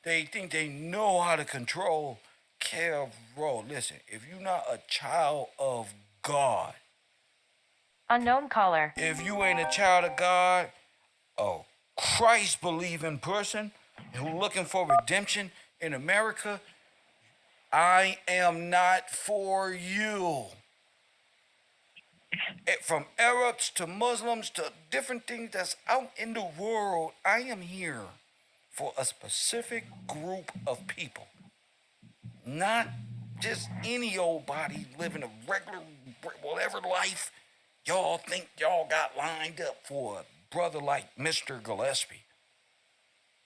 They think they know how to control KevRow. Listen, if you're not a child of God, Unknown caller. if you ain't a child of God, a Christ believing person who looking for redemption in America, I am not for you. From Arabs to Muslims to different things that's out in the world, I am here for a specific group of people. Not just any old body living a regular, whatever life y'all think y'all got lined up for a brother like Mr. Gillespie.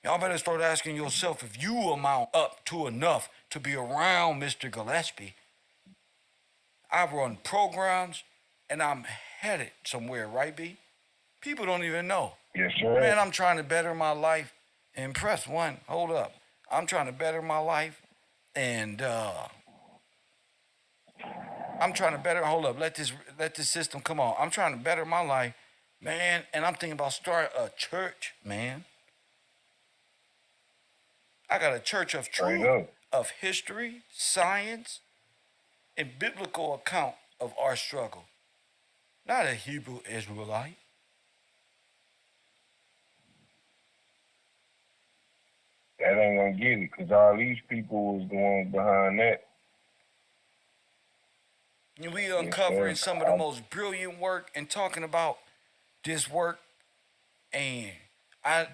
Y'all better start asking yourself if you amount up to enough to be around Mr. Gillespie. I run programs and I'm headed somewhere, right, B? People don't even know. Yes, sir. Man, I'm trying to better my life. And press one, hold up. I'm trying to better my life. And I'm trying to better, hold up, let this system come on. I'm trying to better my life, man, and I'm thinking about starting a church, man. I got a church of truth, of history, science, and biblical account of our struggle. Not a Hebrew Israelite. That ain't gonna get it, because all these people was going behind that. We uncovering some of the most brilliant work and talking about this work. And a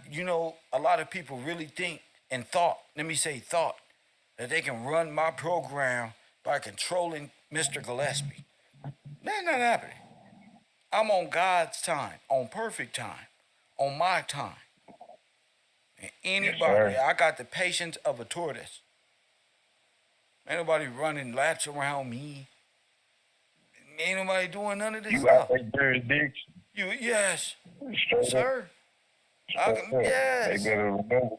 lot of people really think and thought, let me say thought, that they can run my program by controlling Mr. Gillespie. That's not happening. I'm on God's time, on perfect time, on my time. And anybody, I got the patience of a tortoise. Ain't nobody running laps around me. Ain't nobody doing none of this stuff. You got jurisdiction. Yes, Straight sir. Yes. They better remember.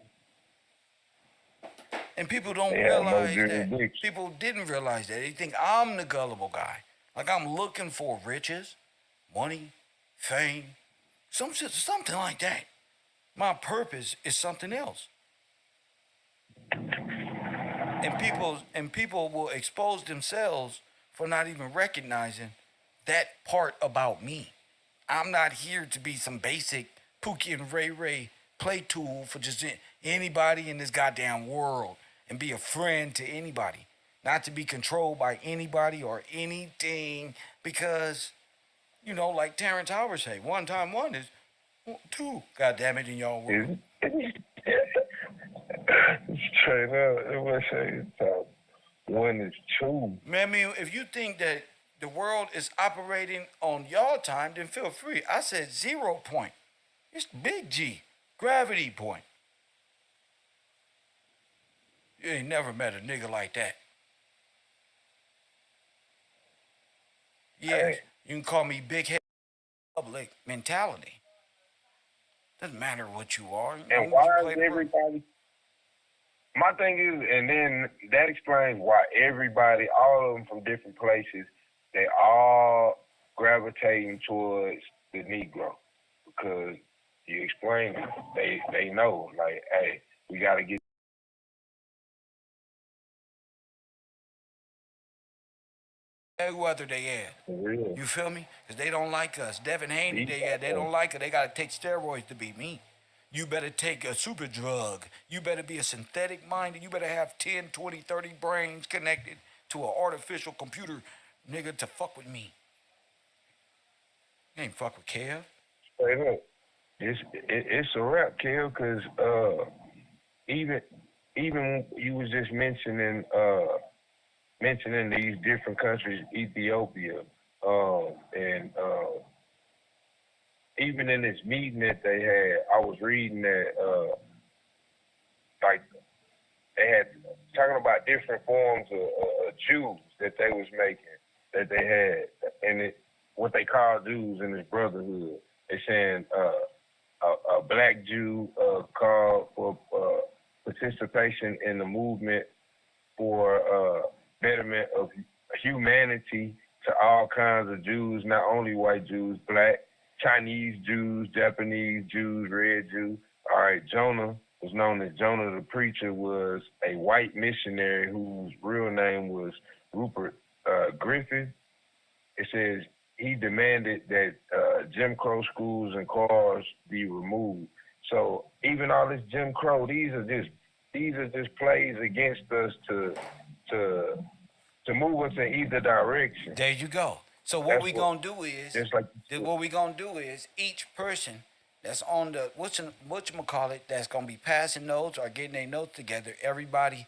And people don't realize that. People didn't realize that. They think I'm the gullible guy. Like I'm looking for riches, money, fame, something like that. My purpose is something else. And people will expose themselves for not even recognizing that part about me. I'm not here to be some basic Pookie and Ray Ray play tool for just anybody in this goddamn world and be a friend to anybody. Not to be controlled by anybody or anything because, like Terrence Howard say, 1 times 1 is 2. God damn it in y'all world. Straight up, it was say 1 is 2. Man, I mean, if you think that the world is operating on y'all time, then feel free. I said 0 point. It's big G, gravity point. You ain't never met a nigga like that. Yes, you can call me big head public mentality. Doesn't matter what you are. And why is everybody? My thing is, and then that explains why everybody, all of them from different places, they all gravitating towards the Negro because you explain it. They know, like, hey, we got to get whoever they at. You feel me? Because they don't like us. Devin Haney, they don't like it. They got to take steroids to beat me. You better take a super drug. You better be a synthetic minded. You better have 10, 20, 30 brains connected to an artificial computer, nigga, to fuck with me. You ain't fuck with Kev. Straight up. It's a rap, Kev, because even you was just mentioning these different countries, Ethiopia, and even in this meeting that they had, I was reading that like they had talking about different forms of Jews that they was making, that they had, and what they call Jews in this brotherhood. They're saying a black Jew called for participation in the movement for betterment of humanity to all kinds of Jews, not only white Jews, black, Chinese Jews, Japanese Jews, red Jews. All right, Jonah was known as Jonah the Preacher, was a white missionary whose real name was Rupert Griffin. It says he demanded that Jim Crow schools and cars be removed. So even all this Jim Crow, these are just plays against us to move us in either direction. There you go. So what we gonna do is, each person that's on the whatchamacallit that's gonna be passing notes or getting their notes together, everybody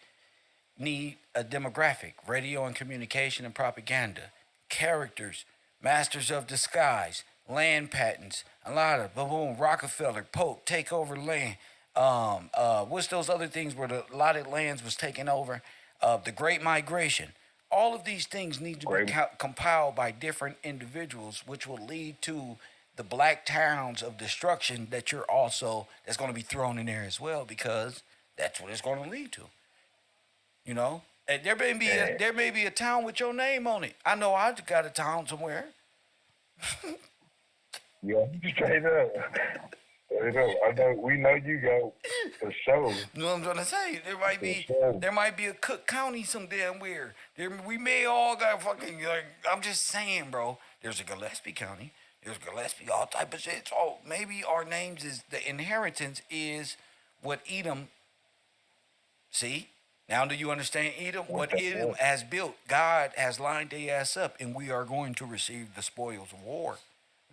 need a demographic: radio and communication and propaganda, characters, masters of disguise, land patents, a lot of boom, Rockefeller, Pope, take over land. What's those other things where the allotted lands was taken over? The Great Migration. All of these things need to be compiled by different individuals, which will lead to the black towns of destruction that's going to be thrown in there as well, because that's what it's going to lead to. You know, and there may be a town with your name on it. I know I got a town somewhere. Yeah, straight up. We know you go for sure. You know what I'm trying to say? There might be a Cook County some damn where. We may all got fucking I'm just saying, bro. There's a Gillespie County. There's Gillespie, all type of shit. So maybe our names is the inheritance is what Edom. See? Now do you understand Edom? What Edom has built, God has lined their ass up, and we are going to receive the spoils of war.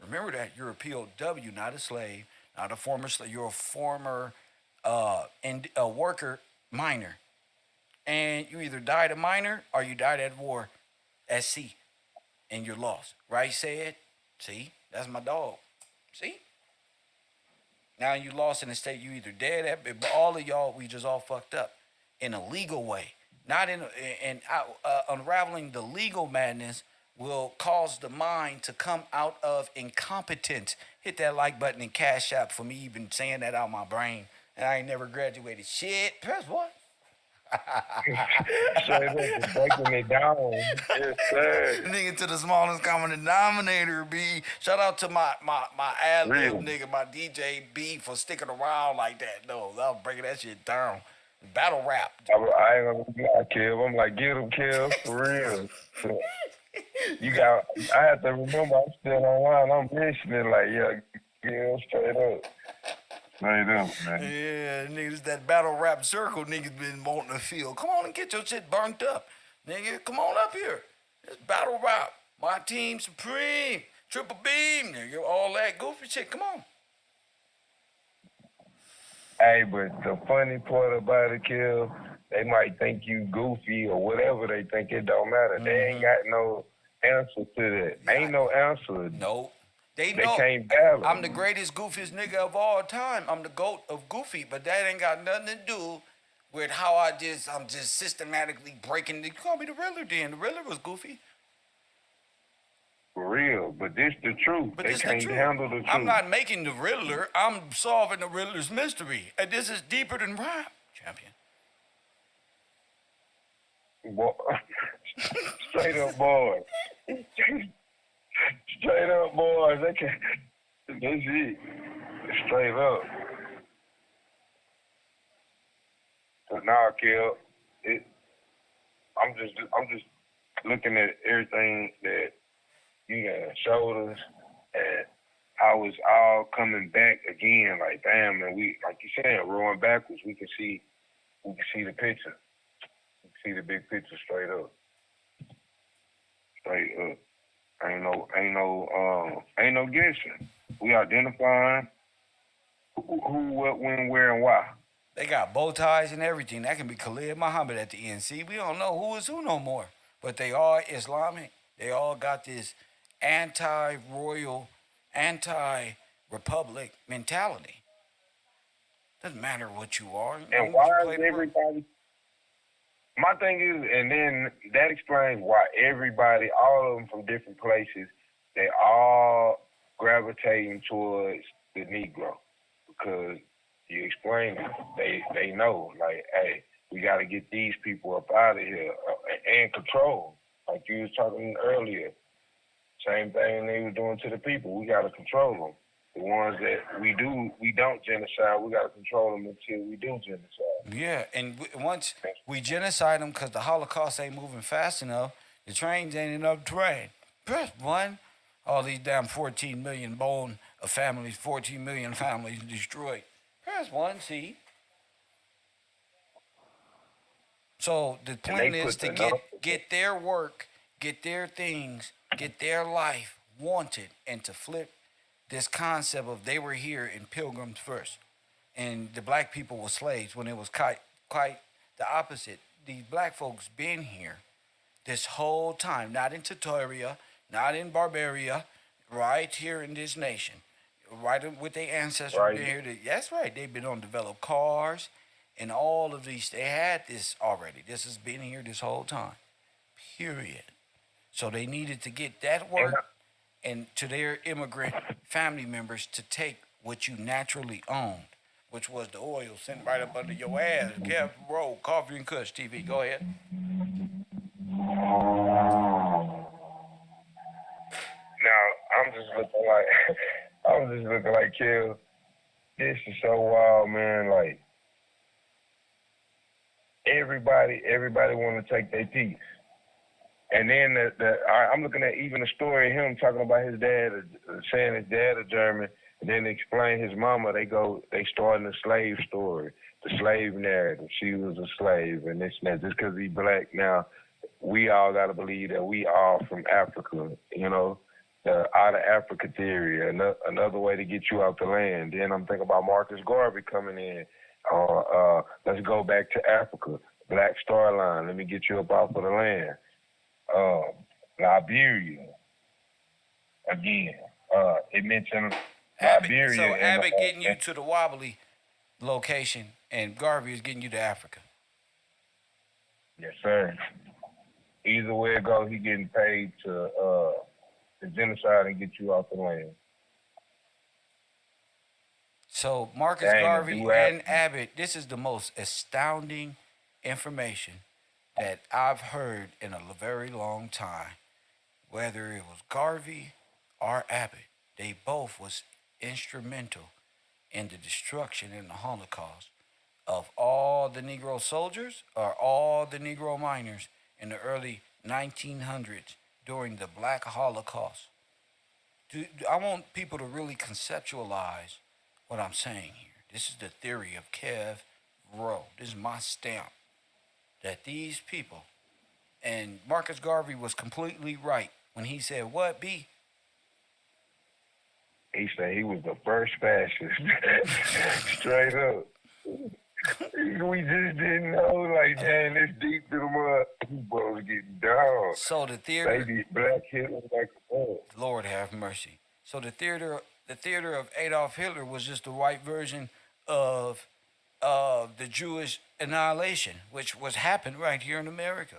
Remember that you're a POW, not a slave. Not a former slave. You're a former a worker miner. And you either died a miner or you died at war at sea. And you're lost. Right, said? See? That's my dog. See? Now you lost in the state. You either dead at, but all of y'all, we just all fucked up in a legal way. Not in unraveling the legal madness will cause the mind to come out of incompetence. Hit that like button and cash out for me even saying that out my brain. And I ain't never graduated. Shit. Press what? Breaking it down. Yes, sir. Nigga to the smallest common denominator, B. Shout out to my ad-lib nigga, my DJ B for sticking around like that. No, I was breaking that shit down. Battle rap. I ain't gonna lie, Kev. I'm like, get him, Kev, for real. I have to remember I'm still online. I'm listening like, yeah, straight up. Straight up, man. Yeah, niggas, that battle rap circle niggas been wanting to feel. Come on and get your shit burnt up. Nigga, come on up here. It's battle rap. My team supreme. Triple beam, nigga. All that goofy shit. Come on. Hey, but the funny part about it, Kev, they might think you goofy or whatever they think. It don't matter. Mm-hmm. They ain't got no answer to that. Yeah. Ain't no answer. Nope. They can't battle. I'm the greatest, goofiest nigga of all time. I'm the GOAT of goofy, but that ain't got nothing to do with how I'm just systematically breaking. You call me the Riddler then. The Riddler was goofy. For real, but this the truth. But they can't handle the truth. I'm not making the Riddler. I'm solving the Riddler's mystery. And this is deeper than rap, champion. Boy, straight up, boys. Straight up, boys. They can't. That's it. Straight up. But now, Kel, I'm just looking at everything that you got showed us and how it's all coming back again. Like, damn, man, we, like you said, rowing backwards. We can see the picture. We can see the big picture straight up. Straight up. Ain't no guessing. We identifying who, what, when, where, and why. They got bow ties and everything. That can be Khalid Muhammad at the end. See, we don't know who is who no more. But they are Islamic. They all got this anti-royal, anti-republic mentality. Doesn't matter what you are. And why is everybody... My thing is, and then that explains why everybody, all of them from different places, they all gravitating towards the Negro. Because you explain it, they know, like, hey, we got to get these people up out of here and control. Like you was talking earlier. Same thing they were doing to the people. We got to control them. The ones that we don't genocide. We got to control them until we do genocide. Yeah, and once we genocide them because the Holocaust ain't moving fast enough, the trains ain't enough train. Press one. All these damn 14 million bone of families, 14 million families destroyed. Press one, see. So the plan is to get their work, get their things, get their life wanted, and to flip this concept of they were here in Pilgrims first, and the black people were slaves when it was quite the opposite. These black folks been here this whole time, not in Tatoria, not in Barbaria, right here in this nation, right with their ancestors Right. been here. That's right. They've been on developed cars and all of these. They had this already. This has been here this whole time. Period. So they needed to get that work and to their immigrant family members to take what you naturally owned, which was the oil sent right up under your ass. KevRow, Coffee and Kush TV. Go ahead. Now I'm just looking like Kev. This is so wild, man. Like everybody want to take their piece. And then I'm looking at even the story of him talking about his dad, saying his dad a German, and then they explain his mama. They starting the slave story, the slave narrative. She was a slave, and this and that. Just because he's black now, we all got to believe that we all from Africa, you know, the out of Africa theory, another way to get you out the land. Then I'm thinking about Marcus Garvey coming in. Let's go back to Africa, Black Star Line. Let me get you up off of the land. Liberia. Again, it mentioned Liberia. So Abbott getting you to the wobbly location, and Garvey is getting you to Africa. Yes, sir. Either way it goes, he getting paid to genocide and get you off the land. So Marcus Garvey and Abbott, this is the most astounding information that I've heard in a very long time. Whether it was Garvey or Abbott, they both was instrumental in the destruction in the Holocaust of all the Negro soldiers or all the Negro miners in the early 1900s during the Black Holocaust. I want people to really conceptualize what I'm saying here. This is the theory of KevRow. This is my stamp. That these people, and Marcus Garvey was completely right when he said, what, B? He said he was the first fascist. Straight up. We just didn't know, like, damn, this deep to the mud. People was getting down. So the theater... Baby black Hitler like a boy. Lord have mercy. So the theater of Adolf Hitler was just the white version of the Jewish annihilation, which was happened right here in America.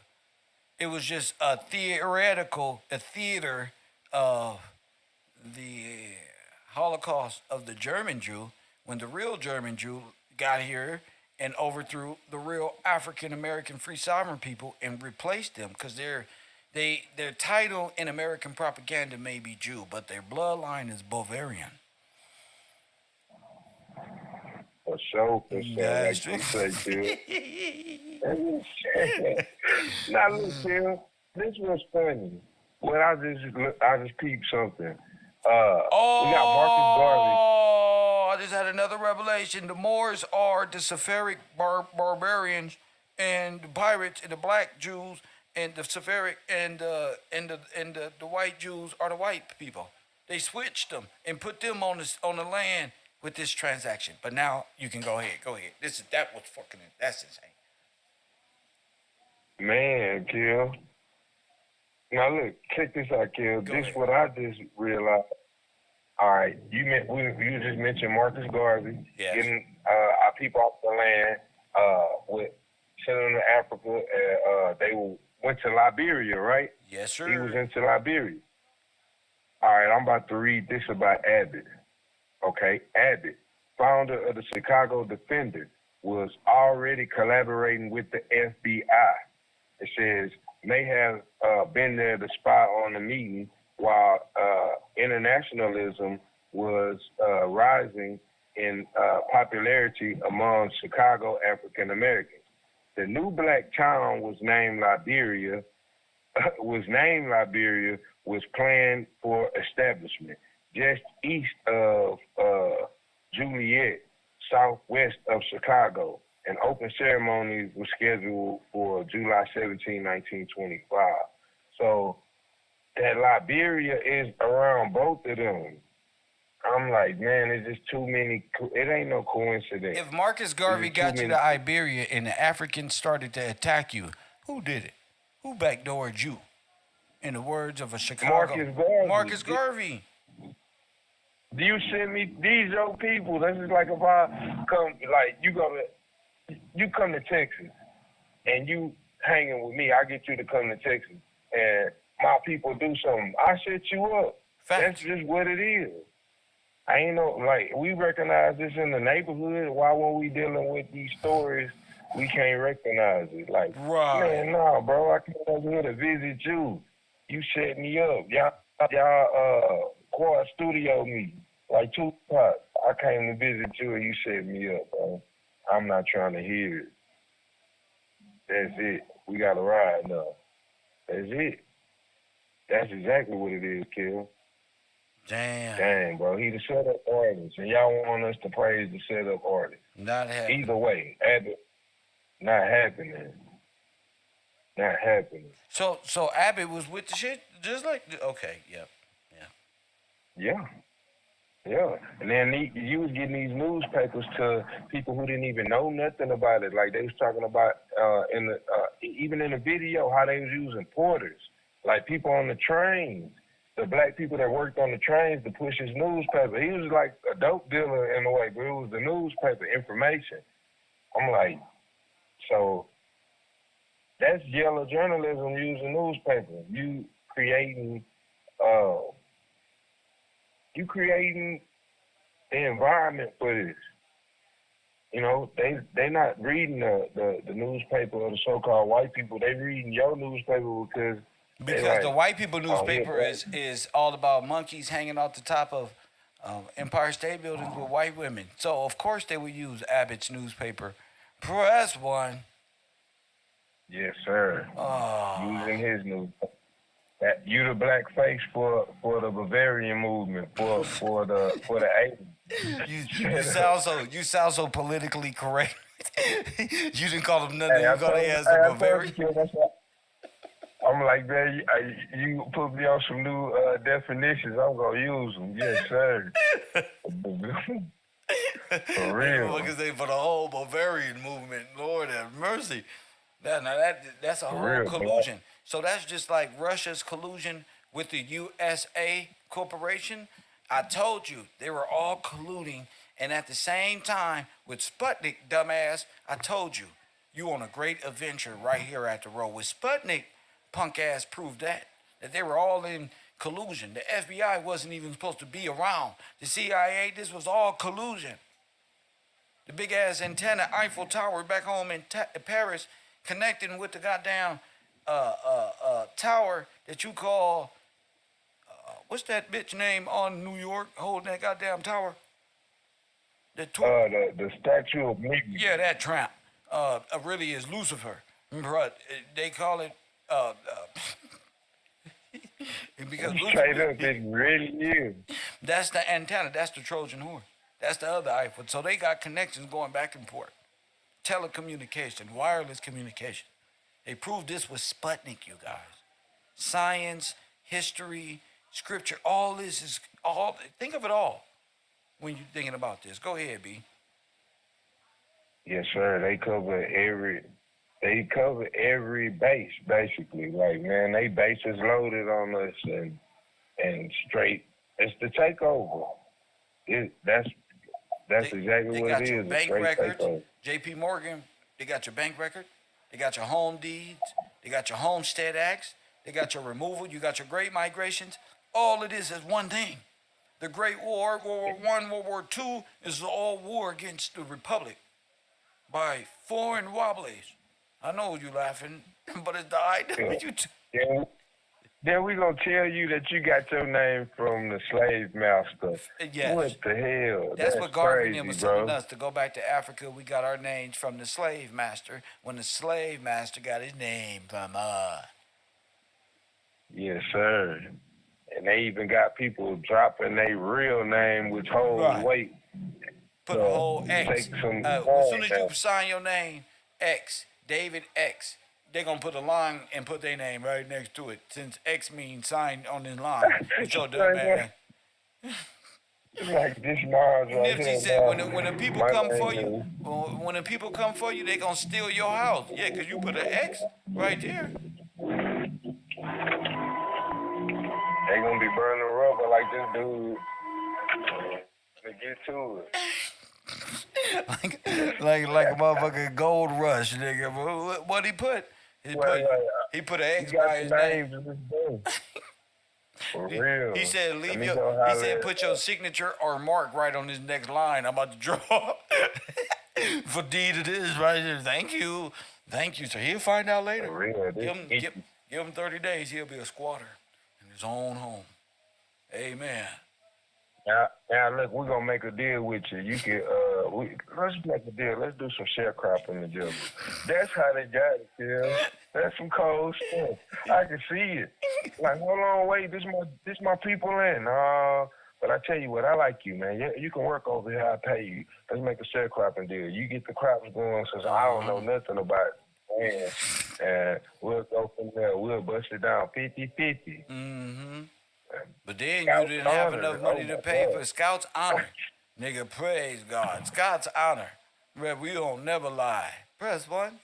It was just a theater of the Holocaust of the German Jew when the real German Jew got here and overthrew the real African American free sovereign people and replaced them because their title in American propaganda may be Jew, but their bloodline is Bavarian. For sure, like you say, Phil. Now, look, Phil, this was funny. When I just peeped something. We got Marcus Garvey. Oh, I just had another revelation. The Moors are the Sephiric barbarians, and the pirates and the black Jews, and the Sephiric and the white Jews are the white people. They switched them and put them on the land with this transaction. But now you can go ahead. That's insane. Man, Kill. Now look, check this out, Kill. This is what I just realized. All right, you just mentioned Marcus Garvey getting our people off the land with sending them to Africa. They went to Liberia, right? Yes, sir. He was into Liberia. All right, I'm about to read this about Abbott. Okay, Abbott, founder of the Chicago Defender, was already collaborating with the FBI. It says may have been there to spy on the meeting while internationalism was rising in popularity among Chicago African Americans. The new black town was named Liberia. Was planned for establishment just east of Juliet, southwest of Chicago. And open ceremonies were scheduled for July 17, 1925. So that Liberia is around both of them. I'm like, man, it's just too many. It ain't no coincidence. If Marcus Garvey got you to Iberia and the Africans started to attack you, who did it? Who backdoored you? In the words of a Chicago Marcus Garvey. Do you send me these your people? This is like if I come, like you come to Texas and you hanging with me. I get you to come to Texas and my people do something. I set you up. Facts. That's just what it is. I ain't know, like, we recognize this in the neighborhood. Why when we dealing with these stories, we can't recognize it? Like, right. Man, no, bro, I came over here to visit you. You set me up. Y'all quad studio me. Like Tupac. I came to visit you and you set me up, bro. I'm not trying to hear it. That's it. We got to ride now. That's it. That's exactly what it is, Kill. Dang, bro. He the setup artist, and y'all want us to praise the setup artist. Not happening. Either way, Abbott, not happening. Not happening. So Abbott was with the shit, just like Yeah. And then you was getting these newspapers to people who didn't even know nothing about it. Like they was talking about even in the video how they was using porters, like people on the trains. The black people that worked on the trains to push his newspaper. He was like a dope dealer in a way, but it was the newspaper information. I'm like, so that's yellow journalism using newspaper. You creating the environment for this. You know, they not reading the newspaper or the so-called white people. They reading your newspaper because the white people newspaper is all about monkeys hanging off the top of Empire State Buildings with white women. So, of course, they would use Abbott's newspaper. Press one. Yes, sir. Oh. Using his newspaper. You the black face for the Bavarian movement, for the 80s. You sound so politically correct. You didn't call them nothing. You call them as the Bavarian. I'm like, man, you put me on some new definitions. I'm gonna use them. Yes, sir. For real. What can say for the whole Bavarian movement? Lord have mercy. That's a whole collusion. Man. So that's just like Russia's collusion with the USA corporation. I told you they were all colluding, and at the same time with Sputnik, dumbass, I told you on a great adventure right here at the road with Sputnik. Punk ass proved that they were all in collusion. The FBI wasn't even supposed to be around. The CIA, this was all collusion. The big ass antenna Eiffel Tower back home in Paris connecting with the goddamn tower that you call what's that bitch name on New York holding that goddamn tower? The Statue of Liberty. Yeah, that tramp. Really is Lucifer. But they call it because straight up, it really is. That's the antenna. That's the Trojan horse. That's the other Eiffel. So they got connections going back and forth. Telecommunication, wireless communication. They proved this with Sputnik, you guys. Science, history, scripture, all this is all. Think of it all when you're thinking about this. Go ahead, B. Yes, sir. They cover every base, basically. Like, man, they bases loaded on us and straight. It's the takeover. That's exactly what it is. They got your bank records, J.P. Morgan. They got your bank record. They got your home deeds. They got your homestead acts. They got your removal. You got your great migrations. All of this is one thing. The Great War, World War I, World War II, is all war against the Republic by foreign wobblies. I know you laughing, but it's the idea. Then we gonna tell you that you got your name from the slave master. Yes. What the hell? That's what Garvey and crazy, them was bro. telling us, to go back to Africa. We got our names from the slave master, when the slave master got his name from us. Yes, sir. And they even got people dropping their real name, which holds Right. weight. Put a whole X. Take some As soon as you time. sign your name, X, David X, they're going to put a line and put their name right next to it, since X means sign on this line. It's your dumb man. It's like this Mars right Nipsey here. said, Now. when the people My come name for you, is- when the people come for you, they going to steal your house. Yeah, because you put an X right there. They gonna be burning rubber like this dude to get to it. like a motherfucking gold rush, nigga. What he put? He put an X You got by the his name. names of this day. For real. He said, Let me leave your. go He holler said, at- put your signature or mark right on this next line. I'm about to draw. For deed it is right here. Thank you, so he'll find out later. For real. Give him 30 days. He'll be a squatter in his own home. Amen. Now look, we're gonna make a deal with you. You can let's make a deal. Let's do some sharecropping together. That's how they got it, yeah. That's some cold stuff. I can see it. Like, hold on, wait, this my people in. But I tell you what, I like you, man. You can work over here, I'll pay you. Let's make a sharecropping deal. You get the crops going, since I don't know nothing about it. And we'll go from there. We'll bust it down 50-50. Mm-hmm. But then Scout's you didn't have honor. enough money Oh, to my pay God. for Scout's honor. Nigga, praise God. Scout's honor. Red, we don't never lie. Press one.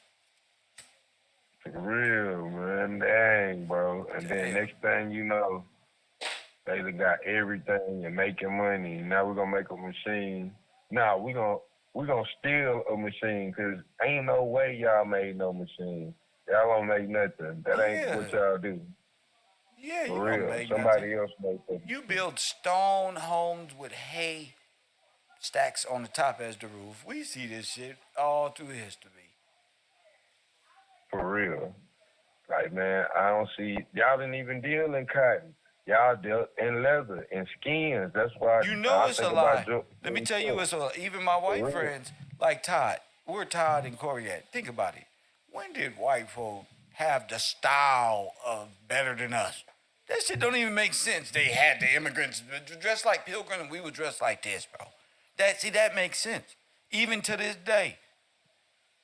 For real, man. Dang, bro. And then next thing you know, they done got everything and making money. Now we're gonna make a machine. Now we're gonna steal a machine, because ain't no way y'all made no machine. Y'all don't make nothing. That ain't what y'all do. Yeah, you For don't real. make Somebody nothing. else made that. You build stone homes with hay stacks on the top as the roof. We see this shit all through history. For real. Like, man, I don't see, y'all didn't even deal in cotton. Y'all dealt in leather and skins. That's why You know I it's a think lie. about Let me tell you, it's a lie. Even my white real. friends, like Todd, we're Todd and Corey at. Think about it. When did white folk have the style of better than us? That shit don't even make sense. They had the immigrants dressed like pilgrims, and we were dressed like this, bro. That makes sense. Even to this day,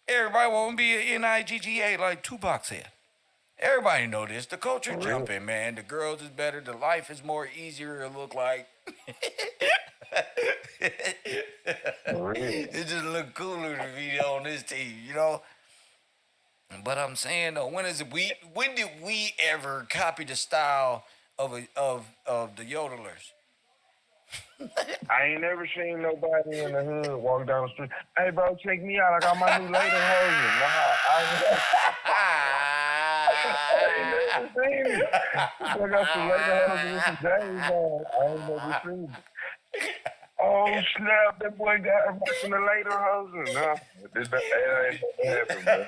everybody want to be an NIGGA like Tupac said. Everybody know this. The culture jumping, man. The girls is better. The life is more easier. It look like. It just look cooler to be on this team, you know. But I'm saying though, when did we ever copy the style of the yodelers? I ain't never seen nobody in the hood walk down the street. Hey, bro, check me out. I got my new later hosen. I ain't never seen it. I got some later hosen with some James on. I ain't never seen it. Oh, snap. That boy got him back in the later hosen. Nah, that ain't never happened, bro.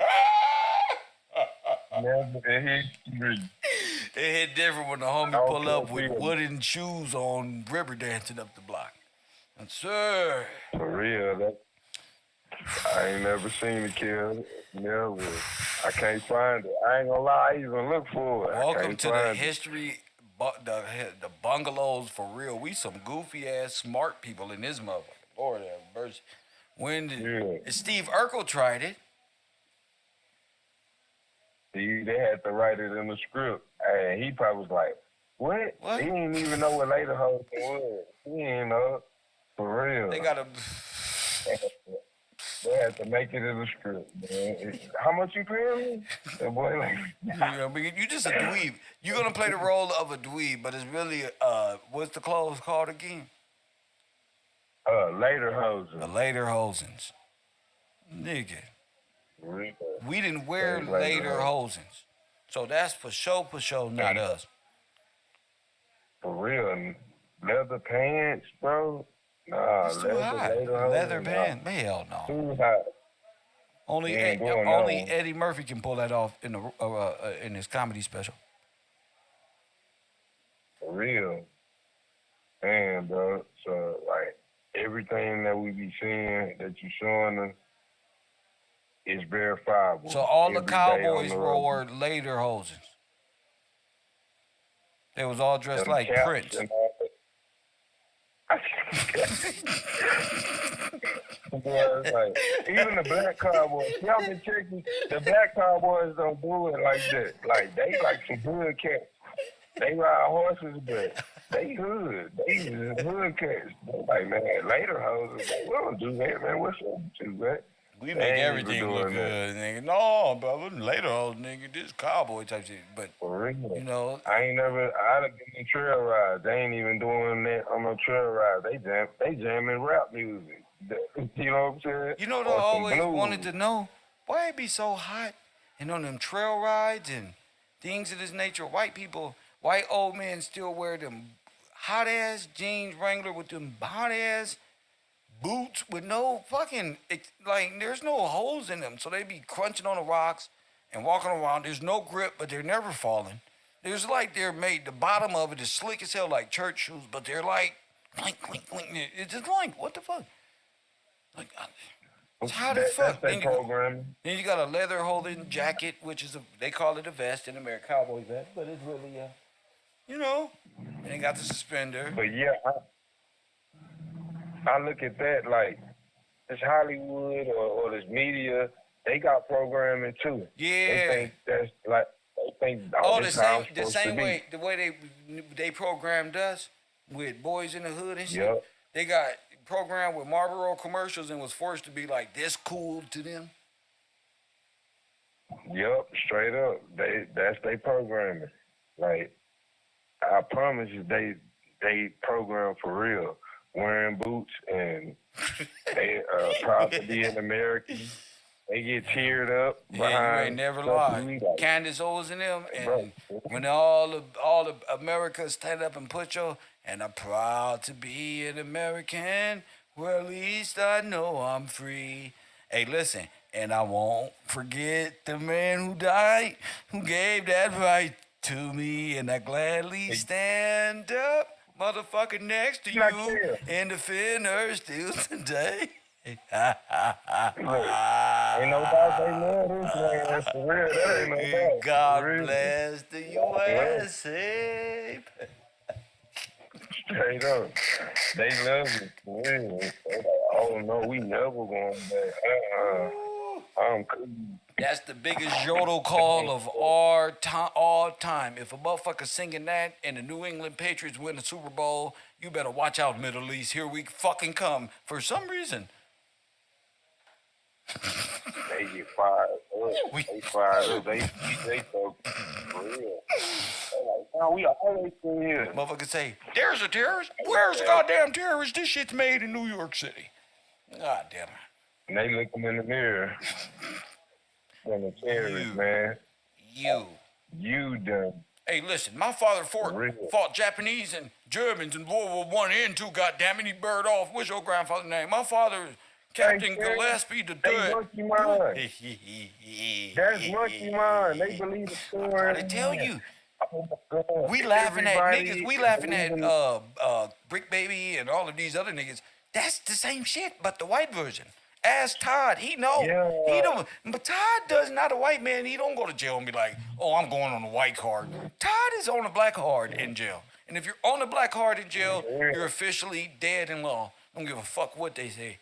Never in history. It hit different when the homie pull up with wooden shoes on, river dancing up the block. And sir. For real, I ain't never seen it, kid. Never. I can't find it. I ain't gonna lie, I even look for it. Welcome to the history, the bungalows for real. We some goofy ass smart people in this motherfucker. Lord have mercy. When did Steve Urkel tried it? They had to write it in the script, and he probably was like, "What? He didn't even know what later host was. He didn't know. For real. They got to. They had to make it in the script, man. How much you paying me? That boy like. You just a dweeb. You're gonna play the role of a dweeb, but it's really what's the clothes called again? Later hosens. The later hosens. Nigga. We didn't wear later hosens. So that's for sure, not us. For real. Leather pants, bro? Nah, it's too hot. Leather pants? Hell no. Too hot. Only Eddie Murphy can pull that off in his comedy special. for real. And bro, so like everything that we be seeing that you showing us is verifiable. So all the every day cowboys on the road. wore lederhosen. They was all dressed Them like caps Prince. and all that. Boy, it's like, even the black cowboys, y'all been checking, the black cowboys don't do it like that. Like, they like some hood cats. They ride horses, but they hood. They just hood cats. They like, man, later houses, we don't do that, man. What's up with you, man? We They make ain't everything even look doing that. good, nigga. No, brother. Later, old nigga, this cowboy type shit. But For real. you know, I ain't never, I'd have been in trail rides. They ain't even doing that on no trail rides. They jamming rap music. You know what I'm saying? you know what I Or some always blues. wanted to know? Why it be so hot and on them trail rides and things of this nature? White people, white old men still wear them hot ass jeans Wrangler with them hot ass boots with no fucking like there's no holes in them, so they be crunching on the rocks and walking around. There's no grip, but they're never falling. There's like they're made. The bottom of it is slick as hell, like church shoes, but they're like clink clink clink. It's just like what the fuck? Like it's hot as fuck. That's their programming. Then you got a leather holding jacket, which is they call it a vest in America, cowboy vest, but it's really you know. And they got the suspender. But yeah, I look at that like this Hollywood or this media, they got programming too. Yeah. They think that's like they think Oh, the this how same, it's the supposed to same be. way, the way they programmed us with Boys in the Hood and shit. Yep. They got programmed with Marlboro commercials and was forced to be like this cool to them. Yep, straight up. That's they programming. Like I promise you, they program for real. Wearing boots and they proud to be an American. They get teared up behind. Yeah, you ain't never lied. Like, Candace Owens and them, bro. and when all the America stand up and put your and I'm proud to be an American. Well, at least I know I'm free. Hey, listen, and I won't forget the man who died, who gave that right to me, and I gladly stand up, motherfucker, next to Not you, clear. and defend her still today. Ain't no doubt they love this man. That's for real. That ain't no doubt. God For real. bless the USA. Straight up. They love it. For real. They like, oh no, we never going back. I'm cool. That's the biggest yodel call of all time. If a motherfucker singing that and the New England Patriots win the Super Bowl, you better watch out, Middle East. Here we fucking come. For some reason. They get fired up. They fired up. They so for real. They like, no, we always been here. Motherfucker say, there's a terrorist? Where's the goddamn terrorist? This shit's made in New York City. God damn it. And they look them in the mirror. Them the terrorists, man. You done. Hey, listen, my father Real. fought Japanese and Germans in World War I and II, goddammit, he burned off. What's your grandfather's name? My father is Captain Terry, Gillespie the They Third. monkey mind. That's monkey mind. They believe the story. I tell you. Oh my God. We laughing at Everybody niggas. We laughing at believing- Brick Baby and all of these other niggas. That's the same shit, but the white version. Ask Todd. He know. Yeah. He don't. But Todd does not a white man. He don't go to jail and be like, oh, I'm going on the white card. Todd is on the black card in jail. And if you're on the black card in jail, you're officially dead in law. Don't give a fuck what they say.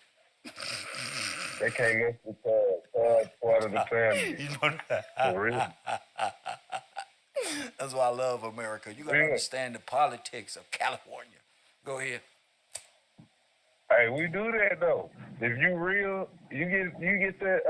They can't mess with Todd, part of the family. You know that? For real. That's why I love America. You gotta Yeah. understand the politics of California. Go ahead. Hey, we do that though. If you real, you get that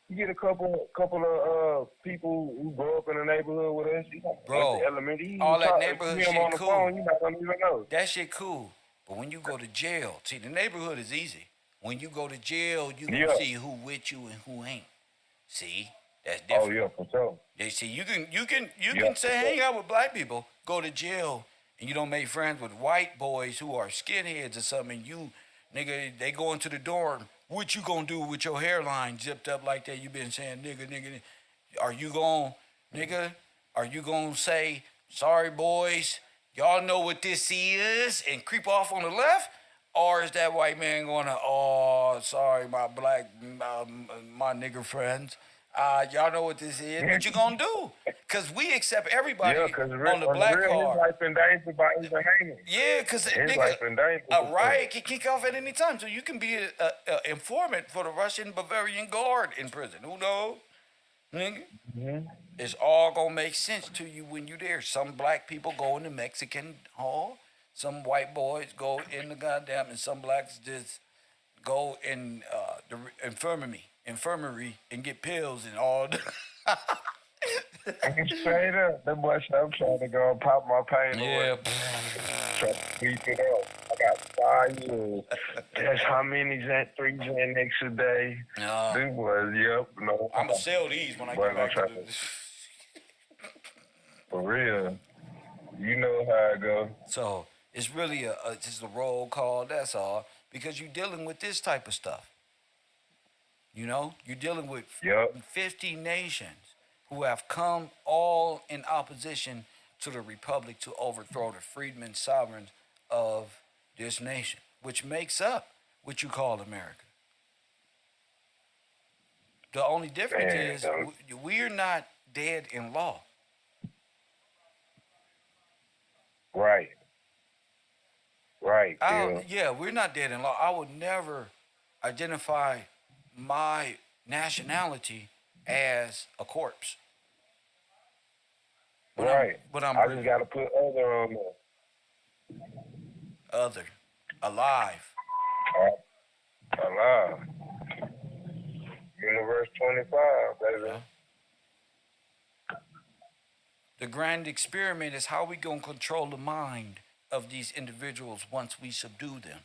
you get a couple of people who grow up in the neighborhood with us. You got Bro, elementary. all that talk- neighborhood you see 'em shit on the cool. phone, you not gonna even know. That shit cool. But when you go to jail, see, the neighborhood is easy. When you go to jail, you can Yeah. see who with you and who ain't. See? That's Oh different. yeah, for sure. They see you can Yeah. say hang out with black people, go to jail, and you don't make friends with white boys who are skinheads or something. And you, nigga, they go into the dorm. What you gonna do with your hairline zipped up like that? You been saying nigga. Are you gonna say sorry boys? Y'all know what this is and creep off on the left? Or is that white man going to, oh, sorry, my black, my nigger friends. Y'all know what this is. What you going to do? Because we accept everybody Yeah, because on the on the black real, his card. life in danger by even hanging. Yeah, because His life in danger. a riot can kick off at any time. So you can be an informant for the Russian Bavarian Guard in prison. Who knows? Nigga. Mm-hmm. It's all gonna make sense to you when you're there. Some black people go in the Mexican hall, some white boys go in the goddamn, and some blacks just go in the infirmary and get pills and all. I can straight up. That boy said, I'm trying to go and pop my pain Yeah. away. Try to beat it up. I got 5 years. That's how many's that? 3 Xanax a day. This was, yep, no. I'm gonna sell these when I Boy, get back to gonna try the. For real. You know how it go. So it's really just a roll call. That's all, because you're dealing with this type of stuff. You know, you're dealing with Yep. 50 nations who have come all in opposition to the republic to overthrow the freedmen sovereigns of this nation, which makes up what you call America. The only difference Man, is dog. we're not dead in law. Right. Right, Bill. Yeah, we're not dead in law. I would never identify my nationality as a corpse. When Right. When I'm I just got to put other on there. other, alive. Alive. Universe 25, baby. Yeah. The grand experiment is how we gonna control the mind of these individuals once we subdue them.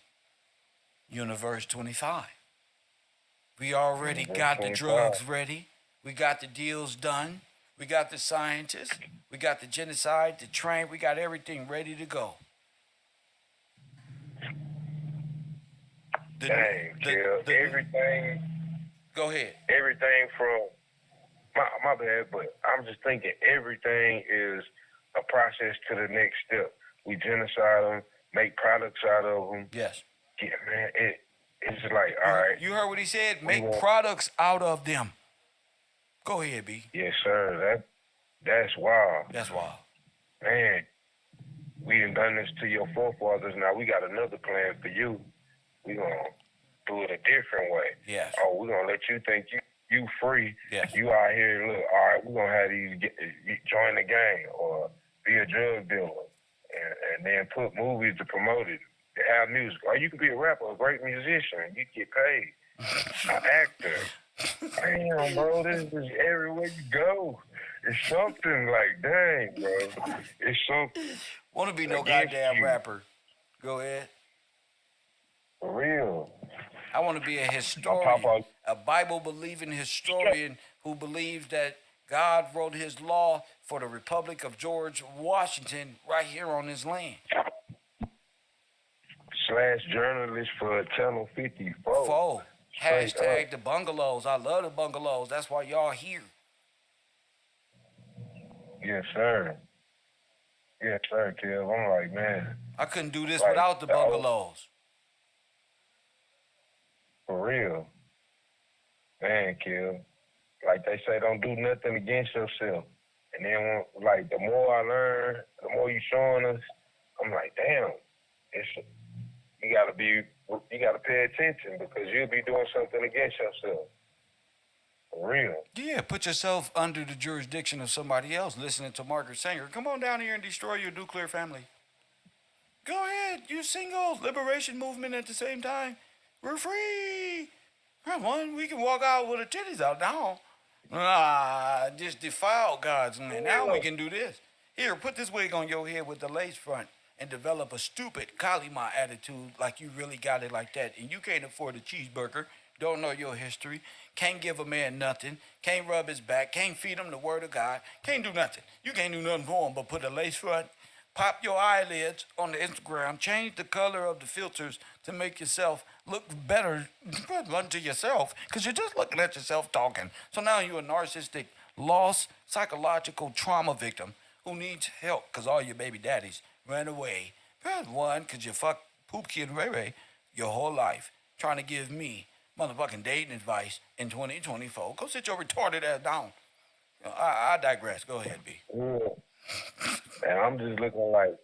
Universe 25. We already Universe got the 25. drugs ready. We got the deals done. We got the scientists. We got the genocide, the train. We got everything ready to go. Dang, Kill. Everything. Go ahead. Everything from my bad, but I'm just thinking everything is a process to the next step. We genocide them, make products out of them. Yes. Yeah, man, it's like, all right. You heard what he said? We Make want- products out of them. Go ahead, B. Yes, sir. That's wild. That's wild. Man, we done this to your forefathers. Now we got another plan for you. We gonna do it a different way. Yes. Oh, we're gonna let you think you free. Yes. You out here, look, all right, we're gonna have these join the gang or be a drug dealer and then put movies to promote it. To have music. Or you could be a rapper, a great musician, you get paid. An actor. Damn, bro, this is everywhere you go. It's something like, dang, bro. It's something. Want to be no Against goddamn you. rapper. Go ahead. For real. I want to be a Pop historian, out. a Bible-believing historian who believes that God wrote his law for the Republic of George Washington right here on this land. / journalist for Channel 54. Foe. Straight Hashtag up. the bungalows. I love the bungalows. That's why y'all here. Yes, sir. Yes, sir, Kev. I'm like, man, I couldn't do this Like, without the bungalows. for real. Man, Kev. Like they say, don't do nothing against yourself. And then, like, the more I learn, the more you showing us, I'm like, damn, you gotta pay attention because you'll be doing something against yourself. For real. Yeah, put yourself under the jurisdiction of somebody else listening to Margaret Sanger. Come on down here and destroy your nuclear family. Go ahead, you singles, liberation movement at the same time. We're free. Come on, we can walk out with our titties out now. Just defile God's land. Now we can do this. Here, put this wig on your head with the lace front and develop a stupid Kalima attitude like you really got it like that. And you can't afford a cheeseburger, don't know your history, can't give a man nothing, can't rub his back, can't feed him the word of God, can't do nothing. You can't do nothing for him but put a lace front, pop your eyelids on the Instagram, change the color of the filters to make yourself look better unto yourself because you're just looking at yourself talking. So now you're a narcissistic, lost, psychological trauma victim who needs help because all your baby daddies ran away. Press 1, because you fucked Poop Kid Ray Ray your whole life, trying to give me motherfucking dating advice in 2024. Go sit your retarded ass down. I digress. Go ahead, B. Yeah. And I'm just looking like,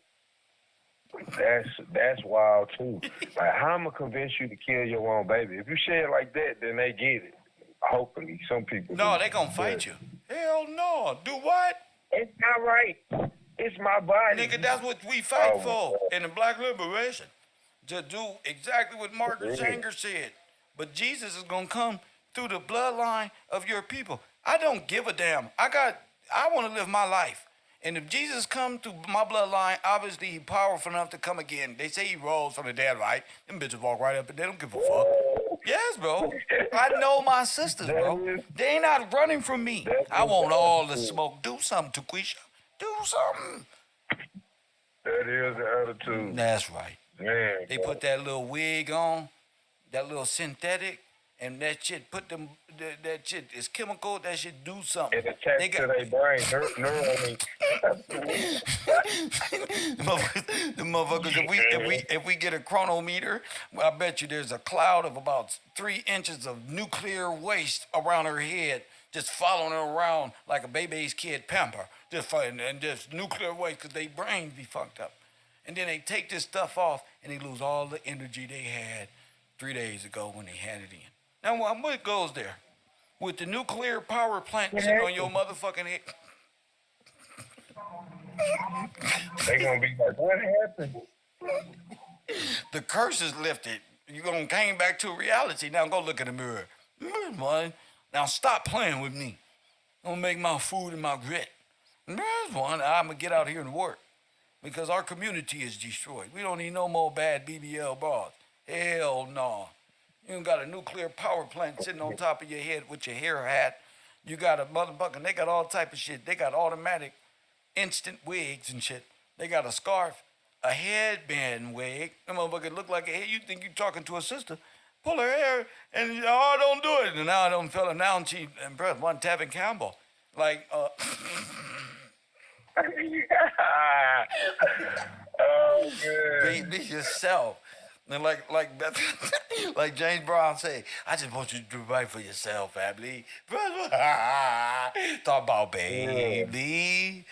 that's wild too. Like, how am I convince you to kill your own baby? If you say it like that, then they get it. Hopefully, some people. No, do. they gonna fight you. Hell no. Do what? It's not right. It's my body. Nigga, that's what we fight Oh, for God. in the black liberation. To do exactly what Margaret Sanger said. But Jesus is gonna come through the bloodline of your people. I don't give a damn. I want to live my life. And if Jesus come through my bloodline, obviously he powerful enough to come again. They say he rose from the dead, right? Them bitches walk right up and they don't give a fuck. Yes, bro. I know my sisters, bro. They ain't not running from me. I want all the smoke. Do something, Taquisha. Do something. That is the attitude. That's right. Man, They bro. put that little wig on, that little synthetic, and that shit that shit is chemical. That shit do something. It attached to their brain. The motherfuckers, if we get a chronometer, I bet you there's a cloud of about 3 inches of nuclear waste around her head, just following her around like a baby's kid pamper, just fighting and just nuclear waste because they brains be fucked up. And then they take this stuff off and they lose all the energy they had 3 days ago when they had it in. Now, what goes there? With the nuclear power plant sitting on your motherfucking head. They gonna be like, what happened? The curse is lifted. You're going to came back to reality. Now go look in the mirror. One. Now stop playing with me. I'm going to make my food and my grit. There's one. I'm going to get out here and work. Because our community is destroyed. We don't need no more bad BBL bras. Hell no. You got a nuclear power plant sitting on top of your head with your hair hat. You got a motherfucker. They got all type of shit. They got automatic instant wigs and shit. They got a scarf, a headband wig. That motherfucker look like a head. You think you talking to a sister. Pull her hair and, oh, don't do it. And now I don't feel it. Now she impressed. One Tevin Campbell. Like, Oh, man. be yourself. And like James Brown say, I just want you to do right for yourself, family. Talk about baby.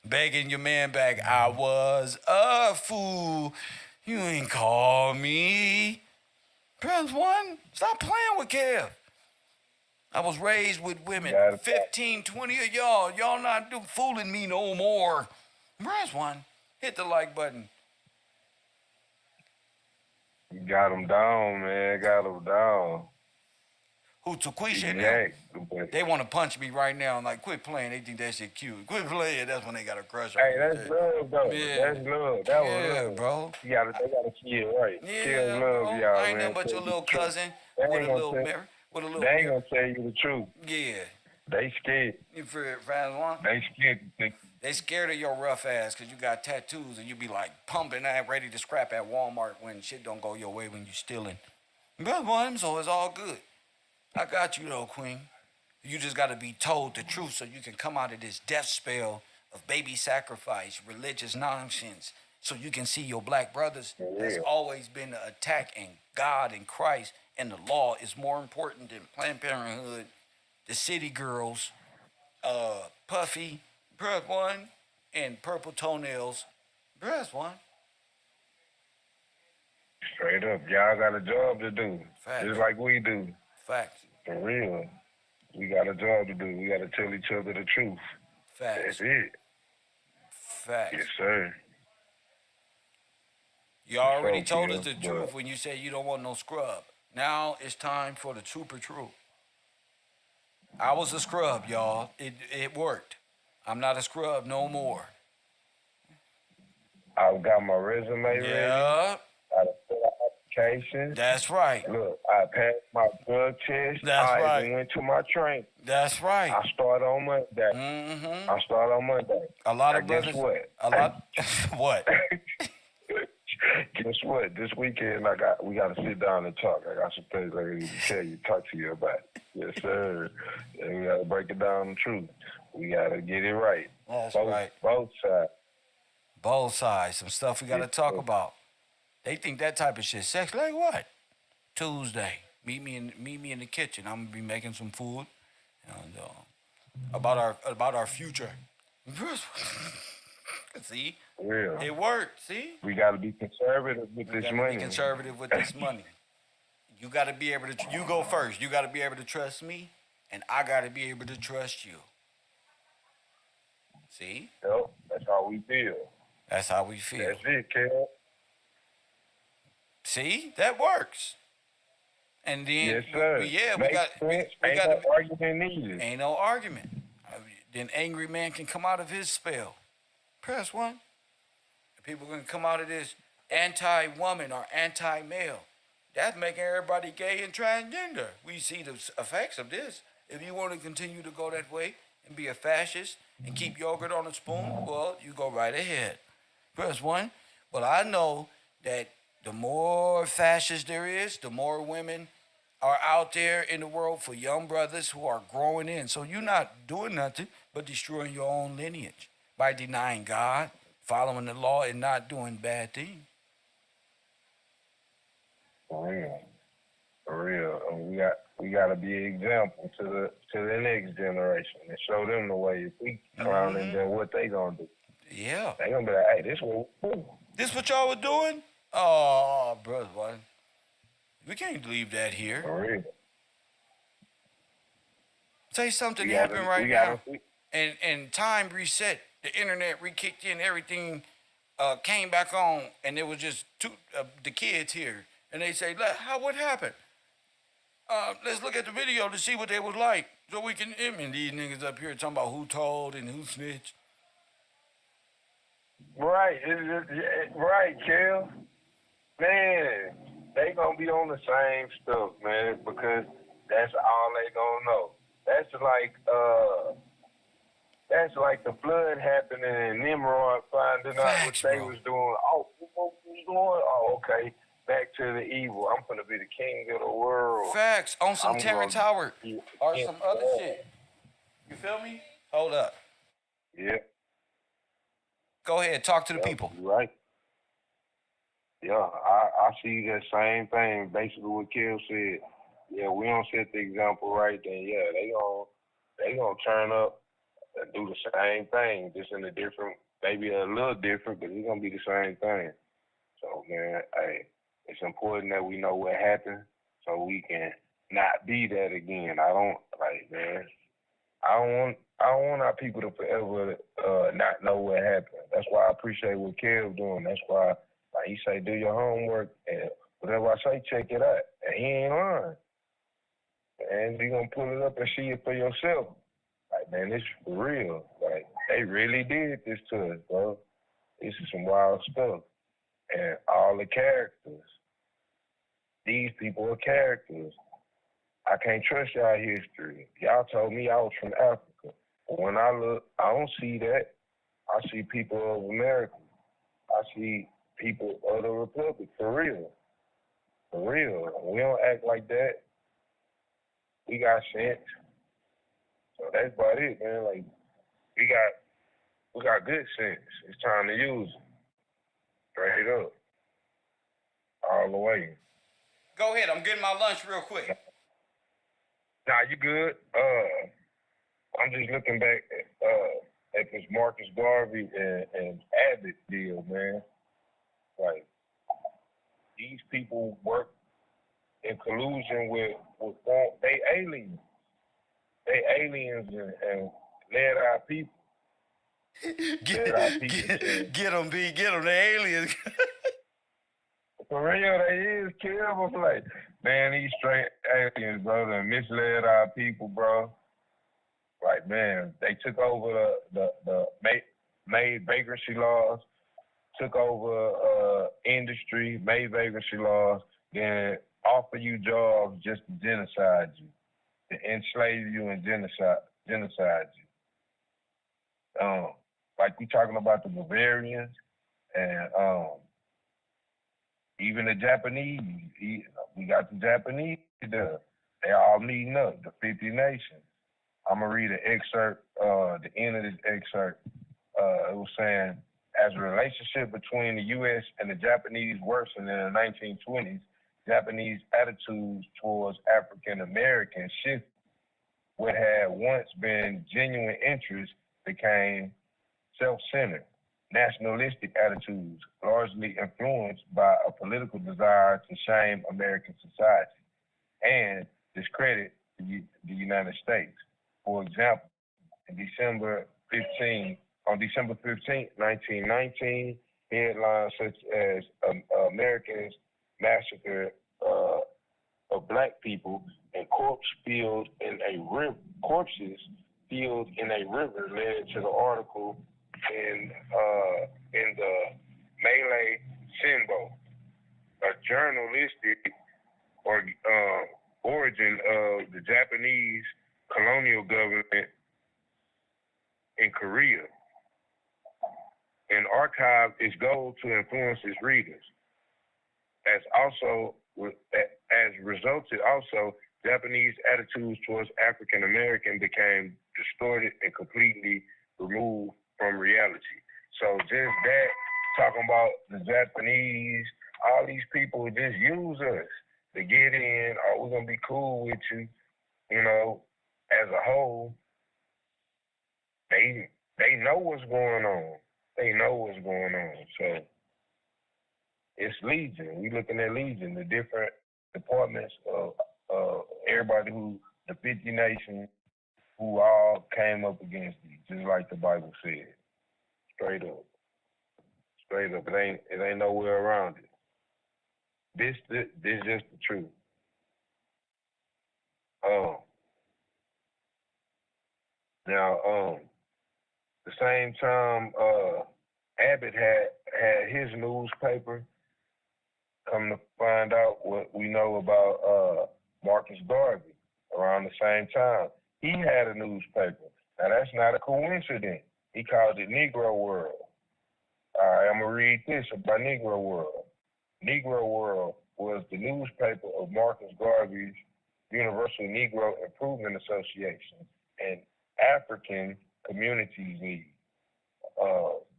Begging your man back. I was a fool. You ain't call me. Prince One, stop playing with Kev. I was raised with women. 15, 20 of y'all. Y'all not fooling me no more. Prince One, hit the like button. Got him down, man. Got him down. Who, Taquisha and Yeah. them? They want to punch me right now. Like, quit playing. They think that shit cute. Quit playing. That's when they got a crush on Hey, me. that's love, though. Yeah. That's love. That was Yeah, love. bro. They gotta see it right. Yeah, Kids love bro. y'all, I ain't man. nothing but your little cousin They with ain't a little gonna mirror. With a little They ain't mirror. gonna tell you the truth. Yeah. They scared. You for Fast One? They scared. They scared of your rough ass because you got tattoos and you be like pumping that ready to scrap at Walmart when shit don't go your way when you stealing. But one, so it's all good. I got you though, Queen. You just got to be told the truth so you can come out of this death spell of baby sacrifice, religious nonsense, so you can see your black brothers. There's always been an attack, and God and Christ and the law is more important than Planned Parenthood, the city girls, Puffy, Press One, and Purple Toenails. Press One. Straight up, y'all got a job to do. Facts. Just like we do. Facts. For real. We got a job to do. We got to tell each other the truth. Facts. That's it. Facts. Yes, sir. You already So, told yeah, us the but- truth when you said you don't want no scrub. Now it's time for the super truth. I was a scrub, y'all. It worked. I'm not a scrub no more. I got my resume ready. Yeah, I done fill out applications. that's right. Look, I passed my drug test. That's I right. even went to my training. That's right. I start on Monday. Mm-hmm. I start on Monday. A lot Now, of guess brothers. what? A lot. What? Guess what? This weekend we got to sit down and talk. I got some things I need to tell you, talk to you about. Yes, sir. And we got to break it down the truth. We got to get it right. That's both, right. Both sides. Both sides. Some stuff we gotta talk about. They think that type of shit sex. Like what? Tuesday. Meet me in the kitchen. I'm gonna be making some food. And about our future. See? Yeah. It worked. See? We got to be conservative with We this gotta money. be conservative with this money. You gotta be able to. You go first. You gotta be able to trust me, and I gotta be able to trust you. See? Yep, that's how we feel. That's how we feel. That's it, Kev. See? That works. And then Yes, sir. we Makes got sense. we Ain't got no to. argument needed. Ain't no argument. Then angry man can come out of his spell. Press one. People gonna come out of this anti-woman or anti-male. That's making everybody gay and transgender. We see the effects of this. If you want to continue to go that way and be a fascist and keep yogurt on a spoon, well, you go right ahead. Press one. But I know that the more fascists there is, the more women are out there in the world for young brothers who are growing in. So you're not doing nothing but destroying your own lineage by denying God, following the law, and not doing bad things. For real. For real. And we got to be an example to the next generation and show them the way. If we clowning, then what they gonna do? Yeah. They gonna be like, hey, this what we do. This what y'all were doing? Oh, brother, what? We can't leave that here. For real. Say something We happened gotta- right we now, gotta- and time reset. The internet re-kicked in. Everything came back on, and it was just the kids here, and they say, what happened? Let's look at the video to see what they was like, so we can. I mean, these niggas up here talking about who told and who snitched. Right, right, Kel. Man, they gonna be on the same stuff, man, because that's all they gonna know. That's like the flood happening and Nimrod finding out what they was doing. Oh, what was doing? Oh, okay. Back to the evil. I'm gonna be the king of the world. Facts on some I'm Terrence gonna Howard be- or some other shit. You feel me? Hold up. Yeah. Go ahead, talk to the Yep, people. you right. Yeah, I see that same thing. Basically, what Kel said. Yeah, we don't set the example right, then yeah, they gonna turn up and do the same thing, just in a different, maybe a little different, but it's gonna be the same thing. So man, hey, it's important that we know what happened so we can not be that again. I don't man. I don't want our people to forever not know what happened. That's why I appreciate what Kev's doing. That's why, like he say, do your homework and whatever I say, check it out. And he ain't lying. And you gonna pull it up and see it for yourself. Like, man, this is for real. Like, they really did this to us, bro. This is some wild stuff. And all the characters. These people are characters. I can't trust y'all history. Y'all told me I was from Africa. But when I look, I don't see that. I see people of America. I see people of the Republic, for real. For real. We don't act like that. We got sent. So that's about it, man. Like, we got good sense. It's time to use it. Straight up. All the way. Go ahead. I'm getting my lunch real quick. Nah, you good? I'm just looking back at this Marcus Garvey and Abbott deal, man. Like, these people work in collusion with they aliens. They aliens and led our people. Get them, B. Get them. The aliens. For real, they is terrible. Like, man, these straight aliens, bro, that misled our people, bro. Like, man, they took over the made vagrancy laws, took over industry, made vagrancy laws, then offer you jobs just to genocide you, to enslave you and genocide you. Like we talking about the Bavarians and even the Japanese. We got the Japanese there. They all meeting up, the 50 nations. I'm going to read an excerpt, the end of this excerpt. It was saying, as a relationship between the U.S. and the Japanese worsened in the 1920s, Japanese attitudes towards African Americans shifted. What had once been genuine interest became self-centered, nationalistic attitudes, largely influenced by a political desire to shame American society and discredit the United States. For example, on December 15, 1919, headlines such as Americans massacre of black people and corpses filled in a river led to the article in the Malay Sinbo, a journalistic origin of the Japanese colonial government in Korea, and archived its goal to influence its readers. As resulted also, Japanese attitudes towards African American became distorted and completely removed from reality. So just that, talking about the Japanese, all these people just use us to get in, oh, we're gonna be cool with you, as a whole. They know what's going on. They know what's going on. So it's Legion. We looking at Legion, the different departments of everybody the 50 nations who all came up against you, just like the Bible said. Straight up. Straight up. It ain't nowhere around it. This just the truth. Now, the same time Abbott had his newspaper, come to find out what we know about Marcus Garvey around the same time. He had a newspaper. Now, that's not a coincidence. He called it Negro World. All right, I'm going to read this about Negro World. Negro World was the newspaper of Marcus Garvey's Universal Negro Improvement Association and African Communities League,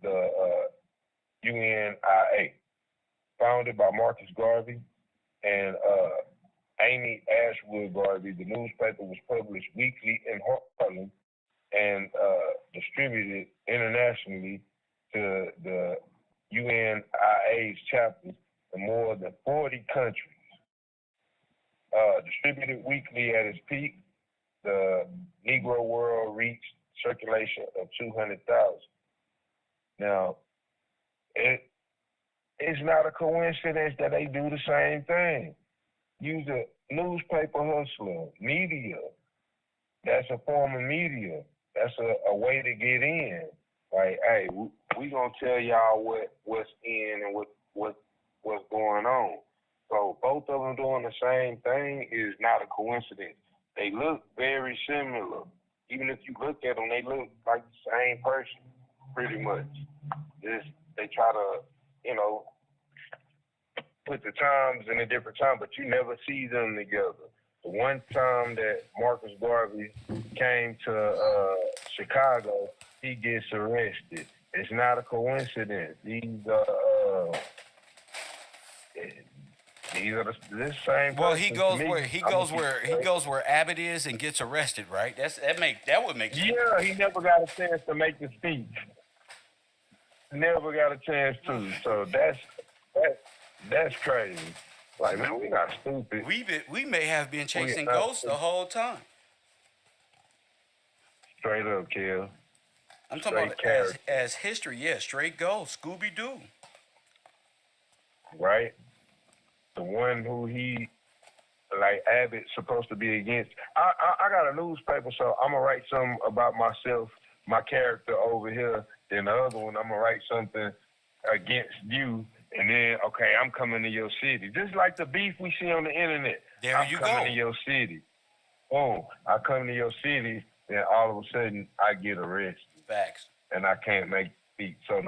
the UNIA. Founded by Marcus Garvey and Amy Ashwood Garvey, the newspaper was published weekly in Harlem and distributed internationally to the UNIA's chapters in more than 40 countries. Distributed weekly at its peak, the Negro World reached circulation of 200,000. Now, it's not a coincidence that they do the same thing. Use a newspaper hustler, media. That's a form of media. That's a way to get in. Like, hey, we gonna tell y'all what's in and what's going on. So both of them doing the same thing is not a coincidence. They look very similar. Even if you look at them, they look like the same person, pretty much. They try to, put the times in a different time, but you never see them together. The one time that Marcus Garvey came to Chicago, he gets arrested. It's not a coincidence. These are this same. Well, he goes where Abbott is and gets arrested, right? That would make sense. Yeah, he never got a chance to make the speech. Never got a chance to. So that's crazy. Like, man, we not stupid. We may have been chasing ghosts the whole time. Straight up, Kev. I'm talking about as history, yeah, straight ghost, Scooby Doo. Right? The one who Abbott's supposed to be against. I got a newspaper, so I'm gonna write something about myself, my character over here. Then the other one, I'm gonna write something against you. And then, okay, I'm coming to your city. Just like the beef we see on the internet. I'm coming to your city. Oh, I come to your city, then all of a sudden I get arrested. Facts. And I can't make speech. So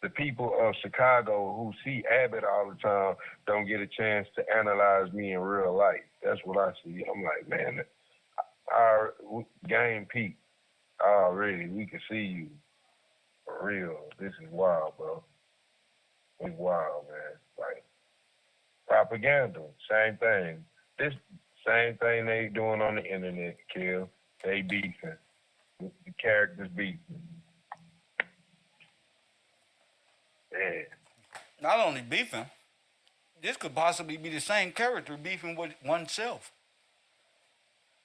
the people of Chicago who see Abbott all the time don't get a chance to analyze me in real life. That's what I see. I'm like, man, our game peaked already. We can see you. For real. This is wild, bro. It's wild, man. Like, propaganda, same thing. This same thing they doing on the internet, kill. They beefing. The characters beefing. Yeah. Not only beefing, this could possibly be the same character beefing with oneself.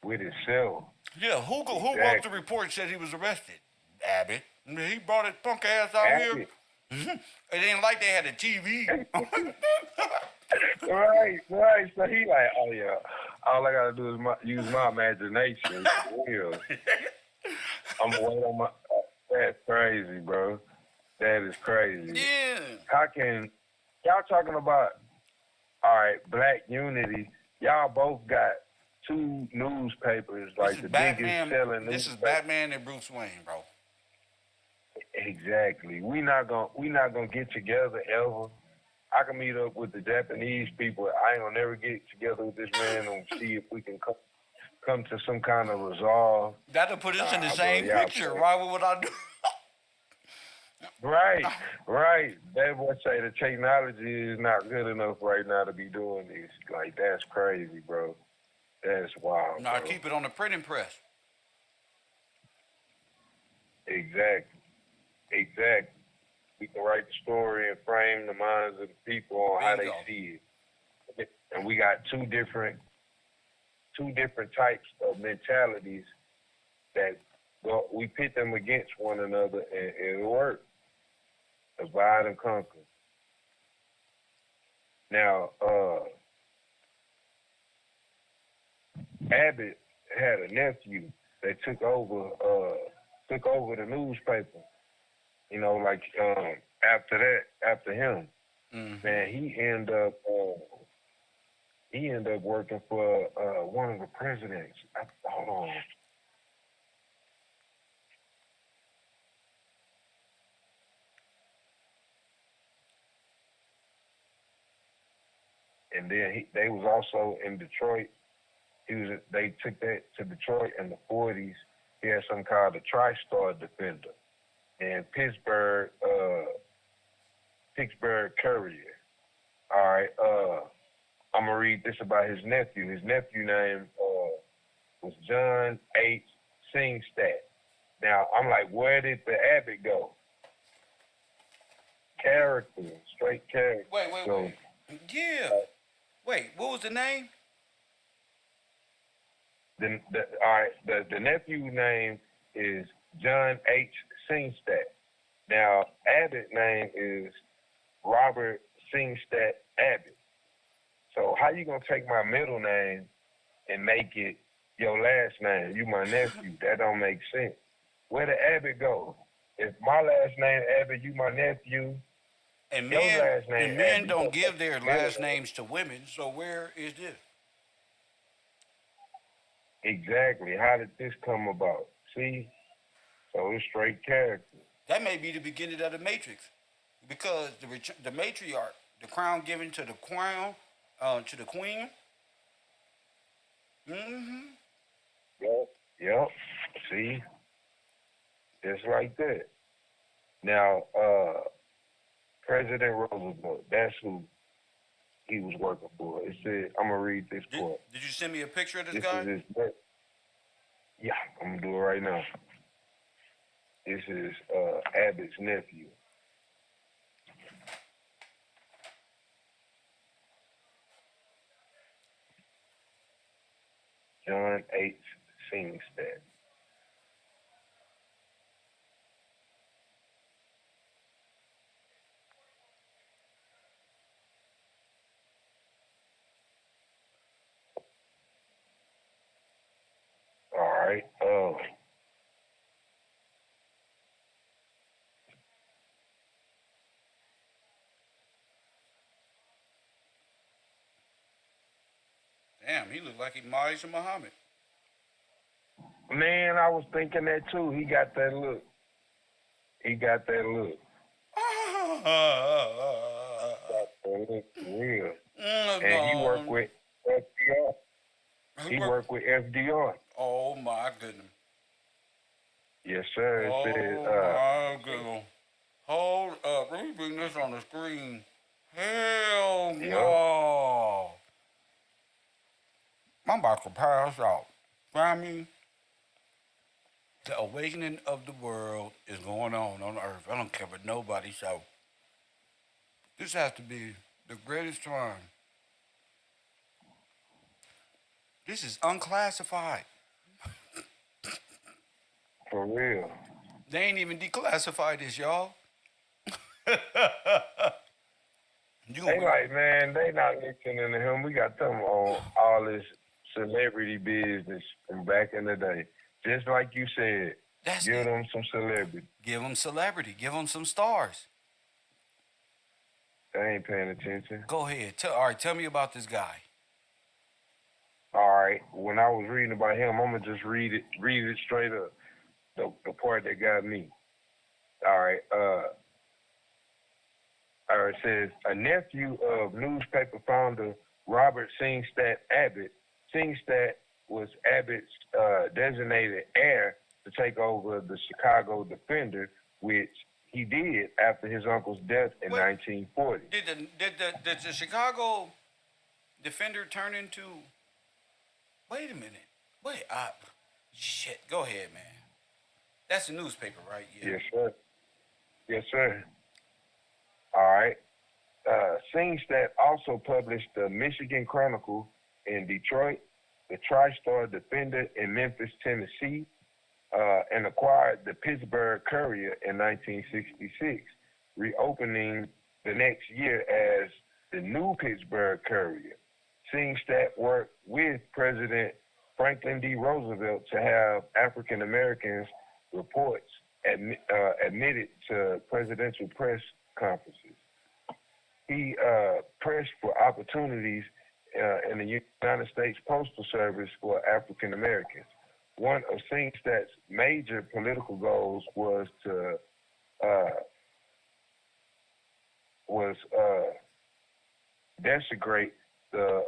With itself. Yeah, who wrote Exactly. the report said he was arrested? Abbott. He brought his punk ass out Abbott. here. It ain't like they had a TV. Right. So he like, oh yeah, all I gotta do is use my imagination. For real. I'm waiting on my. That's crazy, bro. That is crazy. Yeah. How can y'all talking about? All right, Black Unity. Y'all both got two newspapers, like This is the Batman. biggest selling This is newspaper. Batman and Bruce Wayne, bro. Exactly. We not gonna get together ever. I can meet up with the Japanese people. I ain't gonna never get together with this man and see if we can come to some kind of resolve. That'll put us in the same bro, picture. bro. Why would I do? Right. That boy say the technology is not good enough right now to be doing this. Like, that's crazy, bro. That's wild. No, bro. keep it on the printing press. Exactly. We can write the story and frame the minds of the people on how they Bingo. see it. And we got two different types of mentalities that we pit them against one another and it'll work. Divide and conquer. Now, Abbott had a nephew that took over the newspaper. You know, like after him, Mm-hmm. man, he ended up working for one of the presidents. Hold on. And then they was also in Detroit. They took that to Detroit in the 40s. He had something called the TriStar Defender. And Pittsburgh Courier. All right, I'm gonna read this about his nephew. His nephew name was John H. Singstadt. Now I'm like, where did the Abbott go? Character, straight character. Wait. Yeah. Wait, what was the name? The nephew name is John H. Singstadt. Now Abbott name is Robert Singstadt Abbott. So how you gonna take my middle name and make it your last name? You my nephew. That don't make sense. Where did Abbott go? If my last name Abbott, you my nephew. And Your last name men Abbott. don't give their last names to women. So where is this? Exactly. How did this come about? See? So it's straight character. That may be the beginning of the Matrix, because the matriarch, the crown given to the to the queen. Mm-hmm. Yep. See? Just like that. Now, President Roosevelt, that's who he was working for. It said, I'm going to read this quote. Did you send me a picture of this This guy? is his, yeah, I'm going to do it right now. This is Abbott's nephew. John H. Singstadt. All right. Damn, he looked like he Elijah Muhammad. Man, I was thinking that too. He got that look. Got that look for real. And he worked with FDR. He worked with FDR. Oh my goodness. Yes, sir. It Oh said, my goodness. me bring this on the screen. Hell Yeah. no. I'm about to pass out. Find me. The awakening of the world is going on Earth. I don't care what nobody says. This has to be the greatest time. This is unclassified. For real. They ain't even declassified this, y'all. You They gonna like, man, they not listening to him. We got them on all this celebrity business from back in the day. Just like you said, That's give it. them some celebrity. Give them celebrity. Give them some stars. They ain't paying attention. Go ahead. All right, tell me about this guy. All right. When I was reading about him, I'm gonna just read it straight up. The part that got me. All right. It says a nephew of newspaper founder Robert Singstatt Abbott. Singstatt was Abbott's designated heir to take over the Chicago Defender, which he did after his uncle's death in Wait. 1940. Did the Chicago Defender turn into? Wait a minute. Wait. Shit. Go ahead, man. That's a newspaper, right? Yeah. Yes, sir. Yes, sir. All right. Singstatt also published the Michigan Chronicle in Detroit, the Tri-Star Defender in Memphis, Tennessee, and acquired the Pittsburgh Courier in 1966, reopening the next year as the New Pittsburgh Courier. Singstatt worked with President Franklin D. Roosevelt to have African Americans reports admitted to presidential press conferences. He pressed for opportunities in the United States Postal Service for African Americans. One of Singstatt's major political goals was to desecrate the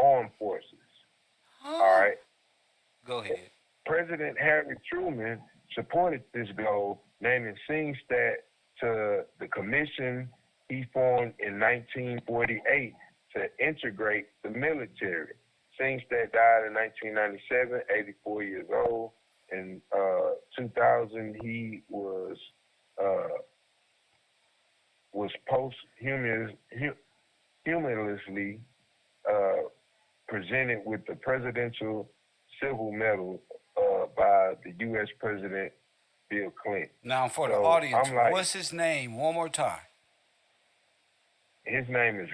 armed forces. Huh? All right. Go ahead. President Harry Truman supported this goal, naming Singstatt to the commission he formed in 1948 to integrate the military. Singstatt died in 1997, 84 years old. In 2000, he was posthumously presented with the Presidential Civil Medal by the U.S. President Bill Clinton. Now, for the So, audience, I'm like- what's his name? One more time. His name is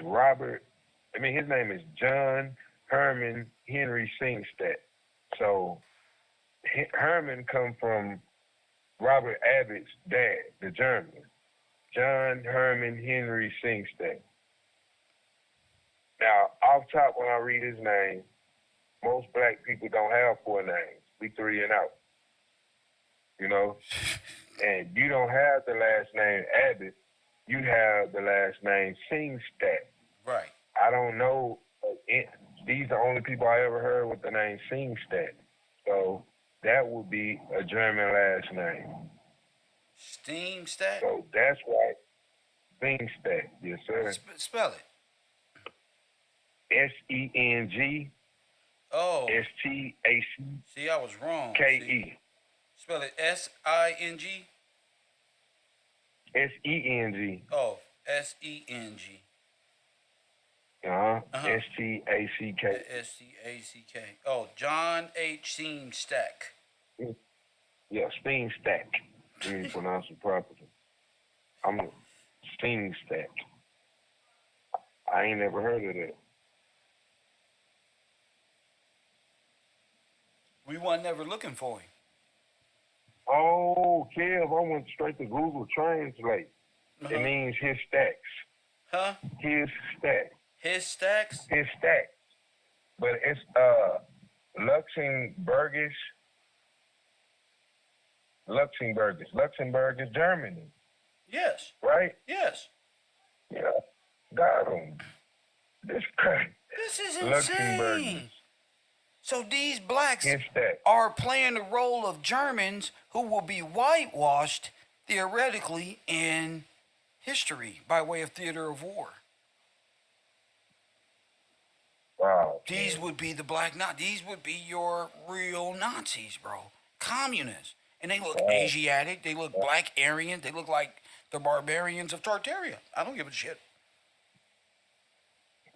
John Herman Henry Singstatt. So Herman come from Robert Abbott's dad, the German. John Herman Henry Singstatt. Now, off top, when I read his name, most black people don't have four names. We three and out. You know? And you don't have the last name Abbott. You have the last name Singstatt. Right. I don't know. These are the only people I ever heard with the name Singstatt. So that would be a German last name. Steamstack? So that's why Singstatt. Yes, sir. Spell it. SENG Oh. STACKE. See, I was wrong. See? Spell it SING? SENG. Oh, SENG. Uh-huh. Uh-huh. STACK. STACK. Oh, John H. Steamstack. Yeah, Steamstack. Let me pronounce it properly. I'm a Steamstack. I ain't never heard of that. We weren't never looking for him. Oh, Kev, I went straight to Google Translate. Uh-huh. It means his stacks. Huh? His stack. His stacks? His stack. But it's Luxembourgish. Luxembourg is Germany, Yes. right? Yes. Yeah. Got him. This guy. This is Luxembourg. insane. So these blacks His stack. are playing the role of Germans who will be whitewashed. theoretically in history by way of theater of war. Wow. These would be the black Nazis. These would be your real Nazis, bro. Communists. And they look Asiatic. They look black Aryan. They look like the barbarians of Tartaria. I don't give a shit.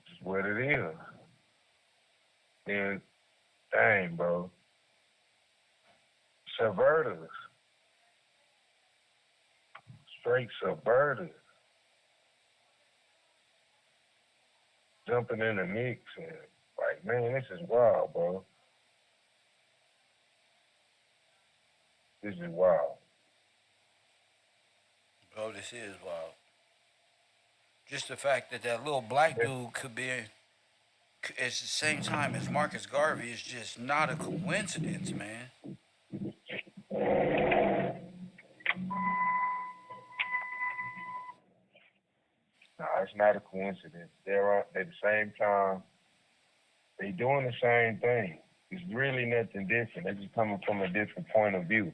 It's what it is. And dang, bro. Subverters. Straight subverters. Jumping in the mix and like, man, this is wild, bro. This is wild. Bro, this is wild. Just the fact that that little black dude could be at the same time as Marcus Garvey is just not a coincidence, man. No, it's not a coincidence. They're at the same time. They doing the same thing. It's really nothing different. They're just coming from a different point of view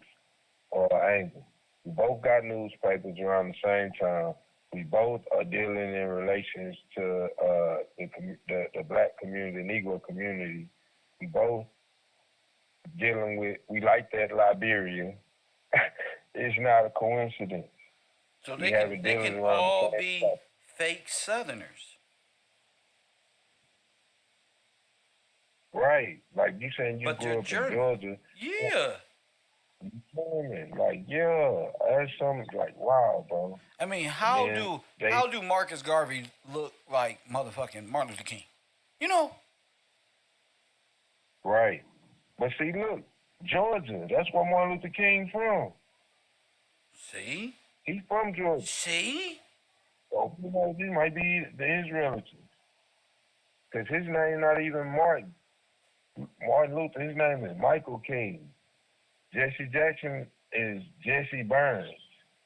or angle. We both got newspapers around the same time. We both are dealing in relations to the black community, the Negro community. We both dealing with, we like that Liberia. It's not a coincidence. So they can all be fake Southerners. Right. Like you saying you grew up in Georgia. Yeah. Like, yeah, that's something like, wow, bro. I mean, how do Marcus Garvey look like motherfucking Martin Luther King? You know? Right. But see, look, Georgia, that's where Martin Luther King from. See? He's from Georgia. See? So, you know, he might be his relative. Because his name not even Martin. Martin Luther, his name is Michael King. Jesse Jackson is Jesse Burns.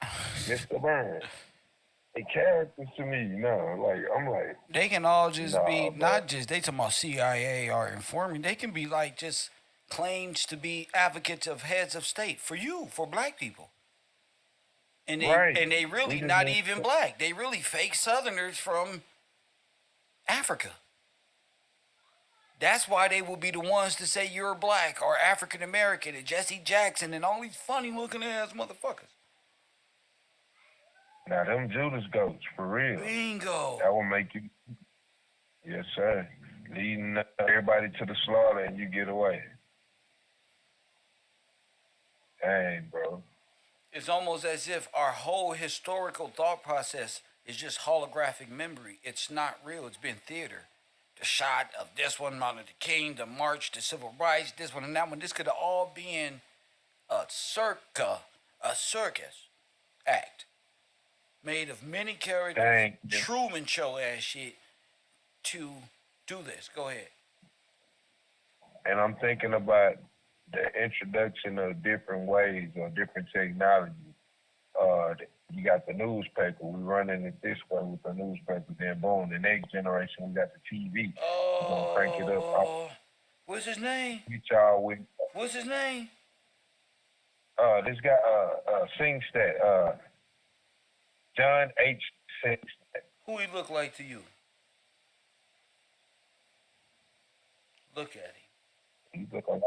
Mr. Burns. They characters to me, you know. Like, I'm like... They can all just be, not just, they talking about CIA or informing. They can be like just claims to be advocates of heads of state for you, for black people. And they really not even black. They really fake Southerners from Africa. That's why they will be the ones to say you're black or African American and Jesse Jackson and all these funny looking ass motherfuckers. Now them Judas goats, for real. Bingo. That will make you, yes sir, leading everybody to the slaughter and you get away. Dang, bro. It's almost as if our whole historical thought process is just holographic memory. It's not real. It's been theater. The shot of this one, Martin Luther King, the march, the civil rights, this one and that one. This could have all been a circus act made of many characters, Dang. Truman Show ass shit to do this. Go ahead. And I'm thinking about the introduction of different ways or different technology. You got the newspaper. We running it this way with the newspaper. Then boom, the next generation we got the TV. We're gonna crank it up. What's his name? What's his name? This guy Singstat. John H. Singstat. Who he look like to you? Look at him. He look a lot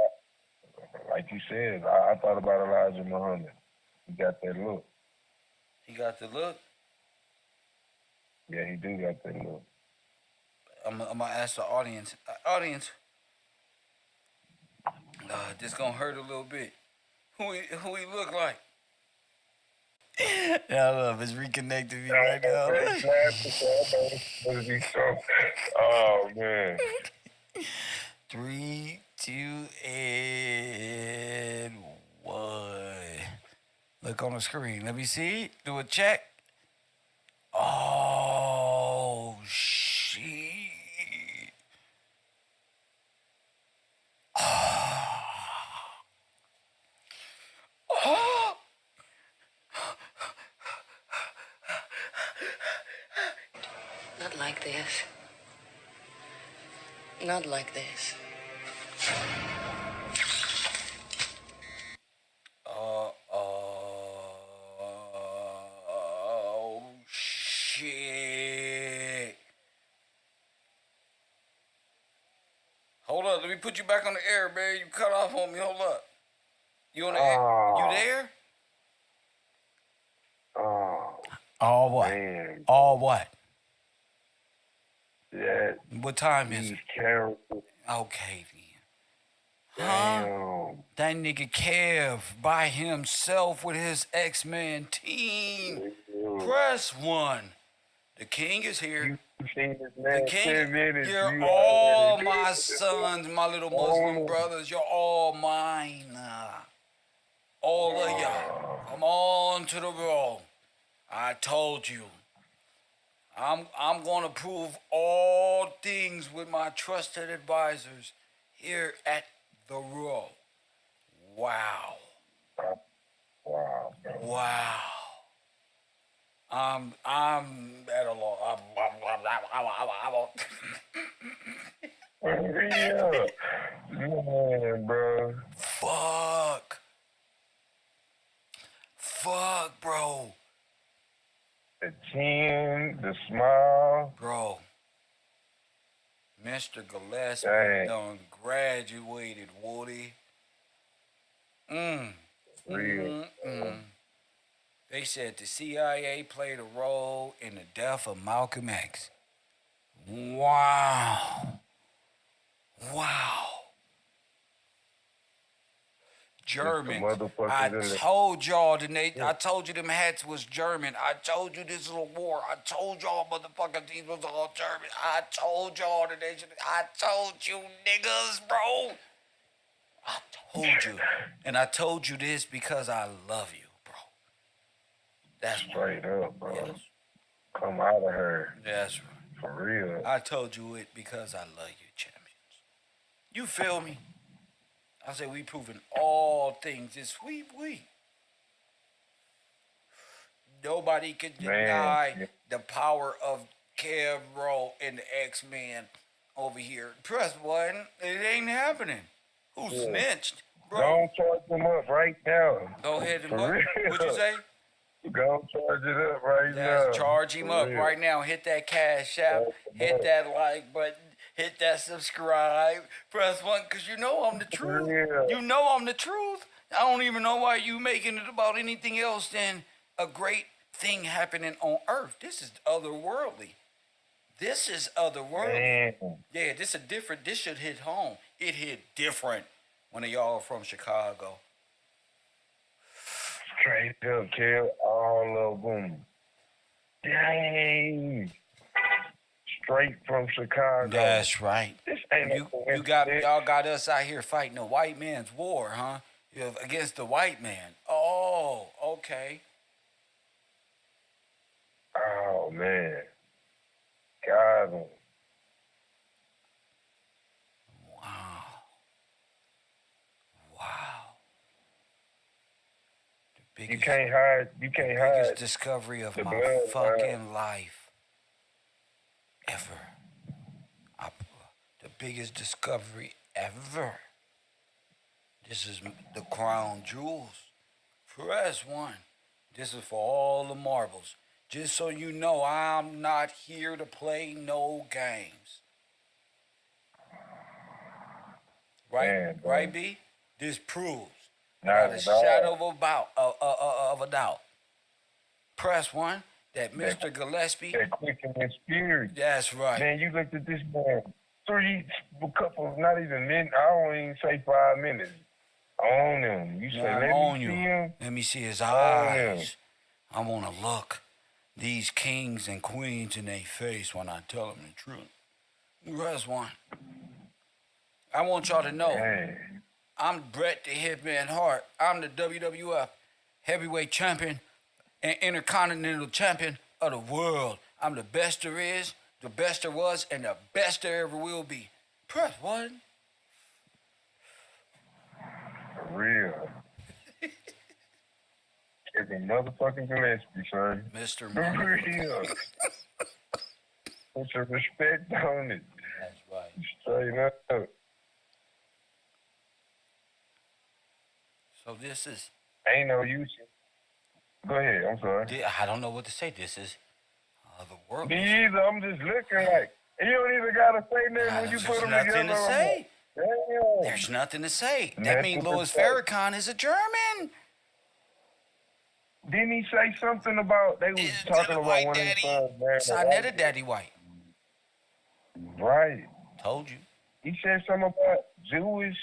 like you said. I thought about Elijah Muhammad. He got that look. He got the look? Yeah, he do got that look. I'm gonna ask the audience. Audience, this gonna hurt a little bit. Who he look like? Yeah, I love it's reconnecting me right now. Oh man. 3, 2, and 1. Look on the screen. Let me see. Do a check. Oh, shit. Not like this. Not like this. Hold up. Let me put you back on the air, man. You cut off on me. Hold up. You on the air? You there? Oh, All what? man. All what? Yeah. What time is These it? characters. Okay, then. Huh? Damn. That nigga Kev by himself with his X-Men team. Press 1. The king is here. You seen this The man king, 10 minutes. you're you all already- my sons, my little Muslim brothers. You're all mine. All of y'all. Come on to the roll. I told you. I'm gonna prove all things with my trusted advisors here at the row. Wow. Wow. Wow. I'm at a loss. Yeah. Man, bro. Fuck, bro. The chin, the smile. Bro. Mr. Gillespie Dang. done graduated, Woody. Real. They said the CIA played a role in the death of Malcolm X. Wow. Wow. German. motherfuckers I in the- told y'all I told you them hats was German. I told you this was a war. I told y'all motherfuckers these was all German. I told y'all that they should. I told you niggas, bro. I told you. And I told you this because I love you, bro. That's Straight up, bro. Yes. Come out of her. That's right. For real. I told you it because I love you, champions. You feel me? I say we proving all things this week. Nobody can deny the power of KevRow and the X-Men over here. Press 1. It ain't happening. Who snitched? Bro. Don't charge them up right now. Go ahead and For what? real. What'd you say? Go charge it up right now. Charge him For up real. right now. Hit that cash app. Hit that like button. Hit that subscribe. Press 1 because you know I'm the truth. Yeah. You know I'm the truth. I don't even know why you making it about anything else than a great thing happening on Earth. This is otherworldly. This is otherworldly. Man. Yeah, this should hit home. It hit different when y'all from Chicago. Straight up, kill all of them. Dang. Straight from Chicago. That's right. This ain't Y'all got us out here fighting a white man's war, huh? Against the white man. Oh, okay. Oh, man. Got him. Wow. You can't hide. Biggest discovery of the my blood, fucking life ever. The biggest discovery ever. This is the crown jewels. Press 1. This is for all the marbles. Just so you know, I'm not here to play no games. Right? Man, bro. Right, B? This proves Not without a at all. shadow of a doubt. Press 1 that Mr. Gillespie. That quick and spirit. That's right. Man, you looked at this man. Not even minutes. I don't even say 5 minutes. On him. You say, Now, let on me you. see him. Let me see his On eyes. I want to look these kings and queens in their face when I tell them the truth. Press 1. I want y'all to know, Hey. I'm Bret the Hitman Hart. I'm the WWF heavyweight champion and intercontinental champion of the world. I'm the best there is, the best there was, and the best there ever will be. Press 1. For real. It's a motherfucking Gillespie, son. Mr. For real. Put some respect on it. That's right. Straight up. So this is, Ain't no use. Go ahead, I'm sorry. I don't know what to say. This is the world. Me either, I'm just looking like, you don't even gotta say nothing when you put There's them nothing together. to say. Damn. There's nothing to say. That Nothing means to Louis say. Farrakhan is a German. Didn't he say something about they was talking about White one of his daddy. sons marrying a Sonetta white Daddy White. Right. Told you. He said something about Jewish,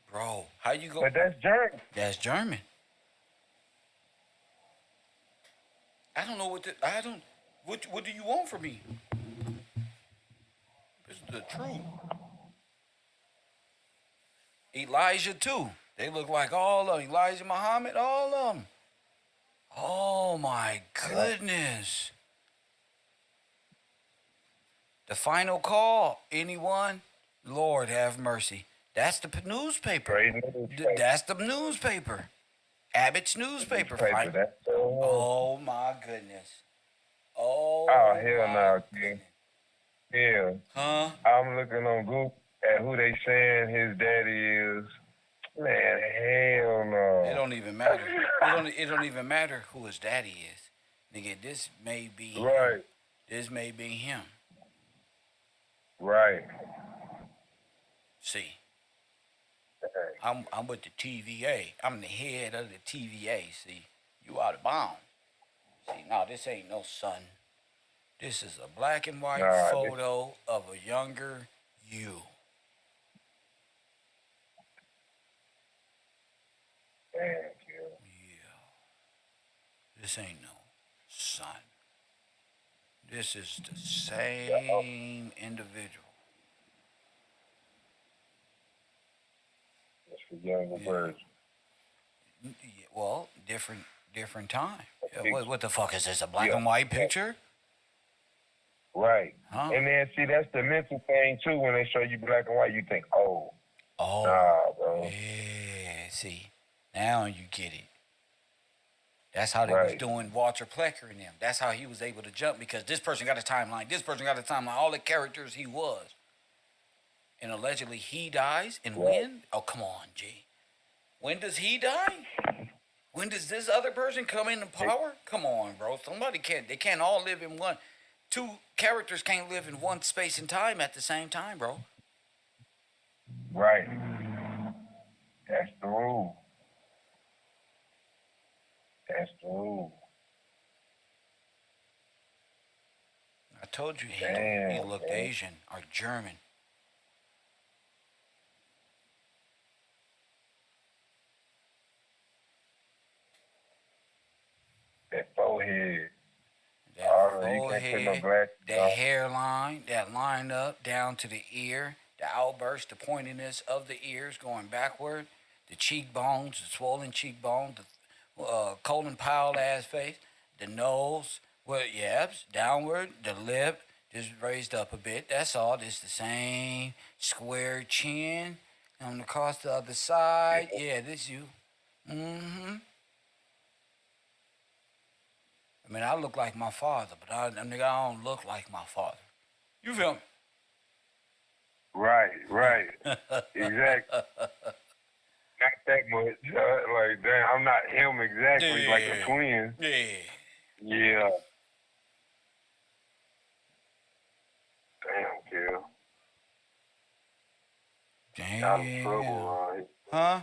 Bro, how you go? but that's German. That's German. I don't know what do you want from me? This is the truth. Elijah too. They look like all of them. Elijah Muhammad, all of them. Oh my goodness. The final call. Anyone? Lord have mercy. That's the newspaper. Great newspaper. That's the newspaper. Abbott's newspaper. That's Oh my goodness. Oh, hell my no, goodness. Yeah. Huh? I'm looking on Google at who they saying his daddy is. Man, hell no. It don't even matter. It don't even matter who his daddy is. Nigga, this may be him. Right. This may be him. Right. See. I'm with the TVA. I'm the head of the TVA, see. You out of bounds. See, no, this ain't no son. This is a black and white photo of a younger you. Damn, Yeah. This ain't no son. This is the same individual. That's the younger version. Well, different time. What the fuck is this? A black and white picture? Right. Huh? And then see, that's the mental thing too. When they show you black and white, you think, oh, nah, bro. Yeah. See, now you get it. That's how they was doing Walter Plecker and them. That's how he was able to jump, because this person got a timeline. This person got a timeline. All the characters he was. And allegedly he dies. And when? Oh, come on, G. When does he die? When does this other person come into power? Come on, bro. They can't all live in one. Two characters can't live in one space and time at the same time, bro. Right. That's the rule. That's the rule. I told you he looked Asian or German. That forehead. That forehead, that hairline, that line up down to the ear, the outburst, the pointiness of the ears going backward, the cheekbones, the swollen cheekbone, the Colin Powell ass face, the nose, downward, the lip just raised up a bit. That's all. Just the same square chin. And across the other side, this you. Mm-hmm. I mean, I look like my father, but I don't look like my father. You feel me? Right. Exactly. Not that much. Like, damn, I'm not him exactly, like a twin. Yeah. Damn, Kill. Damn. I'm in trouble around here. Huh?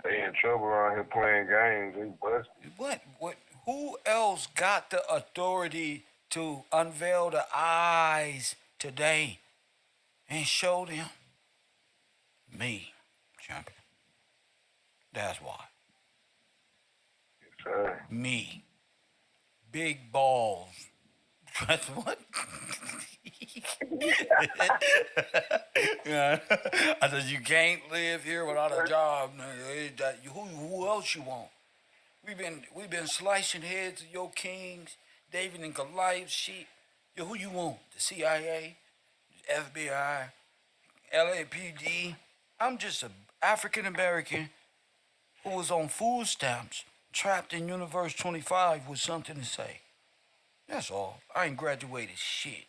They in trouble around here playing games. They busted. What? Who else got the authority to unveil the eyes today and show them? Me, champion. That's why. Yes, sir. Me. Big balls. That's what? Yeah. I said, you can't live here without a job. Who else you want? We've been slicing heads of your kings, David and Goliath sheep. Yo, who you want? The CIA, the FBI, LAPD. I'm just an African American who was on food stamps, trapped in Universe 25 with something to say. That's all. I ain't graduated shit.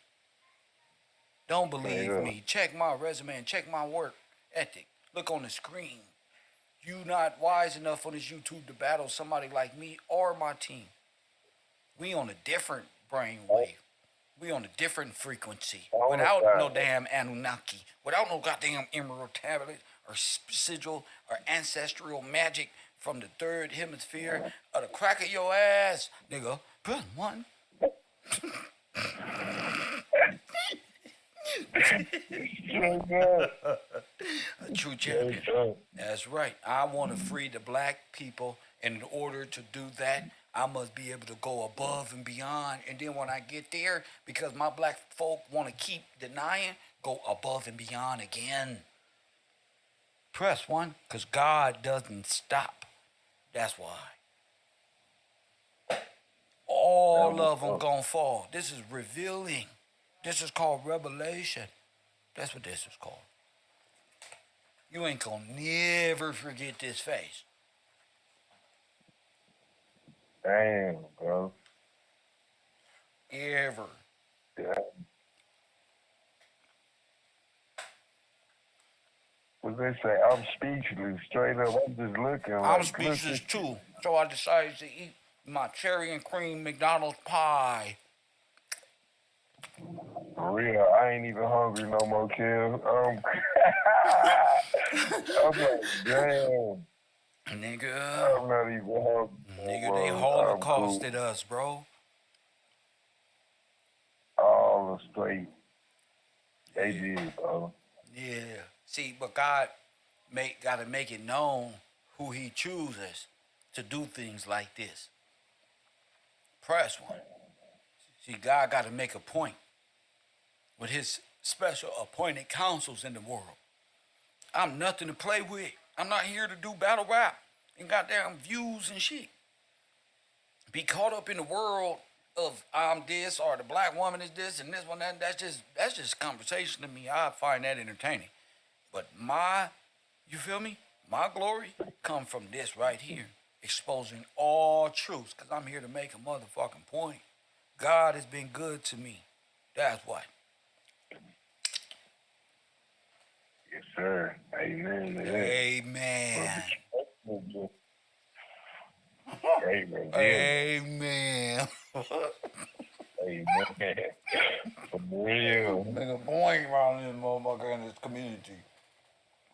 Don't believe me. Check my resume and check my work ethic. Look on the screen. You not wise enough on this YouTube to battle somebody like me or my team. We on a different brain wave. We on a different frequency. On the Without no side. damn Anunnaki. Without no goddamn emerald tablet or sigil or ancestral magic from the third hemisphere or the crack of your ass, nigga. Put one. A true champion. That's right. I want to free the black people, and in order to do that, I must be able to go above and beyond. And then when I get there, because my black folk want to keep denying, go above and beyond again. Press one, because God doesn't stop. That's why. All of them gonna fall. This is revealing. This is called revelation. That's what this is called. You ain't gonna never forget this face. Damn, bro. Ever. Yeah. What they say? I'm speechless. Straight up, I'm just looking. I'm Like, speechless too. So I decided to eat my cherry and cream McDonald's pie. For real, I ain't even hungry no more, Kev. I'm like, damn. Nigga. I'm not even hungry. Nigga, they I'm holocausted cool. us, bro. All straight. They did, bro. Yeah. See, but God gotta make it known who he chooses to do things like this. Press one. See, God gotta make a point with his special appointed counsels in the world. I'm nothing to play with. I'm not here to do battle rap and goddamn views and shit. Be caught up in the world of I'm this or the black woman is this and this one that. That's just conversation to me. I find that entertaining. But you feel me? My glory come from this right here, exposing all truths, because I'm here to make a motherfucking point. God has been good to me. That's what. Yes, sir. Amen. Amen. Amen. Amen. Amen. For real. Make a point around this motherfucker in this community.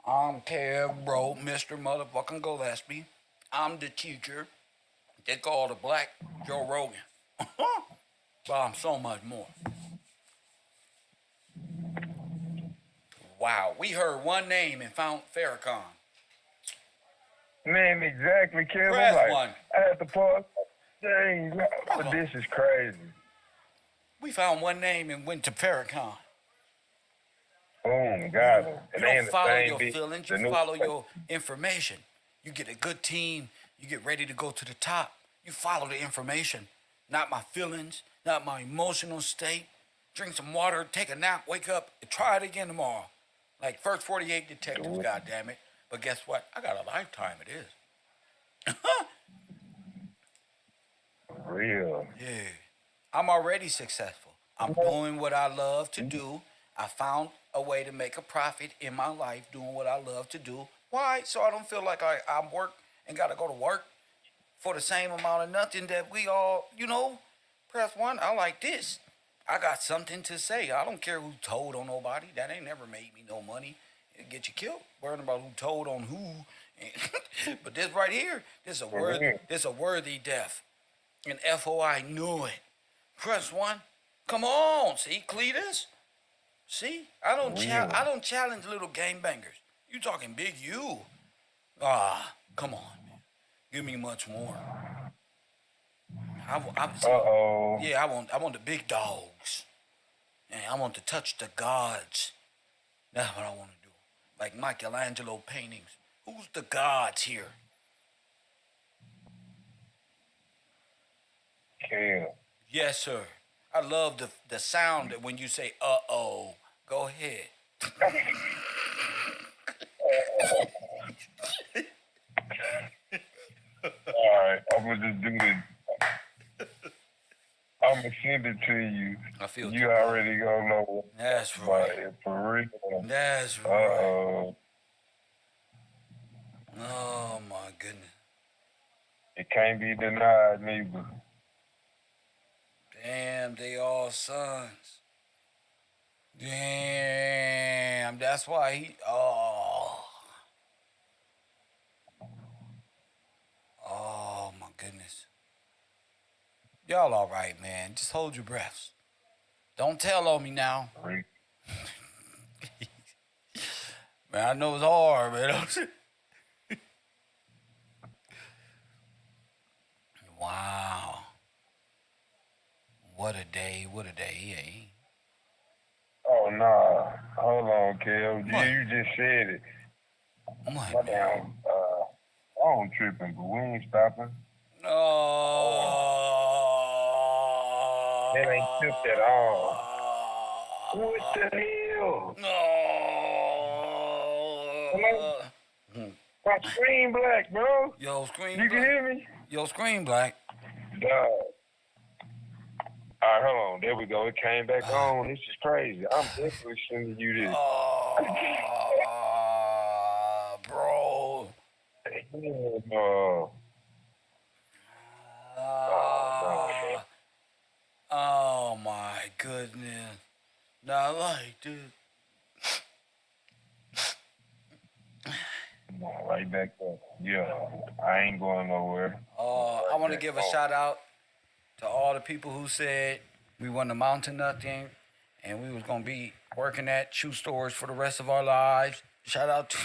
I'm KevRow, Mr. Motherfucking Gillespie. I'm the teacher. They call the Black Joe Rogan. But I'm so much more. Wow, we heard one name and found Farrakhan. Man, exactly, Kev. Press I'm like, one. I had to pause. Dang, but this is crazy. We found one name and went to Farrakhan. Boom, got him. You don't follow your feelings, you follow your information. You get a good team, you get ready to go to the top. You follow the information, not my feelings, not my emotional state. Drink some water, take a nap, wake up, and try it again tomorrow. Like first 48 detectives, goddammit. But guess what? I got a lifetime it is. Real. Yeah. I'm already successful. I'm doing what I love to do. I found a way to make a profit in my life doing what I love to do. Why? So I don't feel like I'm work and got to go to work for the same amount of nothing that we all, press one. I like this. I got something to say. I don't care who told on nobody. That ain't never made me no money. It'll get you killed. Worrying about who told on who. But this right here, this a worthy death. And FOI knew it. Press one. Come on, see, Cletus? See? I don't challenge little gangbangers. You talking big you. Come on, man. Give me much more. Yeah, I want the big dogs. And I want to touch the gods. That's what I want to do. Like Michelangelo paintings. Who's the gods here? Cam. Yes, sir. I love the sound that when you say uh-oh. Go ahead. All right, I'm gonna just do this. I'm gonna send it to you. I feel you already gonna know. That's right. For real. That's right. Uh-oh. Oh my goodness. It can't be denied, neither. Damn, they all sons. Damn, that's why he. Oh my goodness. Y'all all right, man? Just hold your breaths. Don't tell on me now. Right. Man, I know it's hard, man. Wow. What a day. What a day. Eh? Oh nah. Hold on, Kev. What? You just said it. What, My man? damn phone tripping, but we ain't stopping. That ain't tipped at all. What the hell? Hello? No. My screen black, bro. Yo, screen You can black. hear me? Yo, screen black. Dog. All right, hold on. There we go. It came back on. This is crazy. I'm definitely sending you this. Bro. No. Oh my goodness. Not like this. Right back up. Yeah, I ain't going nowhere. I want to give a shout out to all the people who said we won the mountain nothing and we was going to be working at shoe stores for the rest of our lives. Shout out to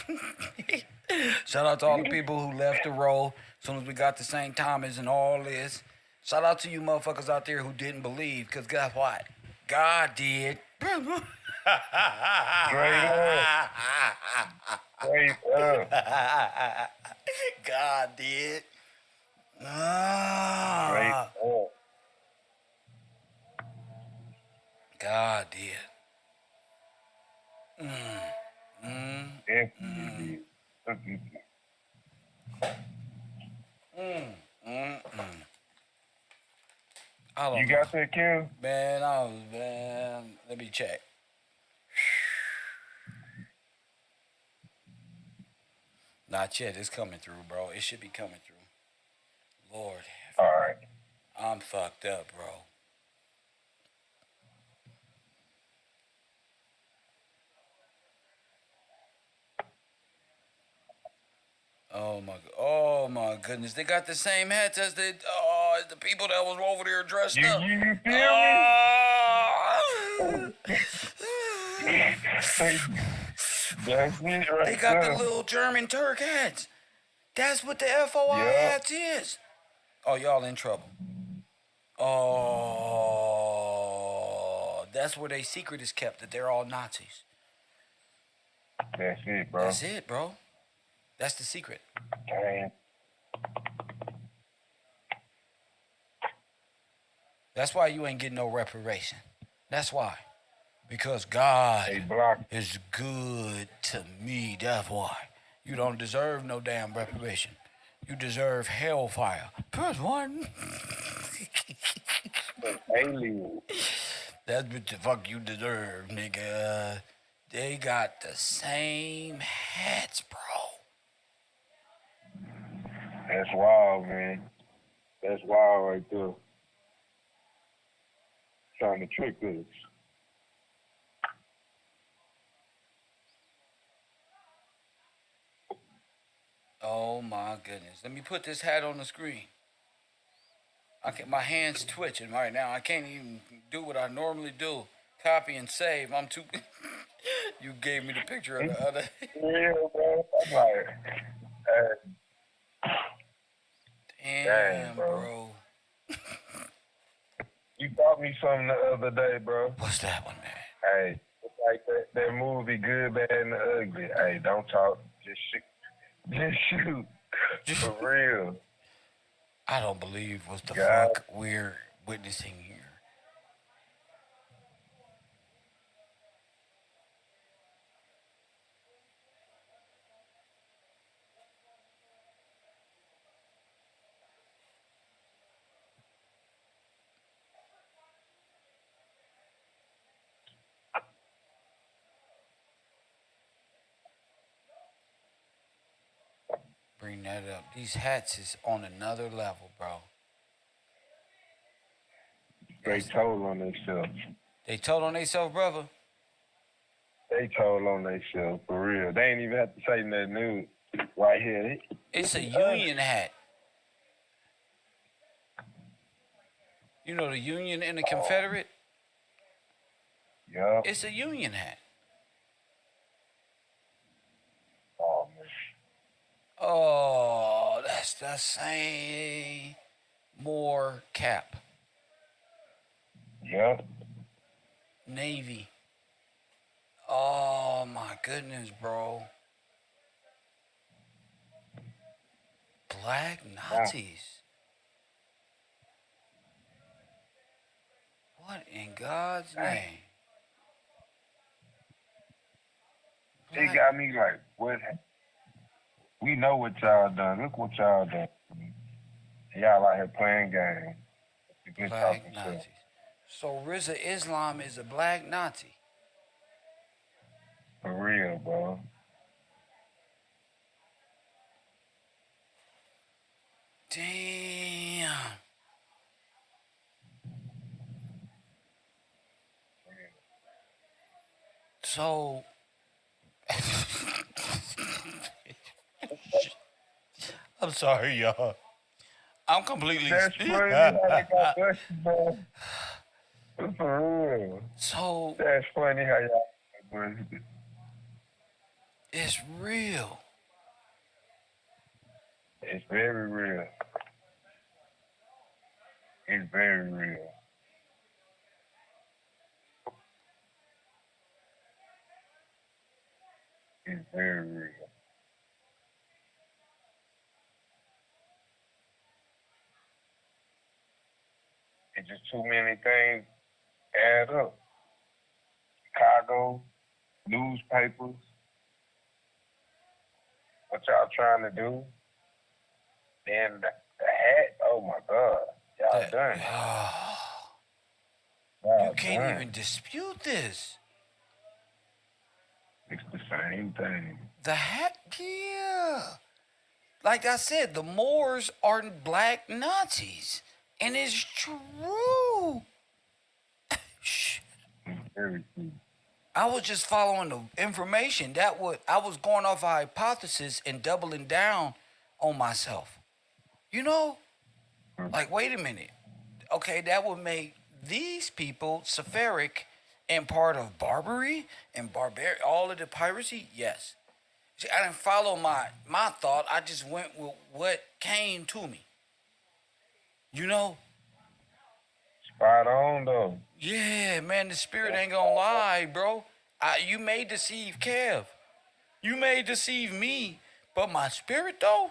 shout out to all the people who left the row as soon as we got to St. Thomas and all this. Shout out to you motherfuckers out there who didn't believe, because guess what? God did. Straight up. Straight up. God did. Straight up. God did. Definitely did. I don't You know. got that, Kim? Man, let me check. Not yet. It's coming through, bro. It should be coming through. Lord, All right. I'm fucked up, bro. Oh my goodness. They got the same hats as the people that was over there dressed up. You feel me? That's it right They got there. the little German Turk hats. That's what the FOI hats is. Oh, y'all in trouble. Oh, that's where their secret is kept, that they're all Nazis. That's it, bro. That's it, bro. That's the secret. Dang. That's why you ain't getting no reparation. That's why. Because God They blocked. is good to me. That's why. You don't deserve no damn reparation. You deserve hellfire. Press one. Alien. That's what the fuck you deserve, nigga. They got the same hats, bro. That's wild, man. That's wild right there. Trying to trick us. Oh my goodness. Let me put this hat on the screen. My hands twitching right now. I can't even do what I normally do. Copy and save. I'm too. You gave me the picture of the other. Yeah, bro. I'm like, Damn, bro. bro. You bought me something the other day, bro. What's that one, man? Hey, it's like that movie, Good, Bad, and the Ugly. Hey, don't talk. Just shoot. Just shoot. For real. I don't believe what the God. fuck we're witnessing here. Bring that up. These hats is on another level, bro. Straight told on themselves. They told on themselves, brother. They told on themselves for real. They ain't even have to say nothing new right here. It's a Union hat. You know the Union and the Confederate? Yeah. It's a Union hat. Oh man. Oh, that's the same more cap. Yeah. Navy. Oh my goodness, bro. Black Nazis. What in God's name? It got me like, what? We know what y'all done. Look what y'all done. Y'all out here playing games. Good Black talking Nazis. shit. So Rizza Islam is a black Nazi. For real, bro. Damn. So I'm sorry, y'all. I'm completely That's funny how they got busted, bro. For real. So That's funny how y'all got busted. it's real. It's very real. It's very real. It's very real. It's just too many things add up. Chicago, newspapers, what y'all trying to do. Then the hat, oh my God. Y'all done. You Y'all can't done. even dispute this. It's the same thing. The hat, yeah. Like I said, the Moors are black Nazis. And it's true. Shit. It's very true. I was just following the information. I was going off a hypothesis and doubling down on myself. You know? Like, wait a minute. Okay, that would make these people Sephiric and part of Barbary and all of the piracy? Yes. See, I didn't follow my thought. I just went with what came to me. You know? Spot on, though. Yeah, man, the spirit ain't gonna lie, bro. You may deceive Kev. You may deceive me. But my spirit, though,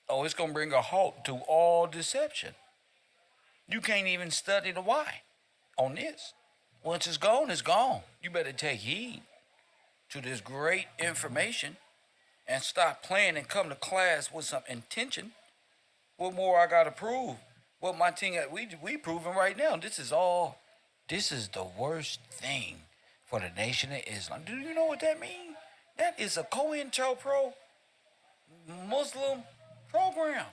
oh, it's gonna bring a halt to all deception. You can't even study the why on this. Once it's gone, it's gone. You better take heed to this great information and stop playing and come to class with some intention. What more I gotta prove? What my thing we proving right now. This is the worst thing for the Nation of Islam. Do you know what that means? That is a COINTELPRO Muslim program.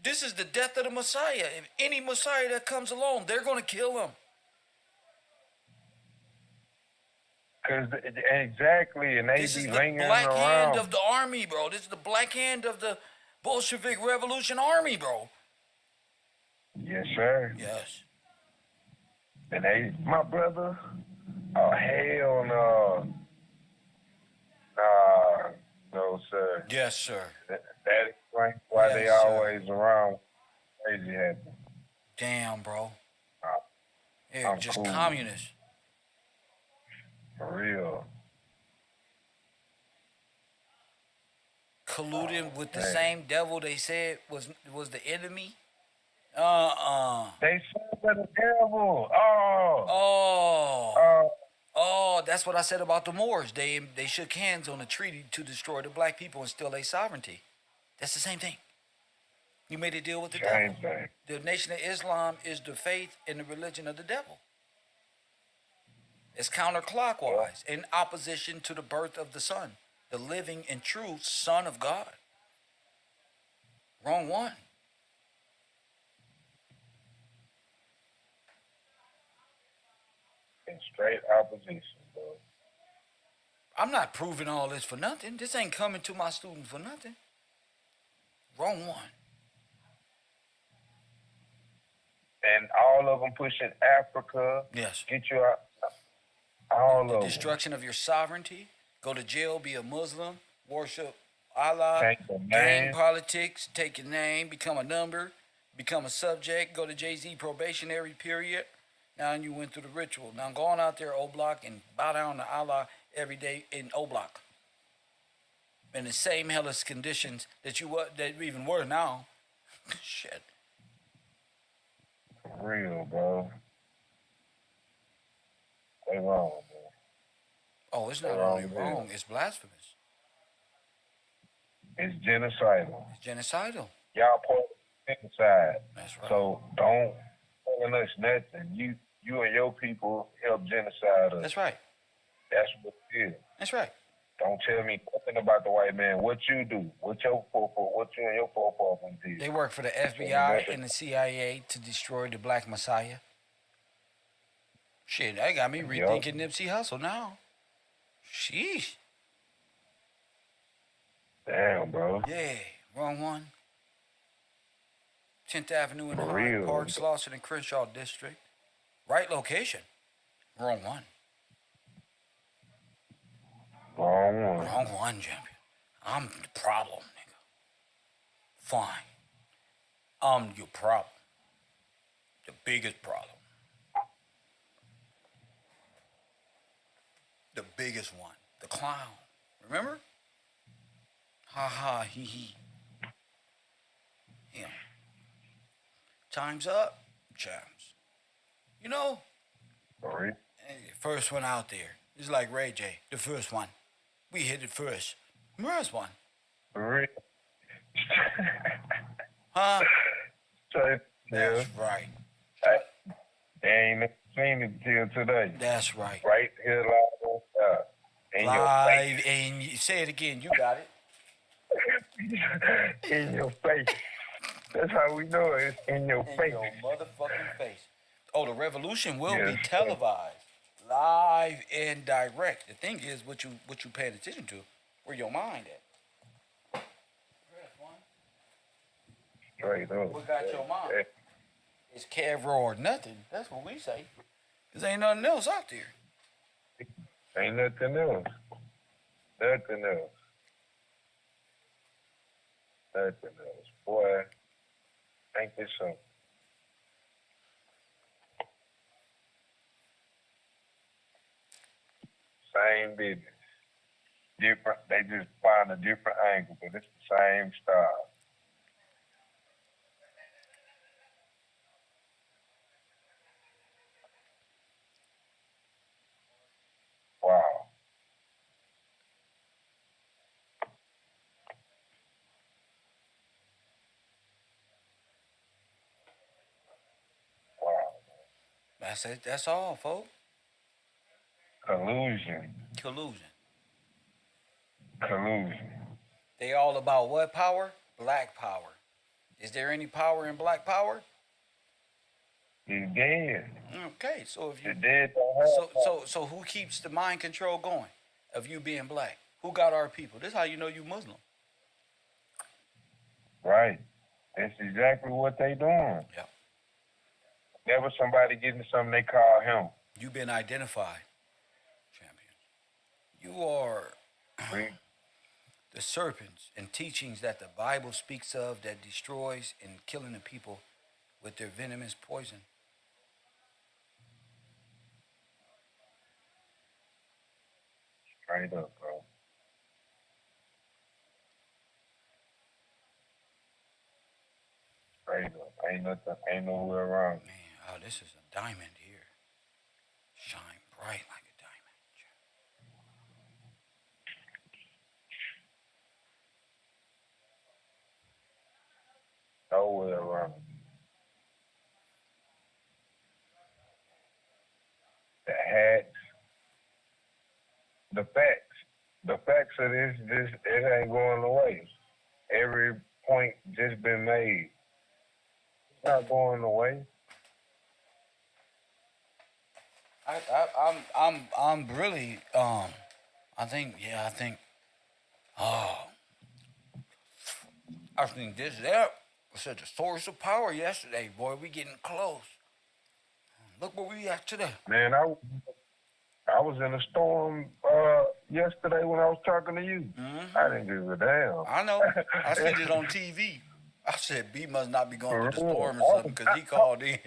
This is the death of the Messiah. If any Messiah that comes along, they're going to kill him. Exactly, and they This is be the lingering black around. hand of the army, bro. This is the black hand of the Bolshevik Revolution army, bro. Yes, sir. Yes. And they, my brother, oh, hell no. Nah, no, sir. Yes, sir. That explains why Yes, they sir. always around. Crazy happen. Damn, bro. They're I'm just cool. communists. For real. Colluding with the man. same devil they said was the enemy. They said to the devil. Oh, That's what I said about the Moors. They shook hands on a treaty to destroy the black people and steal their sovereignty. That's the same thing. You made a deal with the same devil. thing. The Nation of Islam is the faith and the religion of the devil. It's counterclockwise in opposition to the birth of the Son, the living and true Son of God. Wrong one. in straight opposition, bro. I'm not proving all this for nothing. This ain't coming to my students for nothing. Wrong one. And all of them pushing Africa. Yes. Get you out. All The of them. destruction of your sovereignty. Go to jail, be a Muslim, worship Allah, Take the gang name. politics, take your name, become a number, become a subject, go to Jay-Z probationary period. Now you went through the ritual. Now go on out there, O Block, and bow down to Allah every day in O Block. In the same hellish conditions that even were now. Shit. For real, bro. They wrong, bro. Oh, it's not They're only wrong, wrong, it's blasphemous. It's genocidal. It's genocidal. Y'all part of genocide. That's right. So don't telling us nothing. You and your people help genocide us. That's right. That's what it is. That's right. Don't tell me nothing about the white man. What you do? What you and your forefathers did? They work for the FBI and the CIA to destroy the Black Messiah. Shit, that got me rethinking Nipsey Hussle now. Sheesh. Damn, bro. Yeah, wrong one. 10th Avenue in For Hyde real. Park, Slauson and Crenshaw District. Right location. Wrong one. Wrong one. Wrong one, champion. I'm the problem, nigga. Fine. I'm your problem. The biggest problem. The biggest one. The clown. Remember? Ha ha, hee hee. Yeah. Time's up, champs. You know, Sorry. first one out there. It's like Ray J, the first one. We hit it first. First one. For real. Huh? So, That's right. they ain't never seen it till today. That's right. Right here live on in Live, your face. and say it again. You got it. In your face. That's how we know it. It's in your In face. your motherfucking face. Oh, the revolution will be Yes. televised, live and direct. The thing is, what you paying attention to, where your mind at. Straight up. What got your mind? Yeah. It's KevRow or nothing. That's what we say. Cause ain't nothing else out there. Ain't nothing else. Nothing else. Nothing else. Boy, ain't this something? Same business. Different. They just find a different angle, but it's the same style. Wow. Wow. That's it. That's all, folks. Collusion. Collusion. Collusion. They all about what power? Black power. Is there any power in black power? He's dead. Okay, so if you The dead don't have so who keeps the mind control going of you being black? Who got our people? This is how you know you Muslim. Right. That's exactly what they doing. Yep. Never somebody getting something they call him. You've been identified, champion. You are See? the serpents and teachings that the Bible speaks of that destroys and killing the people with their venomous poison. Straight up, bro. Straight up. Ain't nowhere around. Man, oh, this is a diamond here. Shine bright like a diamond. Nowhere around. The hats. The facts. The facts of this, it ain't going away. Every point just been made. It's not going away. I'm really I think yeah I think this there was such a source of power yesterday, boy. We getting close. Look where we at today. Man, I was in a storm yesterday when I was talking to you. I didn't give a damn. I know. I seen it on TV. I said B must not be going For through the real. storm or something because he called in.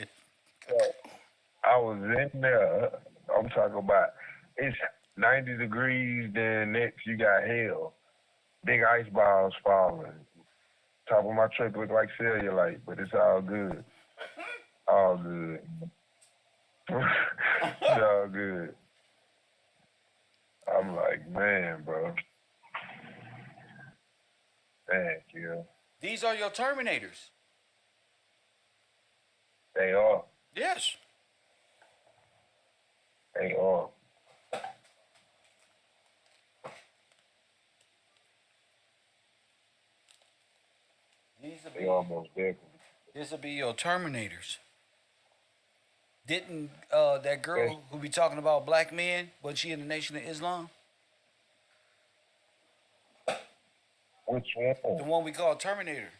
I was in there. I'm talking about it's 90 degrees. Then next you got hell, big ice balls falling. Top of my truck look like cellulite, but it's all good. All good. It's all good. I'm like, man, bro. Thank you. These are your Terminators. They are. Yes. They are. They almost definitely. This will be your Terminators. Didn't that girl who be talking about black men, was she in the Nation of Islam? Which The one? one we call Terminator.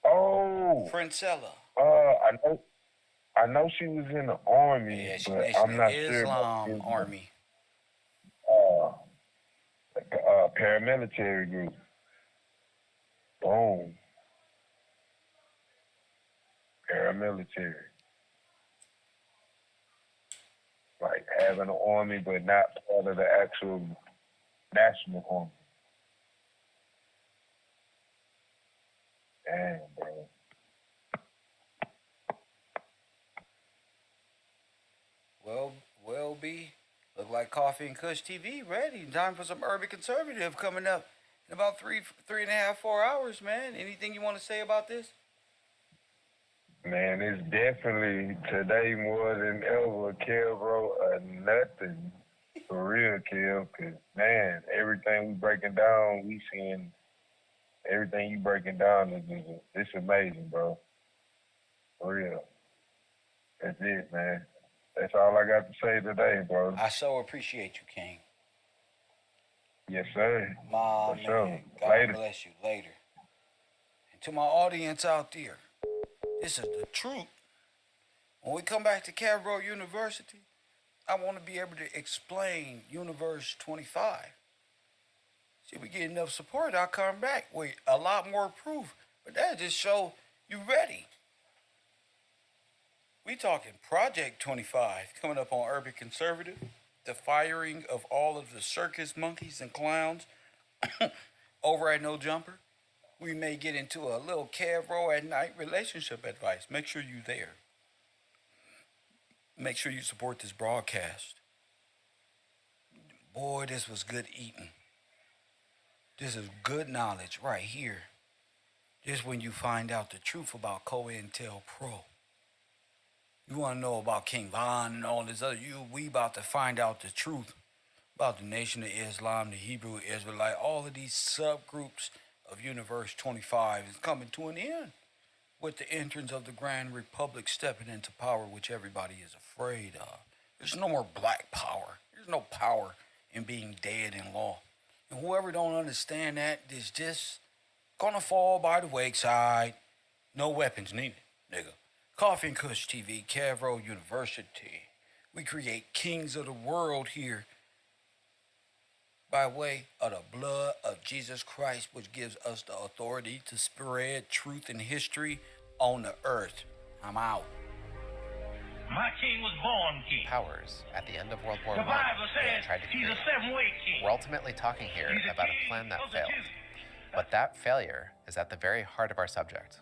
Oh, Princella. I know she was in the army, Yeah, she but Nation I'm of not sure Islam about Army. paramilitary group. Boom. Paramilitary. Like having an army, but not part of the actual national army. Damn, bro. Well, B. Look like Coffee and Kush TV ready. Time for some urban conservative coming up in about 3.5, 4 hours, man. Anything you want to say about this? Man, it's definitely today more than ever, KevRow or nothing. For real, Kev, because, man, everything we breaking down, we seeing everything you breaking down is it's amazing, bro. For real. That's it, man. That's all I got to say today, bro. I so appreciate you, King. Yes, sir. My For man. sure. God Later. bless you. Later. And to my audience out there, this is the truth. When we come back to KevRow University, I want to be able to explain Universe 25. See, if we get enough support, I'll come back with a lot more proof. But that just show you ready. We talking Project 25 coming up on Urban Conservative. The firing of all of the circus monkeys and clowns over at No Jumper. We may get into a little KevRow at night relationship advice. Make sure you're there. Make sure you support this broadcast. Boy, this was good eating. This is good knowledge right here. This is when you find out the truth about COINTELPRO. You want to know about King Von and all this other, we about to find out the truth about the Nation of Islam, the Hebrew Israelite, all of these subgroups of Universe 25 is coming to an end with the entrance of the Grand Republic stepping into power, which everybody is afraid of. There's no more black power. There's no power in being dead in law. And whoever don't understand that is just gonna fall by the wayside. No weapons needed, nigga. Coffee and Kush TV, KevRow University. We create kings of the world here by way of the blood of Jesus Christ, which gives us the authority to spread truth and history on the earth. I'm out. My king was born king. Powers at the end of World War The I Bible says tried to he's create. a seven-way king. We're ultimately talking here He's a about a king plan that of the failed. Jews. But that failure is at the very heart of our subject.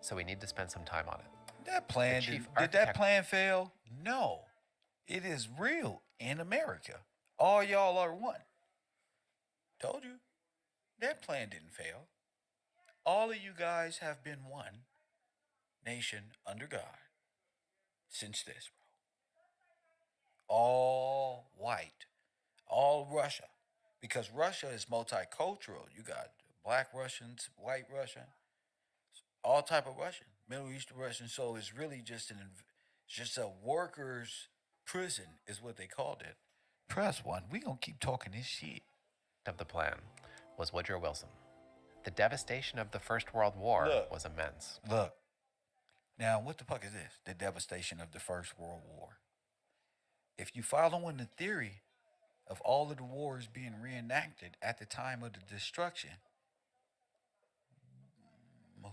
So we need to spend some time on it. That plan, The chief did that architect- plan fail? No. It is real in America. All y'all are one. Told you. That plan didn't fail. All of you guys have been one nation under God since this, bro. All white, all Russia, because Russia is multicultural. You got black Russians, white Russian, all type of Russian, Middle Eastern Russian. So it's really just It's just a workers' prison, is what they called it. Press one. We gonna keep talking this shit. Of the plan was Woodrow Wilson. The devastation of the First World War Look. was immense. Look. Now, what the fuck is this? The devastation of the First World War. If you follow in the theory of all of the wars being reenacted at the time of the destruction,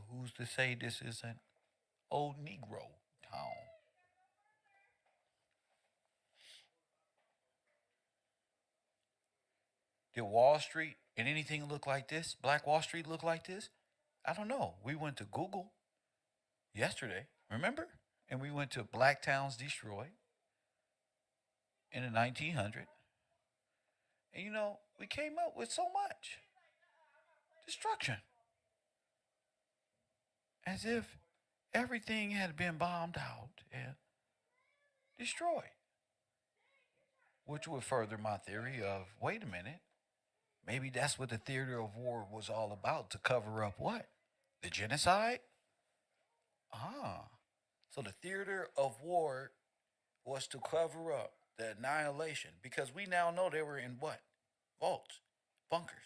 who's to say this is an old Negro town? Did Wall Street and anything look like this? Black Wall Street look like this? I don't know. We went to Google yesterday, remember? And we went to Black Towns Destroyed in the 1900s. And you know, we came up with so much destruction. As if everything had been bombed out and destroyed. Which would further my theory of, wait a minute, maybe that's what the theater of war was all about, to cover up what? The genocide? So the theater of war was to cover up the annihilation, because we now know they were in what? Vaults, bunkers.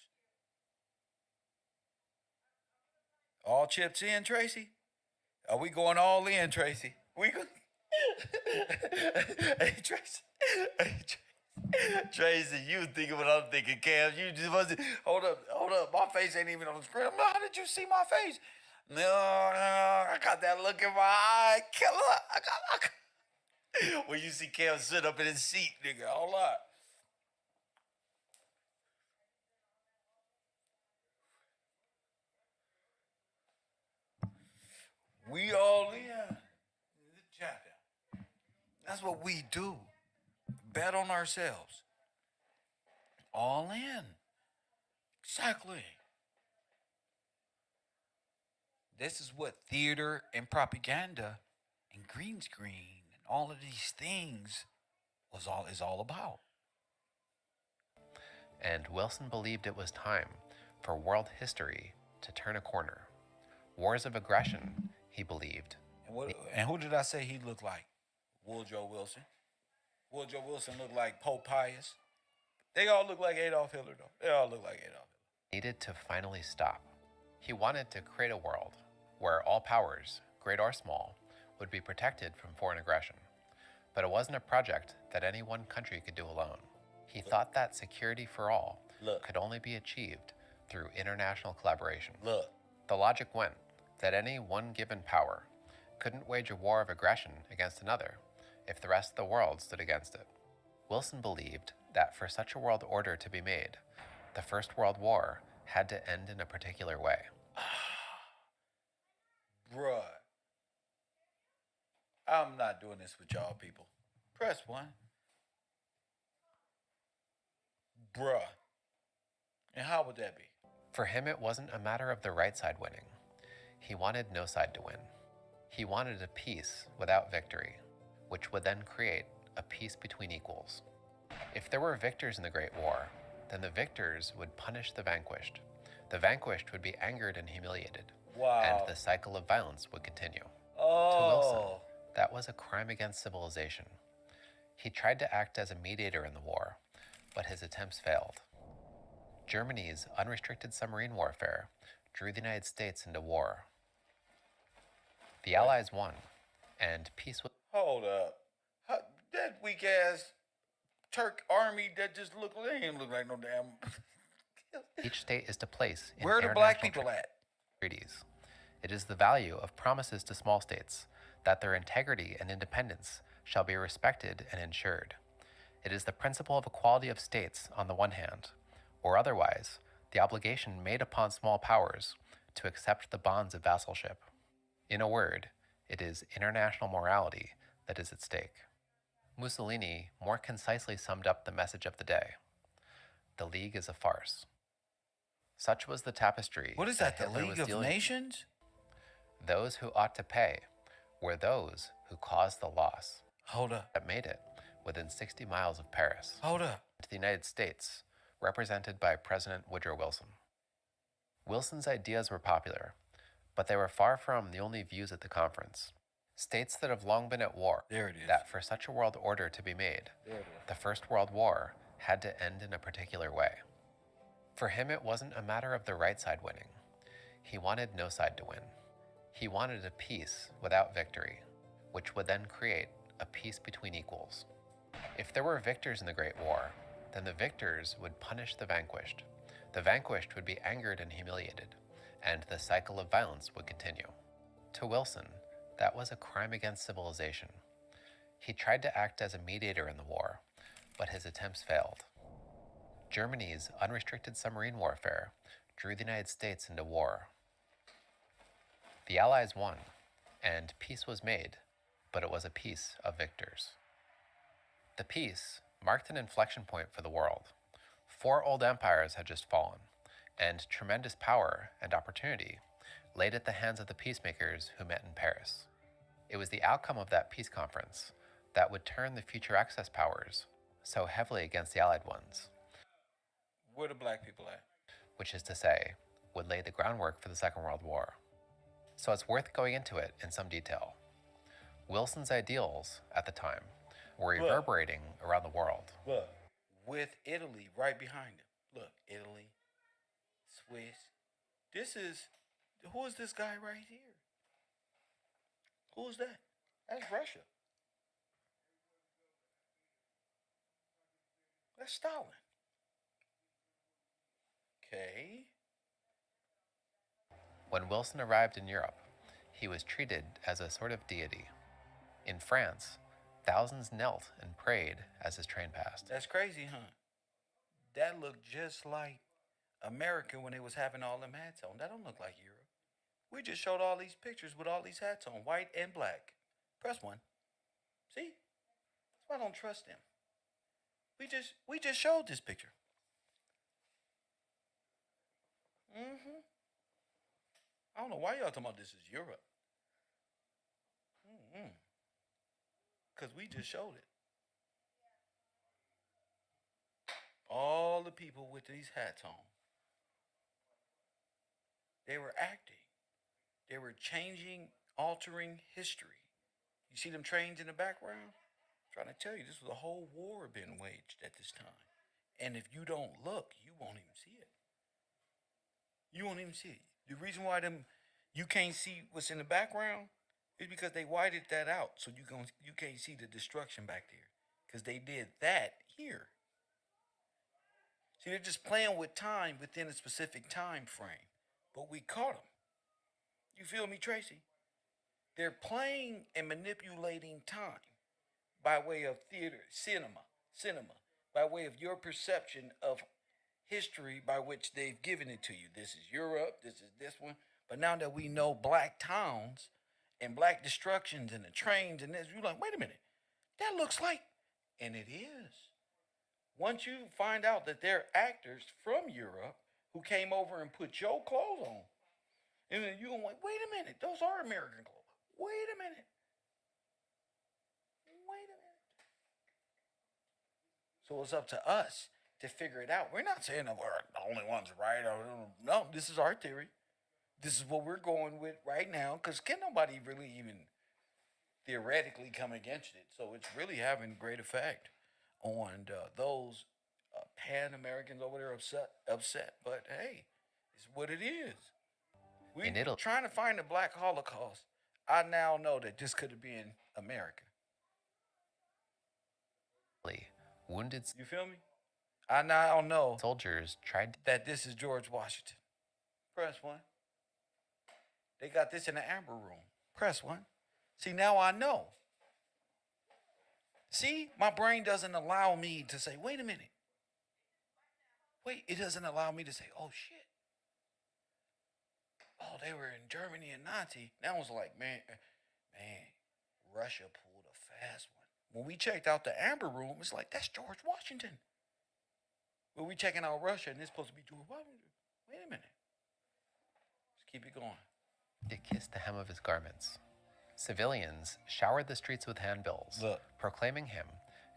All chips in, Tracy? Are we going all in, Tracy? We go. Hey, Tracy. Hey, Tracy, you thinking what I'm thinking, Cam. You just wasn't. Hold up. My face ain't even on the screen. How did you see my face? No, I got that look in my eye. Killer. I got. When you see Cam sit up in his seat, nigga. Hold up. We all in the chapter. That's what we do. Bet on ourselves. All in. Exactly. This is what theater and propaganda and green screen and all of these things is all about. And Wilson believed it was time for world history to turn a corner. Wars of aggression, he believed. And who did I say he looked like? Woodrow Wilson. Woodrow Wilson looked like Pope Pius. They all look like Adolf Hitler, though. They all look like Adolf Hitler. Needed to finally stop. He wanted to create a world where all powers, great or small, would be protected from foreign aggression. But it wasn't a project that any one country could do alone. He thought that security for all could only be achieved through international collaboration. The logic went that any one given power couldn't wage a war of aggression against another if the rest of the world stood against it. Wilson believed that for such a world order to be made, the First World War had to end in a particular way. Bruh. I'm not doing this with y'all people. Press one. Bruh. And how would that be? For him, it wasn't a matter of the right side winning. He wanted no side to win. He wanted a peace without victory, which would then create a peace between equals. If there were victors in the Great War, then the victors would punish the vanquished. The vanquished would be angered and humiliated. Wow. And the cycle of violence would continue. Oh. To Wilson, that was a crime against civilization. He tried to act as a mediator in the war, but his attempts failed. Germany's unrestricted submarine warfare drew the United States into war. The Allies won, and peace was... Hold up. That weak ass Turk army that just look, they ain't look like no damn. Each state is to place in Where are the black international people at? treaties. It is the value of promises to small states that their integrity and independence shall be respected and ensured. It is the principle of equality of states on the one hand, or otherwise, the obligation made upon small powers to accept the bonds of vassalship. In a word, it is international morality that is at stake. Mussolini more concisely summed up the message of the day. The League is a farce. Such was the tapestry. What is that, the Hitler League was of dealing with. Nations? Those who ought to pay were those who caused the loss Hold up. that made it within 60 miles of Paris Hold up. to the United States, represented by President Woodrow Wilson. Wilson's ideas were popular, but they were far from the only views at the conference. States that have long been at war. There it is. That for such a world order to be made, There it is. the First World War had to end in a particular way. For him, it wasn't a matter of the right side winning. He wanted no side to win. He wanted a peace without victory, which would then create a peace between equals. If there were victors in the Great War, then the victors would punish the vanquished. The vanquished would be angered and humiliated, and the cycle of violence would continue. To Wilson, that was a crime against civilization. He tried to act as a mediator in the war, but his attempts failed. Germany's unrestricted submarine warfare drew the United States into war. The Allies won, and peace was made, but it was a peace of victors. The peace marked an inflection point for the world. 4 old empires had just fallen, and tremendous power and opportunity laid at the hands of the peacemakers who met in Paris. It was the outcome of that peace conference that would turn the future Axis powers so heavily against the Allied ones, Where the black people at? which is to say, would lay the groundwork for the Second World War. So it's worth going into it in some detail. Wilson's ideals at the time were reverberating around the world. Look, with Italy right behind him. Look, Italy, Swiss. Who is this guy right here? Who is that? That's Russia. That's Stalin. Okay. When Wilson arrived in Europe, he was treated as a sort of deity. In France, thousands knelt and prayed as his train passed. That's crazy, huh? That looked just like America when they was having all them hats on. That don't look like Europe. We just showed all these pictures with all these hats on, white and black. Press 1. See? That's why I don't trust them. We just showed this picture. I don't know why y'all talking about this is Europe. Because we just showed it. All the people with these hats on. They were acting. They were changing, altering history. You see them trains in the background? I'm trying to tell you, this was a whole war being waged at this time. And if you don't look, you won't even see it. You won't even see it. The reason why you can't see what's in the background is because they whited that out, so you can't see the destruction back there. Because they did that here. See, they're just playing with time within a specific time frame. But we caught them. You feel me, Tracy? They're playing and manipulating time by way of theater, cinema, by way of your perception of history by which they've given it to you. This is Europe, this is this one. But now that we know black towns and black destructions and the trains and this, you're like, wait a minute, that looks like, and it is. Once you find out that they're actors from Europe who came over and put your clothes on, and then you're like, wait a minute, those are American clothes. Wait a minute. So it's up to us to figure it out. We're not saying that we're the only ones right. No, this is our theory. This is what we're going with right now, because can nobody really even theoretically come against it? So it's really having great effect on those Pan-Americans over there upset. But hey, it's what it is. We're trying to find the Black Holocaust. I now know that this could have been America. Wounded, you feel me? I now know soldiers tried that this is George Washington. Press 1. They got this in the amber room. Press 1. See, now I know. See, my brain doesn't allow me to say, wait a minute. Wait, it doesn't allow me to say, oh shit. Oh, they were in Germany and Nazi. Now it's like, man, Russia pulled a fast one. When we checked out the amber room, it's like, that's George Washington. When we checking out Russia and it's supposed to be George Washington. Wait a minute. Let's keep it going. To kiss the hem of his garments. Civilians showered the streets with handbills, proclaiming him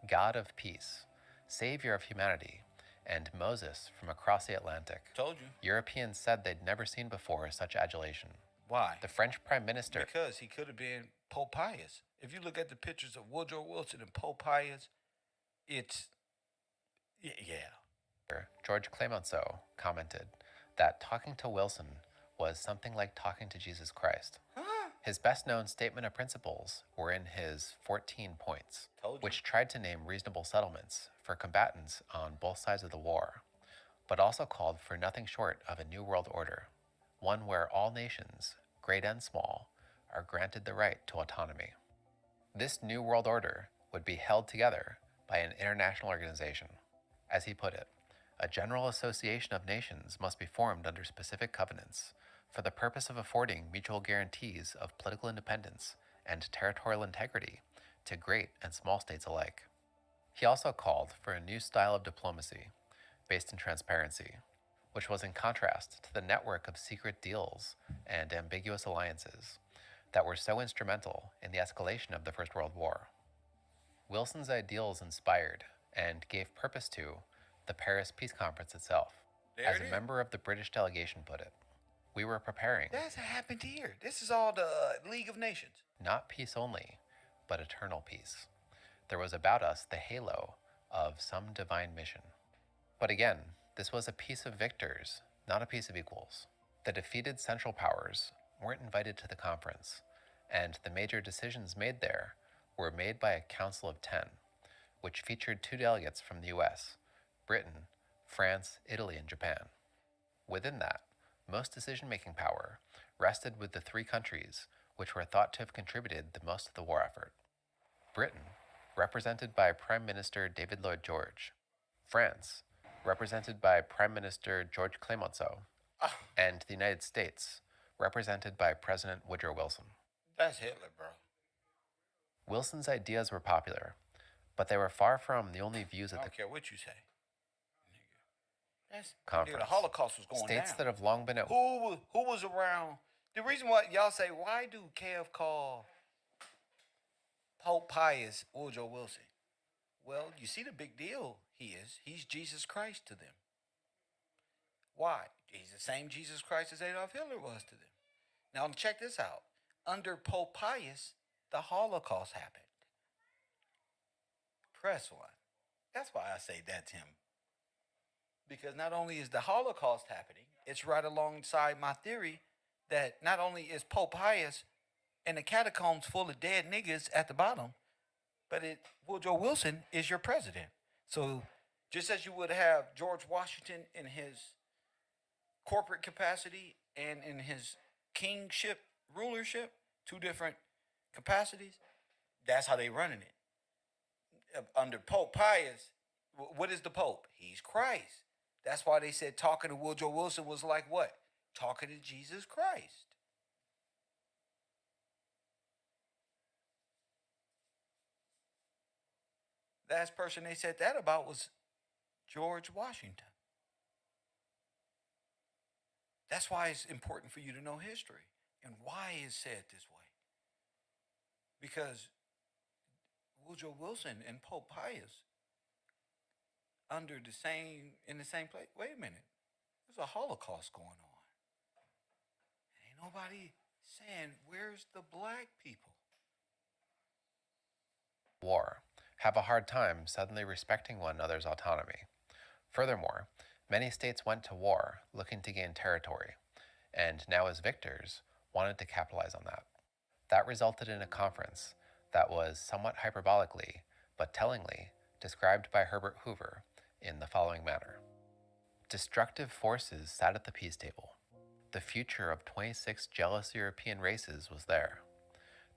God of peace, Savior of humanity, and Moses from across the Atlantic. Told you. Europeans said they'd never seen before such adulation. Why? The French Prime Minister. Because he could have been Pope Pius. If you look at the pictures of Woodrow Wilson and Pope Pius, it's yeah. George Clemenceau commented that talking to Wilson was something like talking to Jesus Christ. Huh? His best known statement of principles were in his 14 points, Told you. which tried to name reasonable settlements for combatants on both sides of the war, but also called for nothing short of a new world order, one where all nations, great and small, are granted the right to autonomy. This new world order would be held together by an international organization. As he put it, a general association of nations must be formed under specific covenants for the purpose of affording mutual guarantees of political independence and territorial integrity to great and small states alike. He also called for a new style of diplomacy based in transparency, which was in contrast to the network of secret deals and ambiguous alliances that were so instrumental in the escalation of the First World War. Wilson's ideals inspired and gave purpose to the Paris Peace Conference itself. There As it a is. member of the British delegation put it, we were preparing That's happened here. This is all the League of Nations. not peace only, but eternal peace. There was about us the halo of some divine mission. But again, this was a peace of victors, not a peace of equals. The defeated Central Powers weren't invited to the conference, and the major decisions made there were made by a Council of 10, which featured 2 delegates from the US, Britain, France, Italy, and Japan. Within that, most decision-making power rested with the 3 countries which were thought to have contributed the most to the war effort. Britain, represented by Prime Minister David Lloyd George, France, represented by Prime Minister George Clemenceau, and the United States, represented by President Woodrow Wilson. That's Hitler, bro. Wilson's ideas were popular, but they were far from the only views I at the don't care what you say. That's conference. Nigga, the Holocaust was going States down. that have long been at Who was around? The reason why y'all say, why do Kev call Pope Pius Woodrow Wilson? Well, you see the big deal he is. He's Jesus Christ to them. Why? He's the same Jesus Christ as Adolf Hitler was to them. Now check this out. Under Pope Pius, the Holocaust happened. Press one. That's why I say that's him. Because not only is the Holocaust happening, it's right alongside my theory that not only is Pope Pius and the catacombs full of dead niggas at the bottom, but Woodrow Wilson is your president. So just as you would have George Washington in his corporate capacity and in his kingship, rulership, 2 different capacities, that's how they running it. Under Pope Pius, what is the Pope? He's Christ. That's why they said talking to Woodrow Wilson was like what? Talking to Jesus Christ. Last person they said that about was George Washington. That's why it's important for you to know history and why it's said this way. Because Woodrow Wilson and Pope Pius in the same place. Wait a minute. There's a Holocaust going on. Ain't nobody saying, where's the black people? war have a hard time suddenly respecting one another's autonomy. Furthermore, many states went to war looking to gain territory, and now as victors, wanted to capitalize on that. That resulted in a conference that was somewhat hyperbolically, but tellingly, described by Herbert Hoover in the following manner. Destructive forces sat at the peace table. The future of 26 jealous European races was there.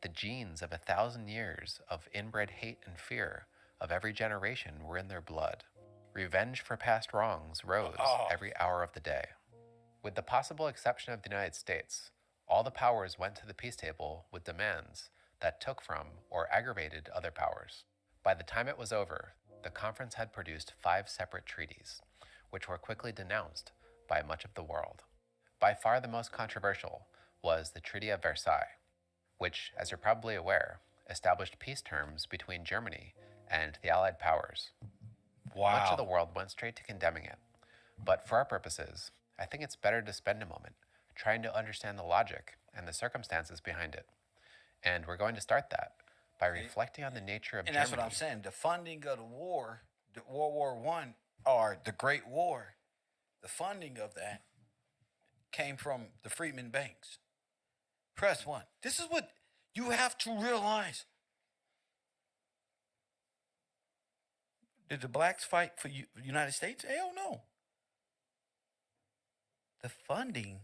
The genes of 1,000 years of inbred hate and fear of every generation were in their blood. Revenge for past wrongs rose every hour of the day. With the possible exception of the United States, all the powers went to the peace table with demands that took from or aggravated other powers. By the time it was over, the conference had produced 5 separate treaties, which were quickly denounced by much of the world. By far the most controversial was the Treaty of Versailles, which, as you're probably aware, established peace terms between Germany and the Allied powers. Wow. Much of the world went straight to condemning it. But for our purposes, I think it's better to spend a moment trying to understand the logic and the circumstances behind it. And we're going to start that by reflecting on the nature of And Germany. that's what I'm saying. The funding of the war, the World War One, or the Great War, the funding of that came from the Freedmen Banks. Press one. This is what you have to realize. Did the blacks fight for the United States? Hell no. The funding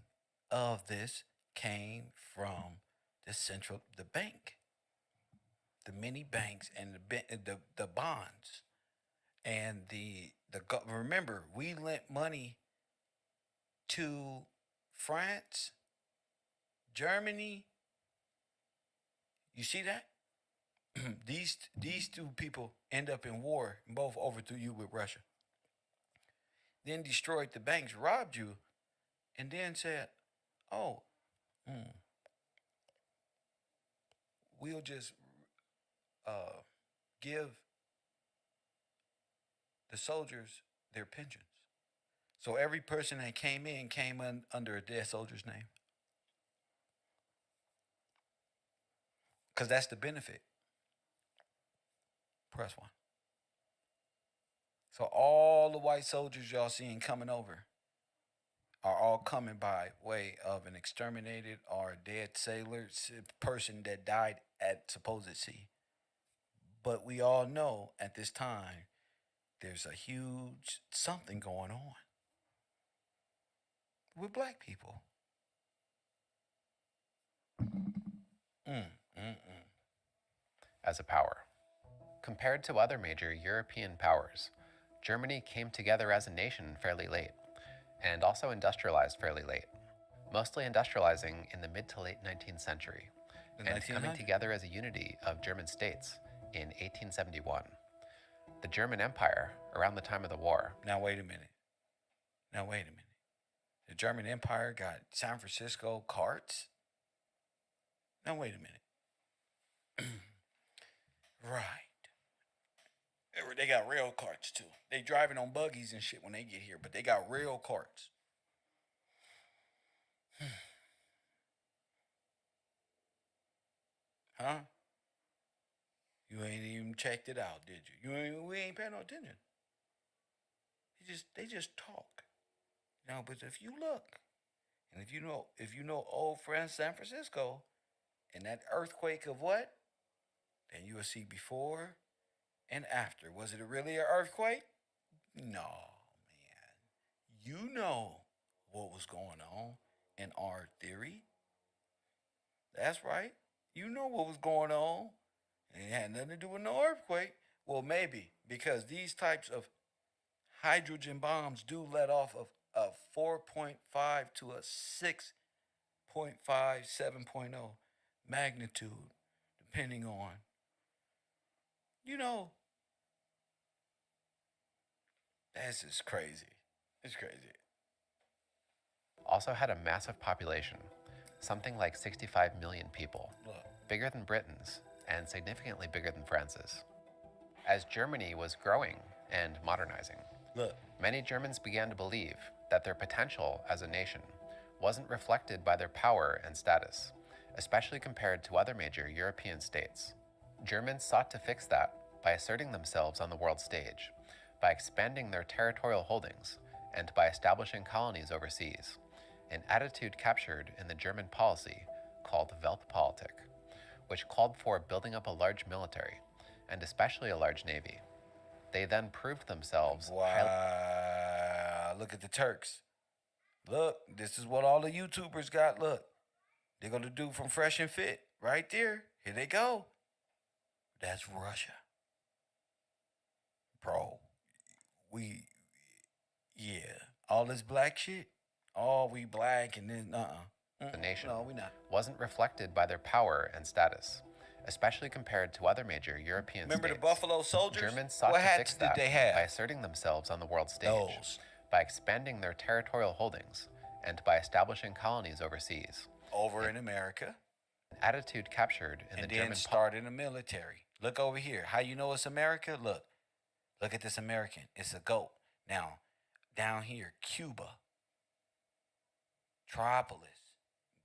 of this came from the bank, the mini banks, and the bonds, and remember, we lent money to France, Germany. You see that? these two people end up in war and both overthrew you with Russia. Then destroyed the banks, robbed you, and then said, "Oh, we'll just give the soldiers their pensions." So every person that came in came under a dead soldier's name. Because that's the benefit. Press one. So all the white soldiers y'all seeing coming over are all coming by way of an exterminated or dead sailor, person that died at supposed sea. But we all know at this time there's a huge something going on with black people. As a power. Compared to other major European powers, Germany came together as a nation fairly late, and also industrialized fairly late, mostly industrializing in the mid to late 19th century, and coming together as a unity of German states in 1871. The German Empire, around the time of the war. Now wait a minute. The German Empire got San Francisco carts? Now wait a minute. Right. They got rail carts too. They driving on buggies and shit when they get here, but they got rail carts. Huh? You ain't even checked it out, did you? We ain't paying no attention. They just talk. Now, but if you look, and if you know old friend San Francisco, and that earthquake of what, then you will see before and after. Was it really an earthquake? No, man. You know what was going on in our theory. That's right. You know what was going on. It had nothing to do with no earthquake. Well, maybe because these types of hydrogen bombs do let off of a 4.5 to a 6.5, 7.0 magnitude, depending on, that's just crazy. It's crazy. Also had a massive population, something like 65 million people, Look. bigger than Britain's and significantly bigger than France's. As Germany was growing and modernizing, Look. many Germans began to believe that their potential as a nation wasn't reflected by their power and status, especially compared to other major European states. Germans sought to fix that by asserting themselves on the world stage, by expanding their territorial holdings, and by establishing colonies overseas, an attitude captured in the German policy called Weltpolitik, which called for building up a large military, and especially a large navy. They then proved themselves Wow. Look at the Turks. Look, this is what all the YouTubers got. Look, they're going to do from Fresh and Fit. Right there. Here they go. That's Russia. Bro, all this black shit. Oh, we black and then, the nation No, we not. wasn't reflected by their power and status, especially compared to other major European Remember states. the Buffalo Soldiers? Germans sought What to hats fix did that they have? by asserting themselves on the world stage, Those. by expanding their territorial holdings, and by establishing colonies overseas. Over in America. An attitude captured in the And then German started the military. Look over here. How you know it's America? Look at this American. It's a goat. Now, down here, Cuba, Tripolis,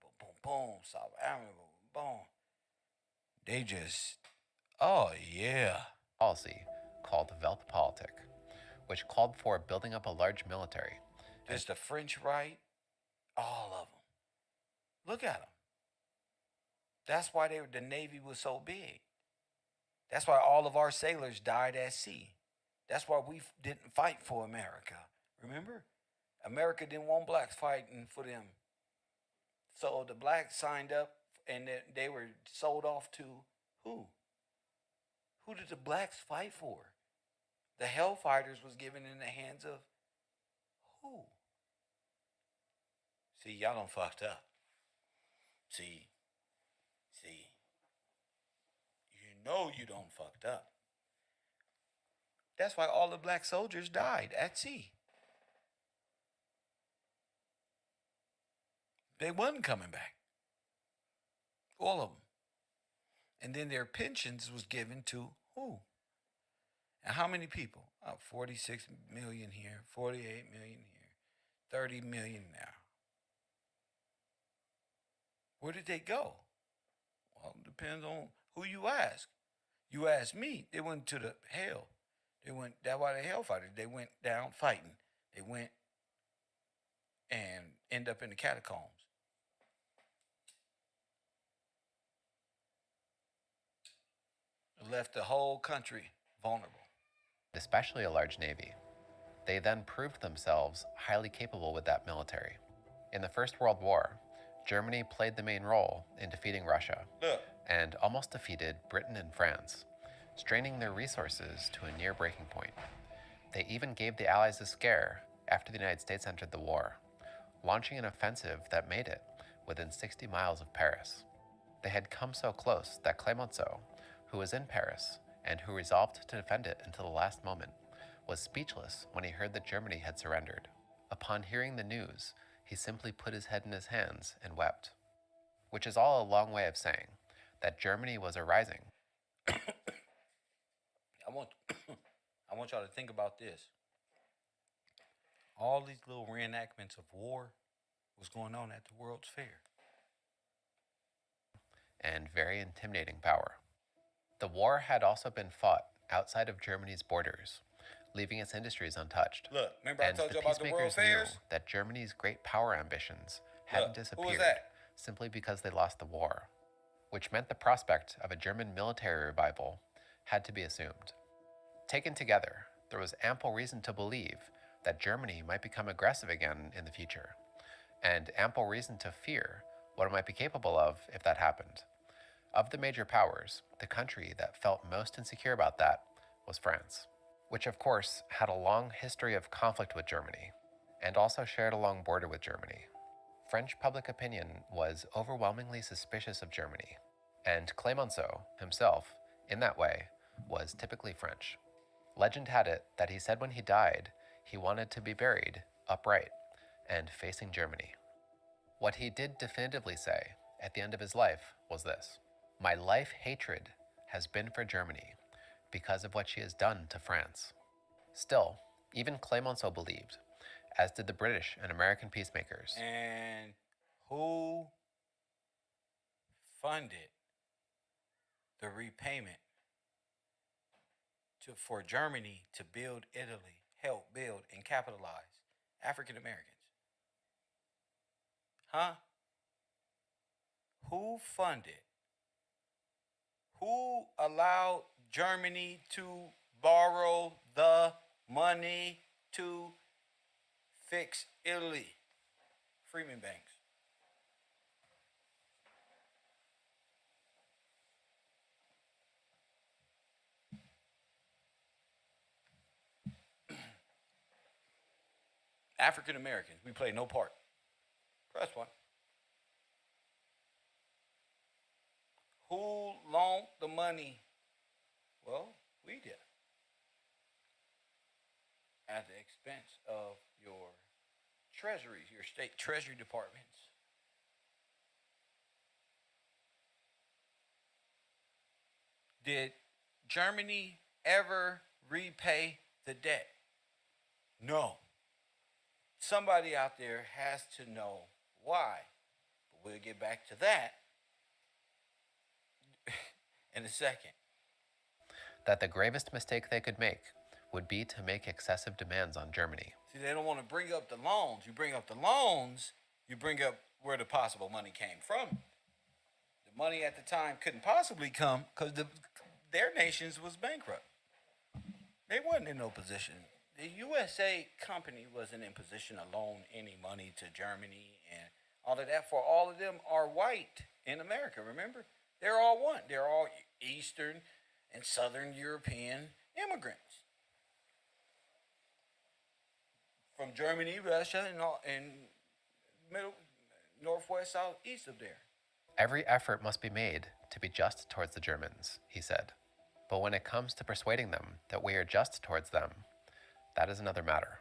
boom, boom, boom, South Africa, boom, boom. They just, oh yeah. policy called Weltpolitik, which called for building up a large military. Just the French right, all of them. Look at them. That's why the Navy was so big. That's why all of our sailors died at sea. That's why we didn't fight for America. Remember? America didn't want blacks fighting for them. So the blacks signed up and they were sold off to who? Who did the blacks fight for? The Hellfighters was given in the hands of who? See, y'all done fucked up. See, you know you done fucked up. That's why all the black soldiers died at sea. They wasn't coming back. All of them. And then their pensions was given to who? And how many people? 46 million here, 48 million here, 30 million now. Where did they go? Well, it depends on who you ask. You ask me, they went to the hell. That's why the Hellfighters, they went down fighting. They went and end up in the catacombs. Left the whole country vulnerable. Especially a large navy. They then proved themselves highly capable with that military. In the First World War, Germany played the main role in defeating Russia and almost defeated Britain and France, straining their resources to a near breaking point. They even gave the Allies a scare after the United States entered the war, launching an offensive that made it within 60 miles of Paris. They had come so close that Clemenceau, who was in Paris and who resolved to defend it until the last moment, was speechless when he heard that Germany had surrendered. Upon hearing the news, he simply put his head in his hands and wept, which is all a long way of saying that Germany was arising. I want y'all to think about this. All these little reenactments of war was going on at the World's Fair. And very intimidating power. The war had also been fought outside of Germany's borders, leaving its industries untouched. Look, remember I And told the you about the World peacemakers knew Fairs? that Germany's great power ambitions hadn't Look, who was disappeared that? simply because they lost the war, which meant the prospect of a German military revival had to be assumed. Taken together, there was ample reason to believe that Germany might become aggressive again in the future, and ample reason to fear what it might be capable of if that happened. Of the major powers, the country that felt most insecure about that was France, which of course had a long history of conflict with Germany, and also shared a long border with Germany. French public opinion was overwhelmingly suspicious of Germany, and Clemenceau himself, in that way, was typically French. Legend had it that he said when he died, he wanted to be buried upright and facing Germany. What he did definitively say at the end of his life was this: "My life hatred has been for Germany because of what she has done to France." Still, even Clemenceau believed, as did the British and American peacemakers. And who funded the repayment for Germany to build Italy, help build and capitalize? African Americans. Huh? Who funded? Who allowed Germany to borrow the money to fix Italy? Freeman Banks. African Americans, we play no part. Press one. Who loaned the money? Well, we did. At the expense of your treasuries, your state treasury departments. Did Germany ever repay the debt? No. Somebody out there has to know why. But we'll get back to that. in a second. that the gravest mistake they could make would be to make excessive demands on Germany. See, they don't want to bring up the loans. You bring up the loans, you bring up where the possible money came from. The money at the time couldn't possibly come because their nations was bankrupt. They wasn't in no position. The USA company wasn't in position to loan any money to Germany and all of that. For all of them are white in America. Remember, they're all one. They're all Eastern and Southern European immigrants from Germany, Russia, and middle, northwest, southeast of there. Every effort must be made to be just towards the Germans, he said. But when it comes to persuading them that we are just towards them, that is another matter.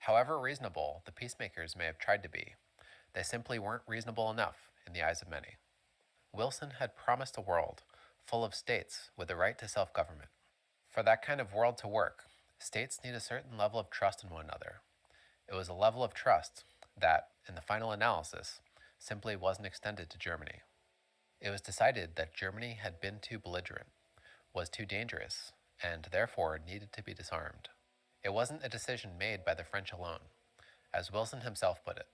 However reasonable the peacemakers may have tried to be, they simply weren't reasonable enough in the eyes of many. Wilson had promised a world full of states with the right to self-government. For that kind of world to work, states need a certain level of trust in one another. It was a level of trust that, in the final analysis, simply wasn't extended to Germany. It was decided that Germany had been too belligerent, was too dangerous, and therefore needed to be disarmed. It wasn't a decision made by the French alone. As Wilson himself put it,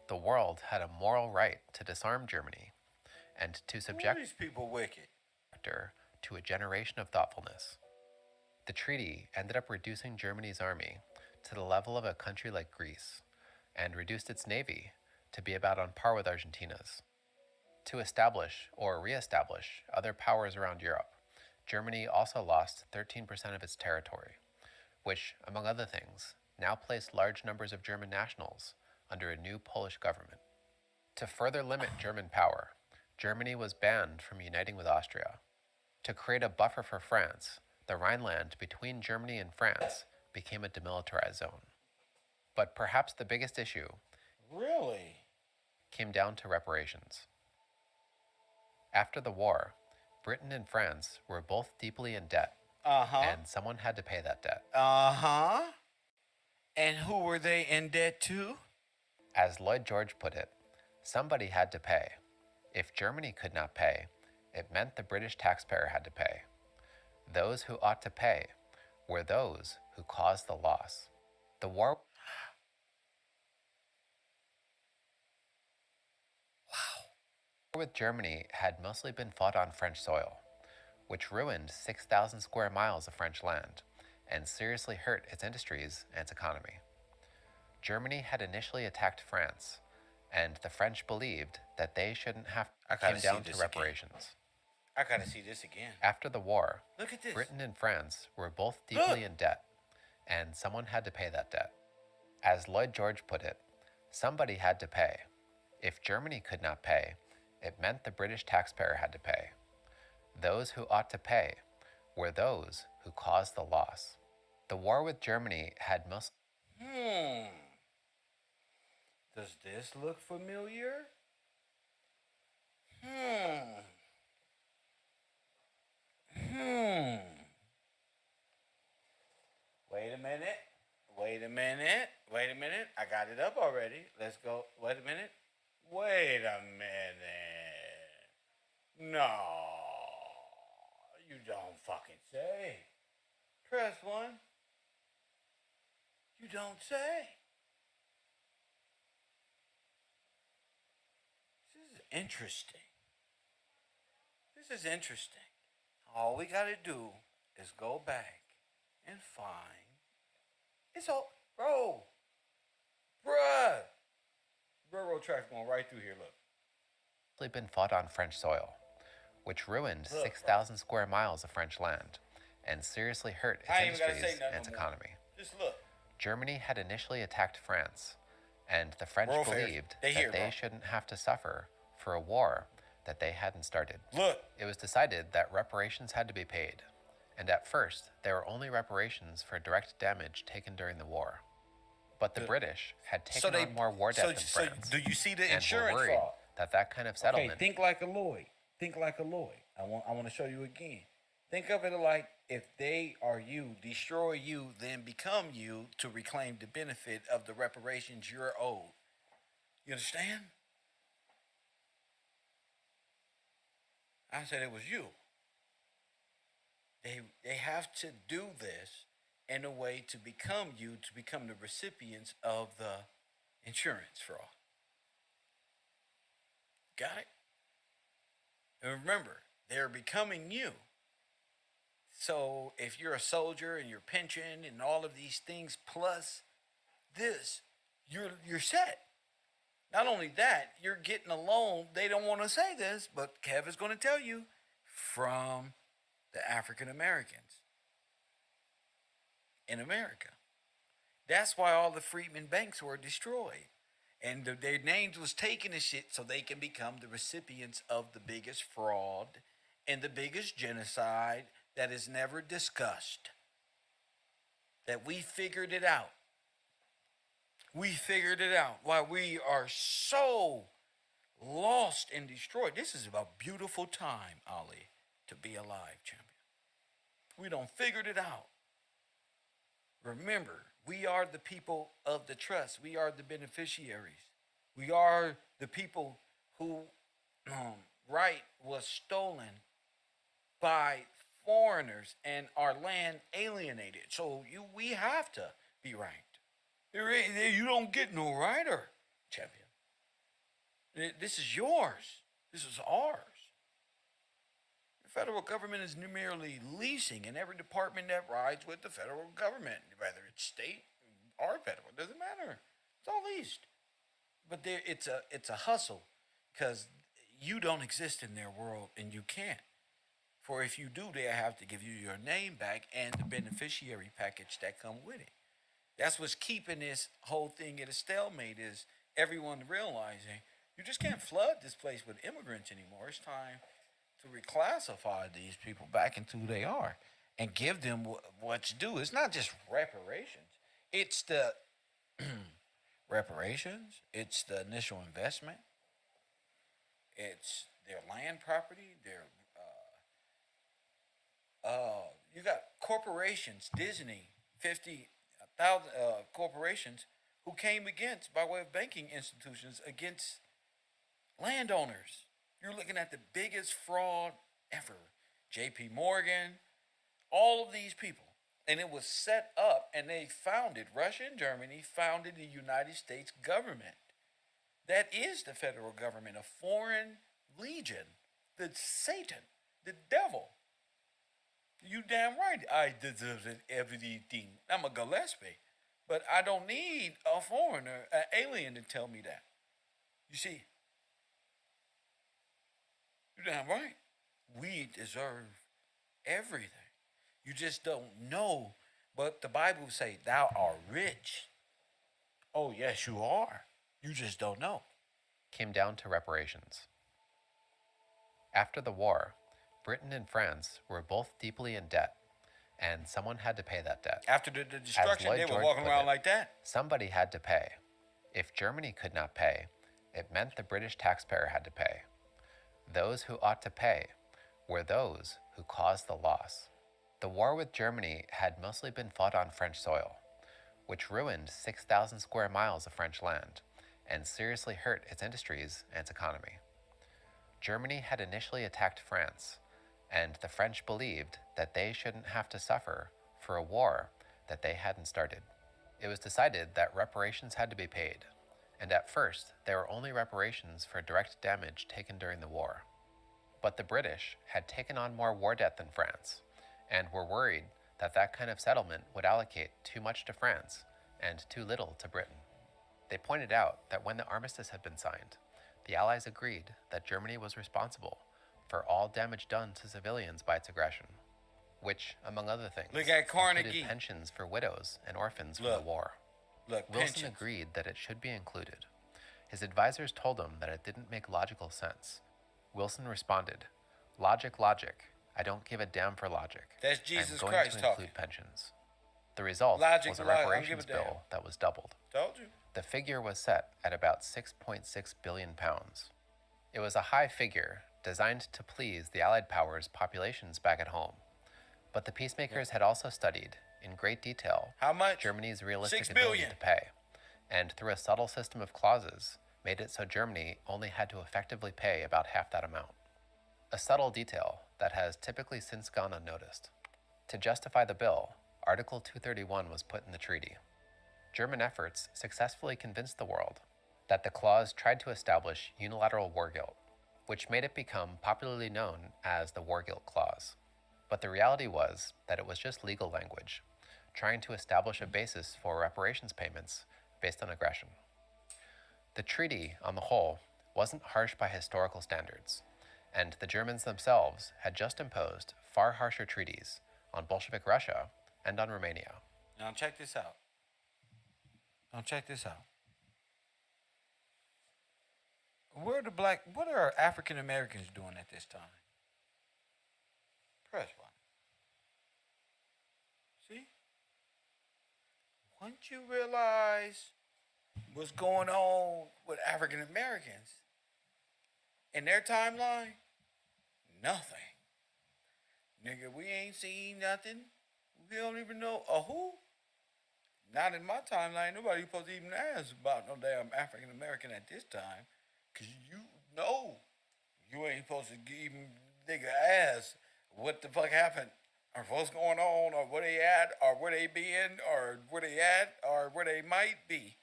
the world had a moral right to disarm Germany and to subject these people wicked. her to a generation of thoughtfulness. The treaty ended up reducing Germany's army to the level of a country like Greece and reduced its navy to be about on par with Argentina's. To establish or re-establish other powers around Europe, Germany also lost 13% of its territory, which, among other things, now placed large numbers of German nationals under a new Polish government. To further limit German power, Germany was banned from uniting with Austria. To create a buffer for France, the Rhineland between Germany and France became a demilitarized zone. But perhaps the biggest issue Really? came down to reparations. After the war, Britain and France were both deeply in debt, and someone had to pay that debt. And who were they in debt to? As Lloyd George put it, somebody had to pay. If Germany could not pay, it meant the British taxpayer had to pay. Those who ought to pay were those who caused the loss. The war with Germany had mostly been fought on French soil, which ruined 6,000 square miles of French land and seriously hurt its industries and its economy. Germany had initially attacked France, and the French believed that they shouldn't have came down to reparations. I gotta see this again. After the war, Look at this. Britain and France were both deeply in debt, and someone had to pay that debt. As Lloyd George put it, somebody had to pay. If Germany could not pay, it meant the British taxpayer had to pay. Those who ought to pay were those who caused the loss. The war with Germany had most. Does this look familiar? Wait a minute. Wait a minute. Wait a minute. I got it up already. Let's go. Wait a minute. Wait a minute. No. You don't fucking say. Press one. You don't say. This is interesting. This is interesting. All we gotta do is go back and find. It's all, bro. Bruh. Railroad tracks going right through here, look. Been fought on French soil, which ruined 6,000 square miles of French land and seriously hurt its industries and its economy. Just look. Germany had initially attacked France, and the French believed that they shouldn't have to suffer for a war that they hadn't started. Look. It was decided that reparations had to be paid, and at first there were only reparations for direct damage taken during the war. But the British had taken on more war debt than France. Do you see the and insurance were worried fraud? that kind of settlement. Okay, think like a Lloyd. Think like a Lloyd. I want to show you again. Think of it like if they are you, destroy you, then become you to reclaim the benefit of the reparations you're owed. You understand? I said it was you. They have to do this in a way to become the recipients of the insurance fraud. Got it? And remember, they're becoming you. So if you're a soldier and your pension and all of these things plus this, you're set. Not only that, you're getting a loan. They don't want to say this, but Kev is going to tell you from the African Americans in America. That's why all the freedmen banks were destroyed. And their names was taken and shit so they can become the recipients of the biggest fraud and the biggest genocide that is never discussed. That we figured it out. We figured it out. Why we are so lost and destroyed. This is a beautiful time, Ali, to be alive, champion. We don't figured it out. Remember, we are the people of the trust. We are the beneficiaries. We are the people who right was stolen by foreigners and our land alienated. So we have to be ranked. You don't get no righter, champion. This is yours. This is ours. The federal government is merely leasing, and every department that rides with the federal government, whether it's state or federal, it doesn't matter. It's all leased. But it's a hustle because you don't exist in their world, and you can't. For if you do, they have to give you your name back and the beneficiary package that come with it. That's what's keeping this whole thing at a stalemate is everyone realizing you just can't flood this place with immigrants anymore. It's time to reclassify these people back into who they are and give them what's due. It's not just reparations. It's the reparations. It's the initial investment. It's their land property. You got corporations, Disney, 50,000 corporations who came against, by way of banking institutions, against landowners. You're looking at the biggest fraud ever. J.P. Morgan, all of these people. And it was set up, and they founded, Russia and Germany founded the United States government. That is the federal government, a foreign legion, the Satan, the devil. You damn right I deserve everything. I'm a Gillespie. But I don't need a foreigner, an alien to tell me that. You see? You're damn right. We deserve everything. You just don't know. But the Bible say, thou art rich. Oh, yes, you are. You just don't know. Came down to reparations. After the war, Britain and France were both deeply in debt, and someone had to pay that debt. After the destruction, Lloyd they were George walking put around it, like that. Somebody had to pay. If Germany could not pay, it meant the British taxpayer had to pay. Those who ought to pay were those who caused the loss. The war with Germany had mostly been fought on French soil, which ruined 6,000 square miles of French land and seriously hurt its industries and its economy. Germany had initially attacked France, and the French believed that they shouldn't have to suffer for a war that they hadn't started. It was decided that reparations had to be paid, and at first there were only reparations for direct damage taken during the war. But the British had taken on more war debt than France, and were worried that that kind of settlement would allocate too much to France and too little to Britain. They pointed out that when the armistice had been signed, the Allies agreed that Germany was responsible for all damage done to civilians by its aggression, which, among other things, Look at Carnegie. included pensions for widows and orphans from Look. the war. Look, Wilson pensions. agreed that it should be included. His advisors told him that it didn't make logical sense. Wilson responded, "Logic, logic. I don't give a damn for logic. That's I'm Jesus going Christ to talking. include pensions." The result Logic, was a logic, I don't reparations give a damn. bill that was doubled. Told you. The figure was set at about 6.6 billion pounds. It was a high figure designed to please the Allied powers' populations back at home. But the peacemakers had also studied, in great detail, How much? Germany's realistic 6 ability billion. to pay, and through a subtle system of clauses, made it so Germany only had to effectively pay about half that amount. A subtle detail that has typically since gone unnoticed. To justify the bill, Article 231 was put in the treaty. German efforts successfully convinced the world that the clause tried to establish unilateral war guilt, which made it become popularly known as the War Guilt Clause. But the reality was that it was just legal language, trying to establish a basis for reparations payments based on aggression. The treaty, on the whole, wasn't harsh by historical standards, and the Germans themselves had just imposed far harsher treaties on Bolshevik Russia and on Romania. Now check this out. What are African Americans doing at this time? Press one. See? Once you realize what's going on with African Americans in their timeline, nothing. Nigga, we ain't seen nothing. We don't even know a who. Not in my timeline. Nobody supposed to even ask about no damn African American at this time. Cause you know you ain't supposed to even nigga ask what the fuck happened or what's going on or where they at or where they been or where they at or where they might be.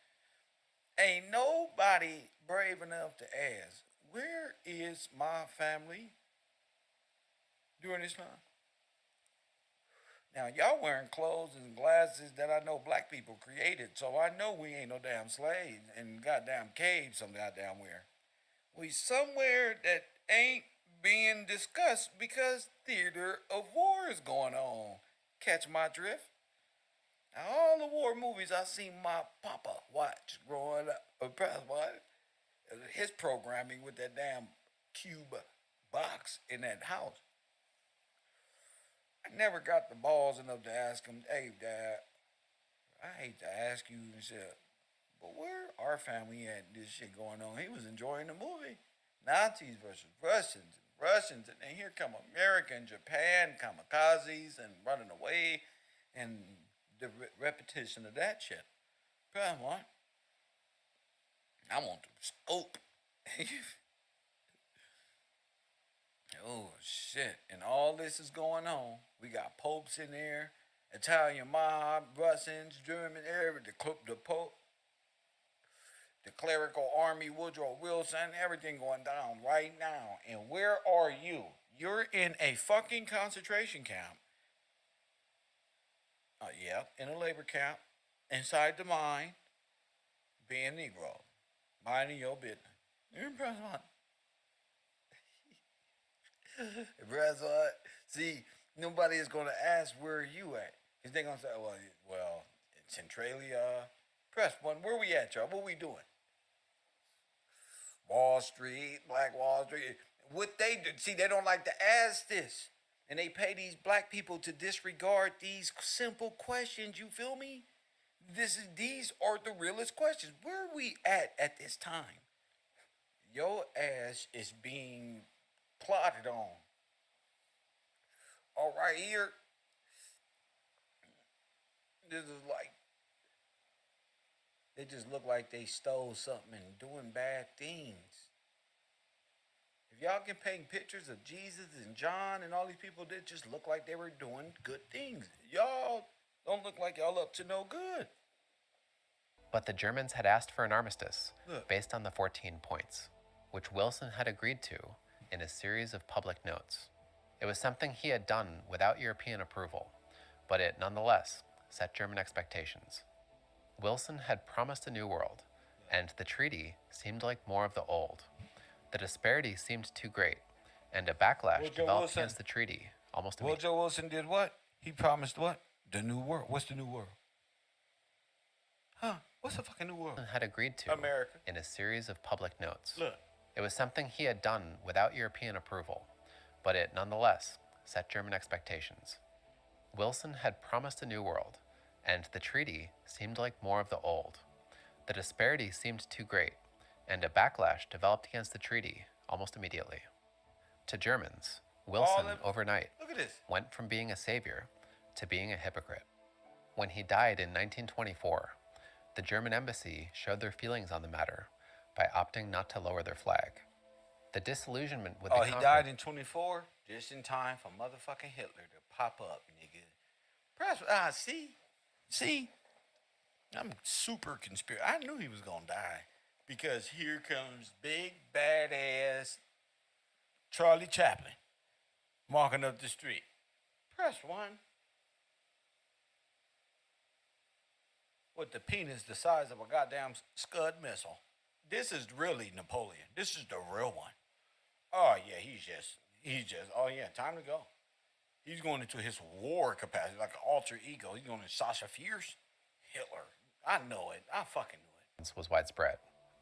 Ain't nobody brave enough to ask, where is my family during this time? Now, y'all wearing clothes and glasses that I know black people created, so I know we ain't no damn slaves in goddamn caves some goddamn where. We somewhere that ain't being discussed because theater of war is going on. Catch my drift? Now, all the war movies I seen my papa watch growing up, his programming with that damn cube box in that house. I never got the balls enough to ask him, hey, Dad, I hate to ask you and shit, but where our family at this shit going on? He was enjoying the movie. Nazis versus Russians, and then here come America and Japan, kamikazes and running away, and the repetition of that shit. Come on. I want to scope. Oh, shit. And all this is going on. We got popes in there, Italian mob, Russians, German, the pope, the clerical army, Woodrow Wilson, everything going down right now. And where are you? You're in a fucking concentration camp. Yeah, in a labor camp, inside the mine, being Negro, minding your business. You're in prison. Press what? See, nobody is going to ask where are you at. Because they're going to say, well, Centralia. Press one. Where we at, y'all? What we doing? Wall Street, Black Wall Street. What they do? See, they don't like to ask this. And they pay these black people to disregard these simple questions. You feel me? These are the realest questions. Where are we at this time? Your ass is being plotted on. All right, here. This is like, they just look like they stole something and doing bad things. If y'all can paint pictures of Jesus and John and all these people that just look like they were doing good things, y'all don't look like y'all up to no good. But the Germans had asked for an armistice Look. based on the 14 points, which Wilson had agreed to in a series of public notes. It was something he had done without European approval, but it nonetheless set German expectations. Wilson had promised a new world, and the treaty seemed like more of the old. The disparity seemed too great, and a backlash Woodrow developed Wilson. against the treaty almost immediately. Woodrow Wilson did what? He promised what? The new world. What's the new world? Huh? What's the fucking new world? Wilson had agreed to America. in a series of public notes. Look. It was something he had done without European approval, but it nonetheless set German expectations. Wilson had promised a new world, and the treaty seemed like more of the old. The disparity seemed too great, and a backlash developed against the treaty almost immediately. To Germans, Wilson overnight Look at this. went from being a savior to being a hypocrite. When he died in 1924, the German embassy showed their feelings on the matter by opting not to lower their flag. The disillusionment with the He died in 24, just in time for motherfucking Hitler to pop up, nigga. See, I'm super conspiracy. I knew he was gonna die because here comes big badass Charlie Chaplin walking up the street. Press one. With the penis the size of a goddamn Scud missile. This is really Napoleon. This is the real one. Oh yeah, oh yeah, time to go. He's going into his war capacity, like an alter ego. He's going to Sasha Fierce, Hitler. I know it. I fucking knew it. Was widespread.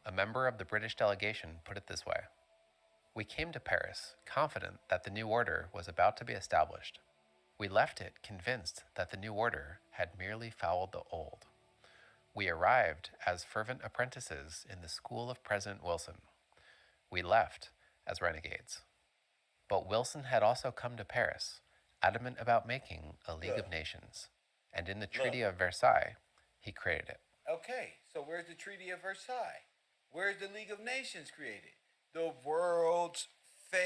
A member of the British delegation put it this way: "We came to Paris confident that the new order was about to be established. We left it convinced that the new order had merely fouled the old. We arrived as fervent apprentices in the school of President Wilson. We left as renegades. But Wilson had also come to Paris, adamant about making a League of Nations, and in the Treaty of Versailles, he created it." Okay, so where's the Treaty of Versailles? Where's the League of Nations created? The World's Fair.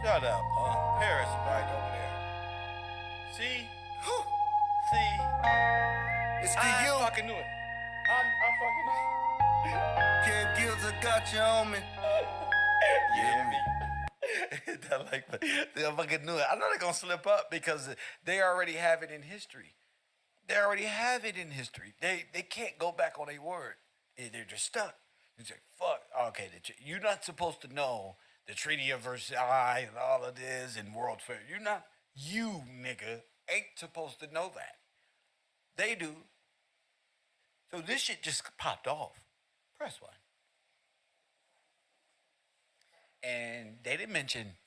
Shut up, huh? Paris is right over there. See? See? It's I the you. fucking knew it. I fucking knew it. Kev Gills got you on me. Yeah, me. That like, I fucking knew it. I know they're gonna slip up because they already have it in history. They already have it in history. They can't go back on a word. They're just stuck. It's like, fuck. Okay, you're not supposed to know the Treaty of Versailles and all of this and World Fair. You nigga ain't supposed to know that. They do. So this shit just popped off. Press one. And they didn't mention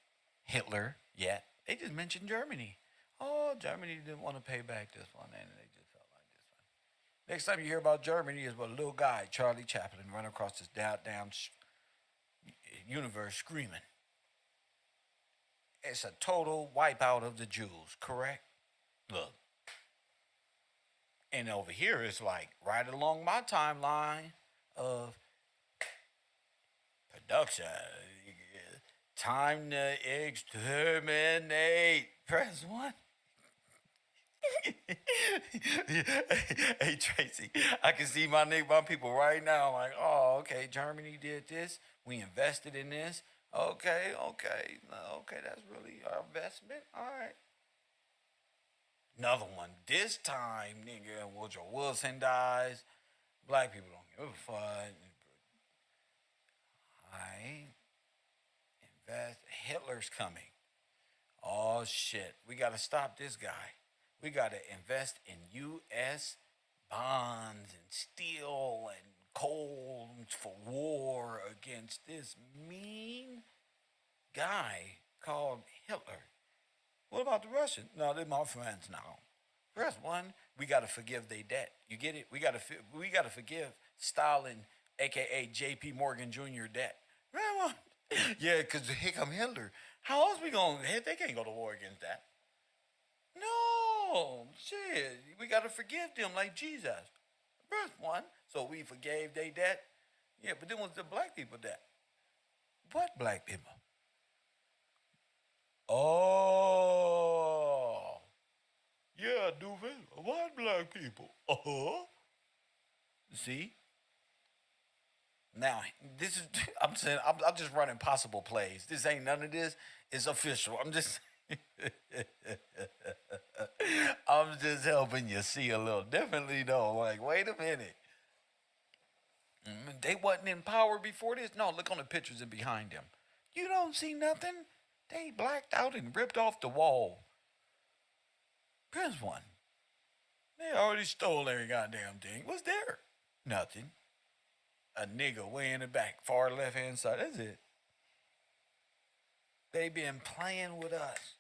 Hitler yet. They just mentioned Germany. Oh, Germany didn't want to pay back this one, and they just felt like this one. Next time you hear about Germany is with a little guy, Charlie Chaplin, run across this damn universe screaming. It's a total wipeout of the Jews, correct? Look. And over here, it's like right along my timeline of production. Time to exterminate. Press one. Hey Tracy, I can see my people right now like, oh, okay, Germany did this. We invested in this. Okay, that's really our investment. All right. Another one. This time, nigga, Woodrow Wilson dies. Black people don't give a fuck. Alright. Invest. Hitler's coming. Oh shit. We gotta stop this guy. We gotta invest in U.S. bonds and steel and coal for war against this mean guy called Hitler. What about the Russians? No, they're my friends now. Press one. We gotta forgive their debt. You get it? We gotta forgive Stalin, aka J.P. Morgan Jr. debt. Right? Yeah, because here come Hitler. How else we gonna? They can't go to war against that. No, shit. We gotta forgive them like Jesus. Press one. So we forgave their debt. Yeah, but then was the black people debt? What black people? Oh, yeah, Duval. What black people? See? Now, this is, I'm saying, I'm just running possible plays. This ain't none of this. It's official. I'm just helping you see a little differently, though. Like, wait a minute. They wasn't in power before this? No, look on the pictures and behind them. You don't see nothing? They blacked out and ripped off the wall. Press one. They already stole every goddamn thing. What's there? Nothing. A nigga way in the back, far left-hand side. That's it. They been playing with us.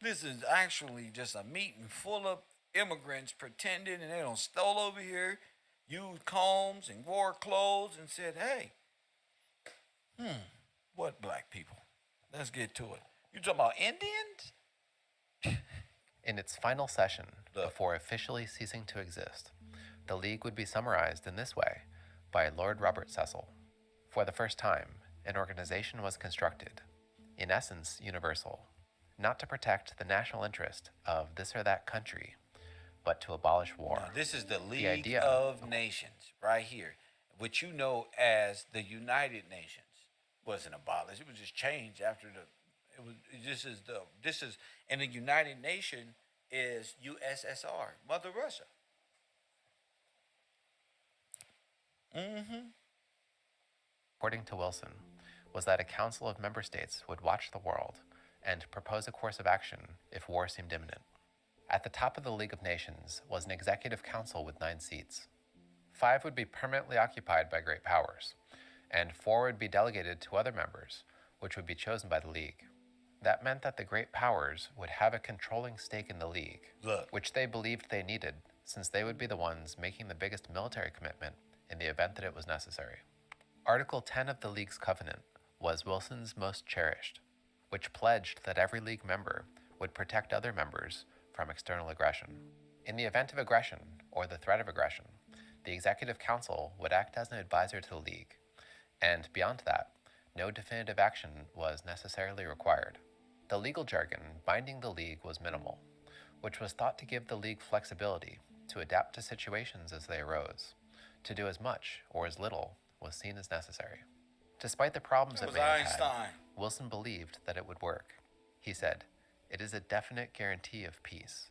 This is actually just a meeting full of immigrants pretending and they don't stole over here, used combs and wore clothes and said, hey, what black people? Let's get to it. You talking about Indians? In its final session, before officially ceasing to exist, the League would be summarized in this way: by Lord Robert Cecil. For the first time, an organization was constructed, in essence universal, not to protect the national interest of this or that country, but to abolish war. Now, this is the League idea- of Nations right here, which you know as the United Nations. Wasn't abolished; it was just changed after the. It was. This is, and the United Nation is USSR, Mother Russia. According to Wilson, was that a council of member states would watch the world and propose a course of action if war seemed imminent. At the top of the League of Nations was an executive council with 9 seats. 5 would be permanently occupied by great powers, and 4 would be delegated to other members, which would be chosen by the League. That meant that the great powers would have a controlling stake in the League, Look. which they believed they needed, since they would be the ones making the biggest military commitment in the event that it was necessary. Article 10 of the League's covenant was Wilson's most cherished, which pledged that every League member would protect other members from external aggression. In the event of aggression, or the threat of aggression, the Executive Council would act as an advisor to the League, and beyond that, no definitive action was necessarily required. The legal jargon binding the League was minimal, which was thought to give the League flexibility to adapt to situations as they arose. To do as much or as little was seen as necessary. Despite the problems That it was may have had, Einstein. Wilson believed that it would work. He said, "It is a definite guarantee of peace.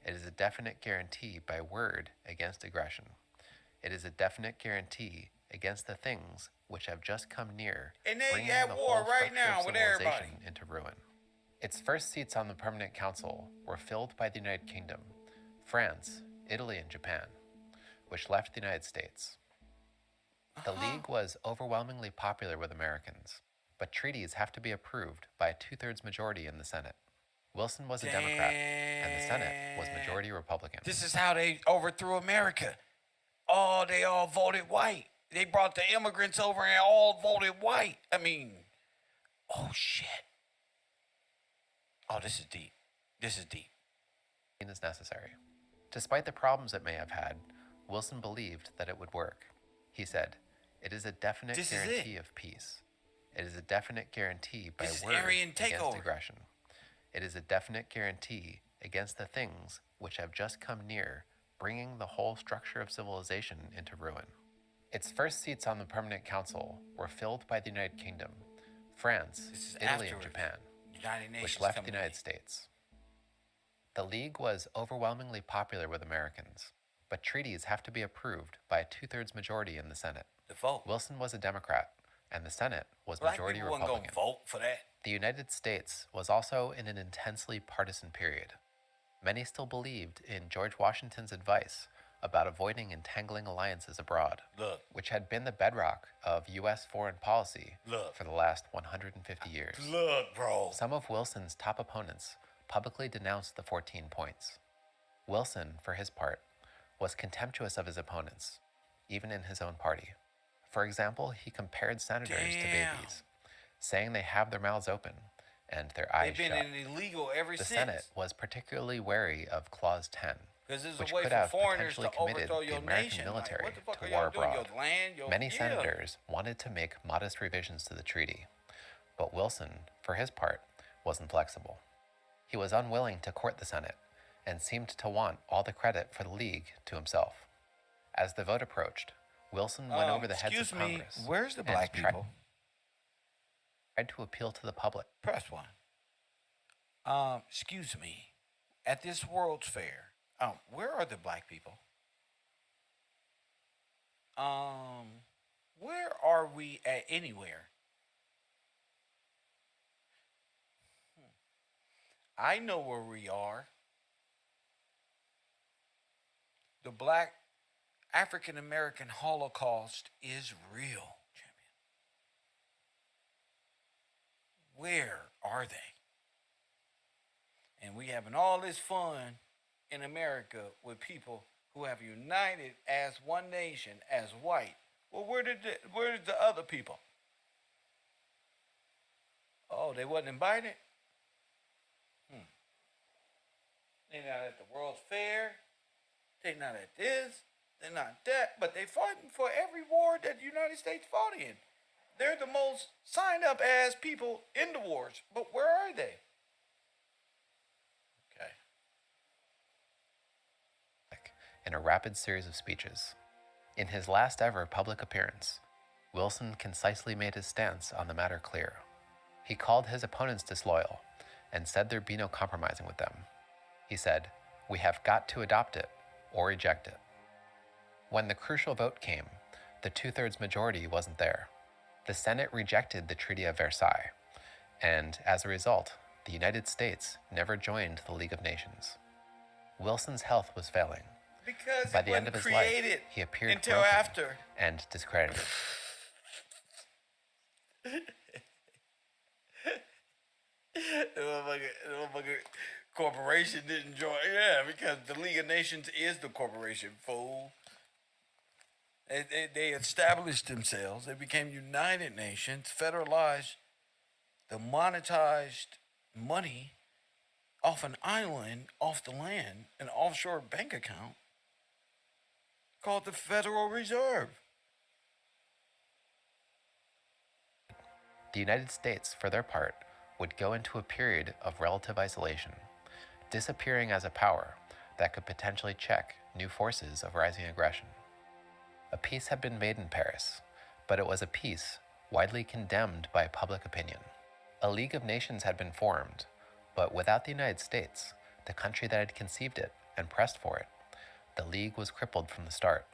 It is a definite guarantee by word against aggression. It is a definite guarantee against the things which have just come near, And they bringing at the war whole right structure now of with civilization everybody." into ruin." Its first seats on the Permanent Council were filled by the United Kingdom, France, Italy, and Japan, which left the United States. The League was overwhelmingly popular with Americans, but treaties have to be approved by a 2/3 majority in the Senate. Wilson was a Democrat, and the Senate was majority Republican. This is how they overthrew America. Oh, they all voted white. They brought the immigrants over and all voted white. I mean, oh shit. Oh, this is deep. This is deep. Is necessary. Despite the problems it may have had, Wilson believed that it would work. He said, "It is a definite This is guarantee of peace. It is a definite guarantee by This is word Aryan against takeover. aggression. It is a definite guarantee against the things which have just come near, bringing the whole structure of civilization into ruin." Its first seats on the Permanent Council were filled by the United Kingdom, France, This is Italy, and afterwards. Japan, United Nations which left the coming United in. States. The League was overwhelmingly popular with Americans, but treaties have to be approved by a 2/3 majority in the Senate. The vote. Wilson was a Democrat, and the Senate was Black majority people wasn't Republican. gonna vote for that. The United States was also in an intensely partisan period. Many still believed in George Washington's advice about avoiding entangling alliances abroad, Look. which had been the bedrock of U.S. foreign policy Look. for the last 150 years. Look, bro. Some of Wilson's top opponents publicly denounced the 14 points. Wilson, for his part, was contemptuous of his opponents, even in his own party. For example, he compared senators to Damn. babies, saying they have their mouths open and their eyes They've been shut. in illegal ever The since. Senate was particularly wary of Clause 10, Because there's which a way could for have foreigners potentially to committed overthrow the your American nation. military Like, what the fuck to are war y'all doing? abroad. Your land, your Many yeah. senators wanted to make modest revisions to the treaty, but Wilson, for his part, was inflexible. He was unwilling to court the Senate and seemed to want all the credit for the League to himself. As the vote approached, Wilson went over the heads Excuse of me, Congress. where's the and black tried people? to appeal to the public. Press one. Excuse me. At this World's Fair, where are the black people? Where are we at anywhere? I know where we are. The black African American Holocaust is real, champion. Where are they? And we having all this fun in America with people who have united as one nation, as white. Well, where's the other people? Oh, they wasn't invited? They not at the World's Fair. They not at this. They're not that, but they're fighting for every war that the United States fought in. They're the most signed up as people in the wars, but where are they? Okay. In a rapid series of speeches. In his last ever public appearance, Wilson concisely made his stance on the matter clear. He called his opponents disloyal and said there'd be no compromising with them. He said, "We have got to adopt it or reject it." When the crucial vote came, the two-thirds majority wasn't there. The Senate rejected the Treaty of Versailles, and as a result, the United States never joined the League of Nations. Wilson's health was failing. Because By it the end of wasn't his life, created he appeared until broken after. and discredited. The motherfucker corporation didn't join. Yeah, because the League of Nations is the corporation, fool. They established themselves. They became United Nations, federalized the monetized money off an island, off the land, an offshore bank account called the Federal Reserve. The United States, for their part, would go into a period of relative isolation, disappearing as a power that could potentially check new forces of rising aggression. A peace had been made in Paris, but it was a peace widely condemned by public opinion. A League of Nations had been formed, but without the United States, the country that had conceived it and pressed for it, the League was crippled from the start.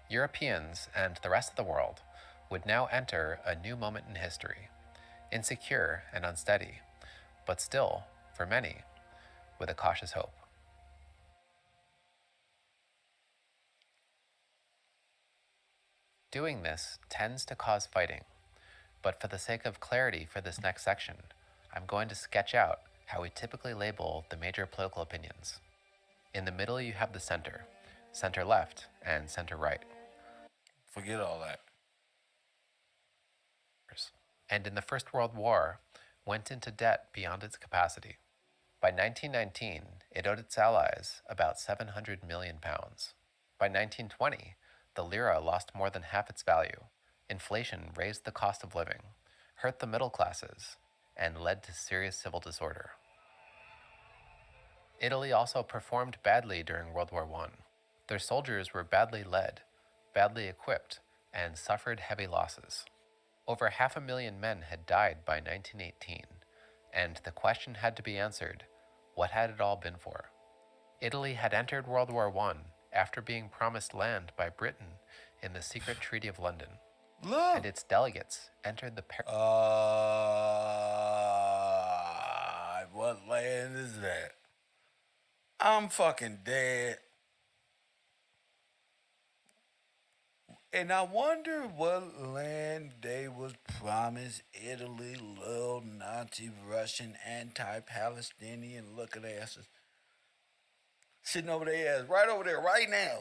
Europeans and the rest of the world would now enter a new moment in history, insecure and unsteady, but still, for many, with a cautious hope. Doing this tends to cause fighting, but for the sake of clarity for this next section, I'm going to sketch out how we typically label the major political opinions. In the middle you have the center, center left, and center right. Forget all that. And in the First World War, went into debt beyond its capacity. By 1919, it owed its allies about 700 million pounds. By 1920, the lira lost more than half its value. Inflation raised the cost of living, hurt the middle classes, and led to serious civil disorder. Italy also performed badly during World War I. Their soldiers were badly led, badly equipped, and suffered heavy losses. Over 500,000 men had died by 1918, and the question had to be answered, what had it all been for? Italy had entered World War I after being promised land by Britain in the secret Treaty of London, Look. and its delegates entered the What land is that? I'm fucking dead. And I wonder what land they was promised Italy, little Nazi, Russian, anti-Palestinian looking asses. Sitting over their ass, right over there, right now.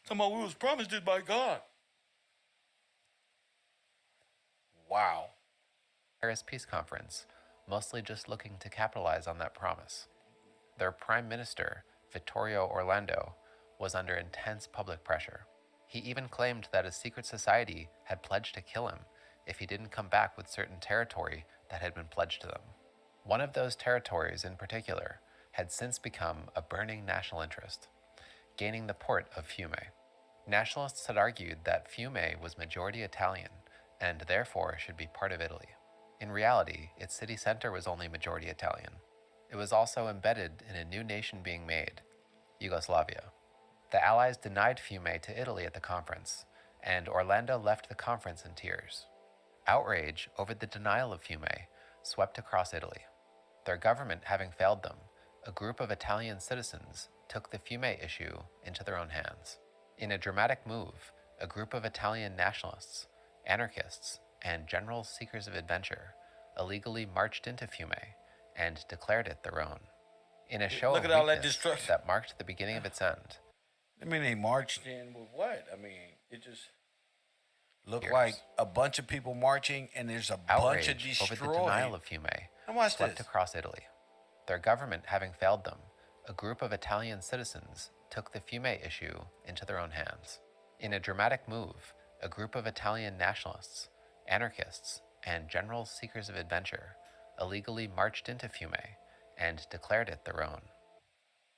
Somehow we was promised it by God. Wow. Paris Peace Conference, mostly just looking to capitalize on that promise. Their Prime Minister, Vittorio Orlando, was under intense public pressure. He even claimed that a secret society had pledged to kill him if he didn't come back with certain territory that had been pledged to them. One of those territories in particular had since become a burning national interest, gaining the port of Fiume. Nationalists had argued that Fiume was majority Italian and therefore should be part of Italy. In reality, its city center was only majority Italian. It was also embedded in a new nation being made, Yugoslavia. The Allies denied Fiume to Italy at the conference, and Orlando left the conference in tears. Outrage over the denial of Fiume swept across Italy. Their government having failed them, a group of Italian citizens took the Fiume issue into their own hands. In a dramatic move, a group of Italian nationalists, anarchists, and general seekers of adventure illegally marched into Fiume and declared it their own. In a show Look of at all that weakness destruction. that marked the beginning of its end, I mean, they marched in with what? I mean, it just looked Years. like a bunch of people marching, and there's a bunch of outrage over destroyed. the denial of Fiume And watch swept this. across Italy. Their government having failed them, a group of Italian citizens took the Fiume issue into their own hands. In a dramatic move, a group of Italian nationalists, anarchists, and general seekers of adventure illegally marched into Fiume and declared it their own.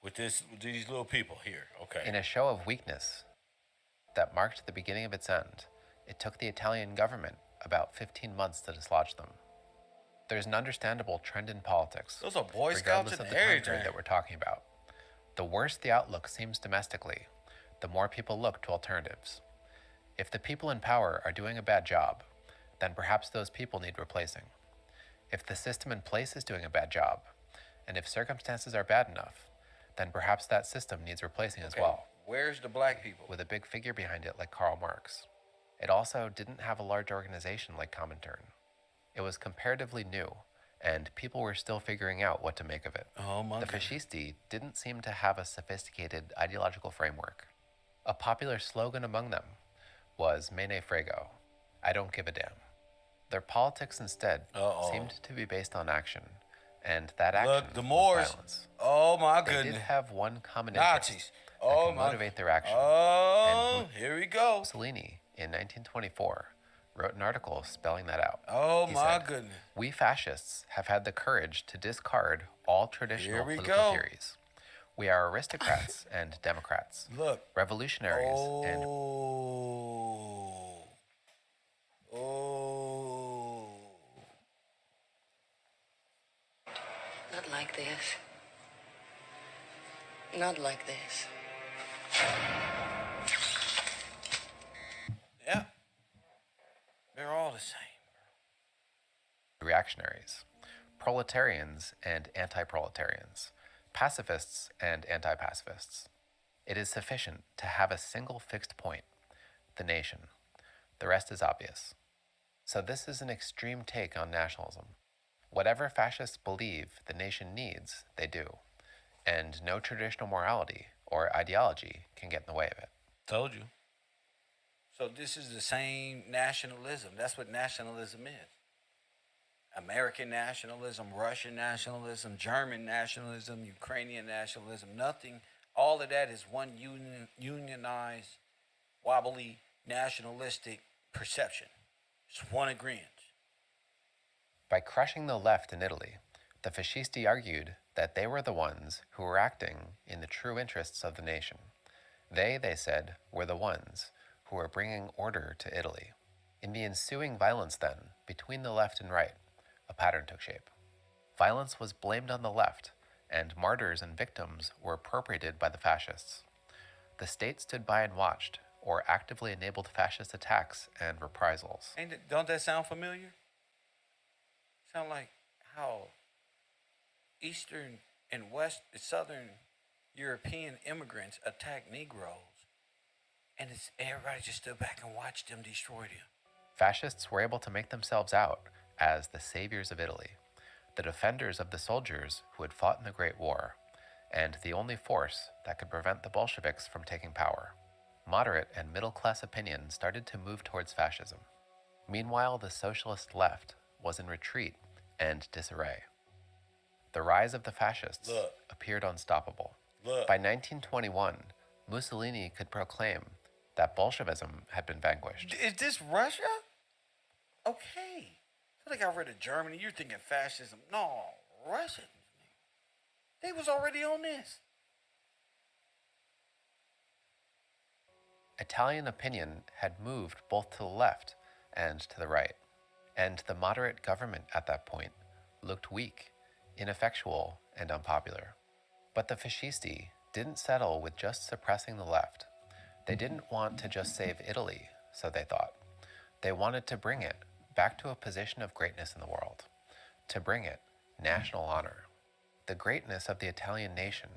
With these little people here, okay. In a show of weakness that marked the beginning of its end, it took the Italian government about 15 months to dislodge them. There's an understandable trend in politics, Those are Boy Scouts regardless and of the time period everything. that we're talking about. The worse the outlook seems domestically, the more people look to alternatives. If the people in power are doing a bad job, then perhaps those people need replacing. If the system in place is doing a bad job, and if circumstances are bad enough, then perhaps that system needs replacing as well, Where's the black people? with a big figure behind it like Karl Marx. It also didn't have a large organization like Comintern. It was comparatively new, and people were still figuring out what to make of it. Oh my The God. fascisti didn't seem to have a sophisticated ideological framework. A popular slogan among them was "Me ne frego," I don't give a damn. Their politics instead seemed to be based on action, and that action Look, the was Moors. violence. Oh my They goodness. did have one common Nazis. interest that Oh could my. motivate their action. Oh, And here we go. Mussolini, in 1924, wrote an article spelling that out. Oh He my said, goodness. "We fascists have had the courage to discard all traditional Here we political go. theories. We are aristocrats and democrats, Look. revolutionaries and Oh. Oh. Not like this. Not like this. Yeah. They're all the same. reactionaries, proletarians and anti-proletarians, pacifists and anti-pacifists. It is sufficient to have a single fixed point, the nation. The rest is obvious. So this is an extreme take on nationalism. Whatever fascists believe the nation needs, they do, and no traditional morality or ideology can get in the way of it. Told you. So this is the same nationalism. That's what nationalism is. American nationalism, Russian nationalism, German nationalism, Ukrainian nationalism, nothing. All of that is one unionized, wobbly, nationalistic perception. It's one agreement. By crushing the left in Italy, the fascisti argued that they were the ones who were acting in the true interests of the nation. They said, were the ones who were bringing order to Italy. In the ensuing violence, then, between the left and right, a pattern took shape. Violence was blamed on the left, and martyrs and victims were appropriated by the fascists. The state stood by and watched, or actively enabled fascist attacks and reprisals. Don't that sound familiar? Sound like how Eastern and Southern European immigrants attacked Negroes, and everybody just stood back and watched them destroy them. Fascists were able to make themselves out as the saviors of Italy, the defenders of the soldiers who had fought in the Great War, and the only force that could prevent the Bolsheviks from taking power. Moderate and middle-class opinion started to move towards fascism. Meanwhile, the socialist left was in retreat and disarray. The rise of the fascists appeared unstoppable. By 1921, Mussolini could proclaim that Bolshevism had been vanquished. Is this Russia? Okay. I think I read of Germany. You're thinking fascism. No, Russia. They was already on this. Italian opinion had moved both to the left and to the right, and the moderate government at that point looked weak, ineffectual, and unpopular. But the fascisti didn't settle with just suppressing the left. They didn't want to just save Italy, so they thought. They wanted to bring it back to a position of greatness in the world, to bring it national honor. The greatness of the Italian nation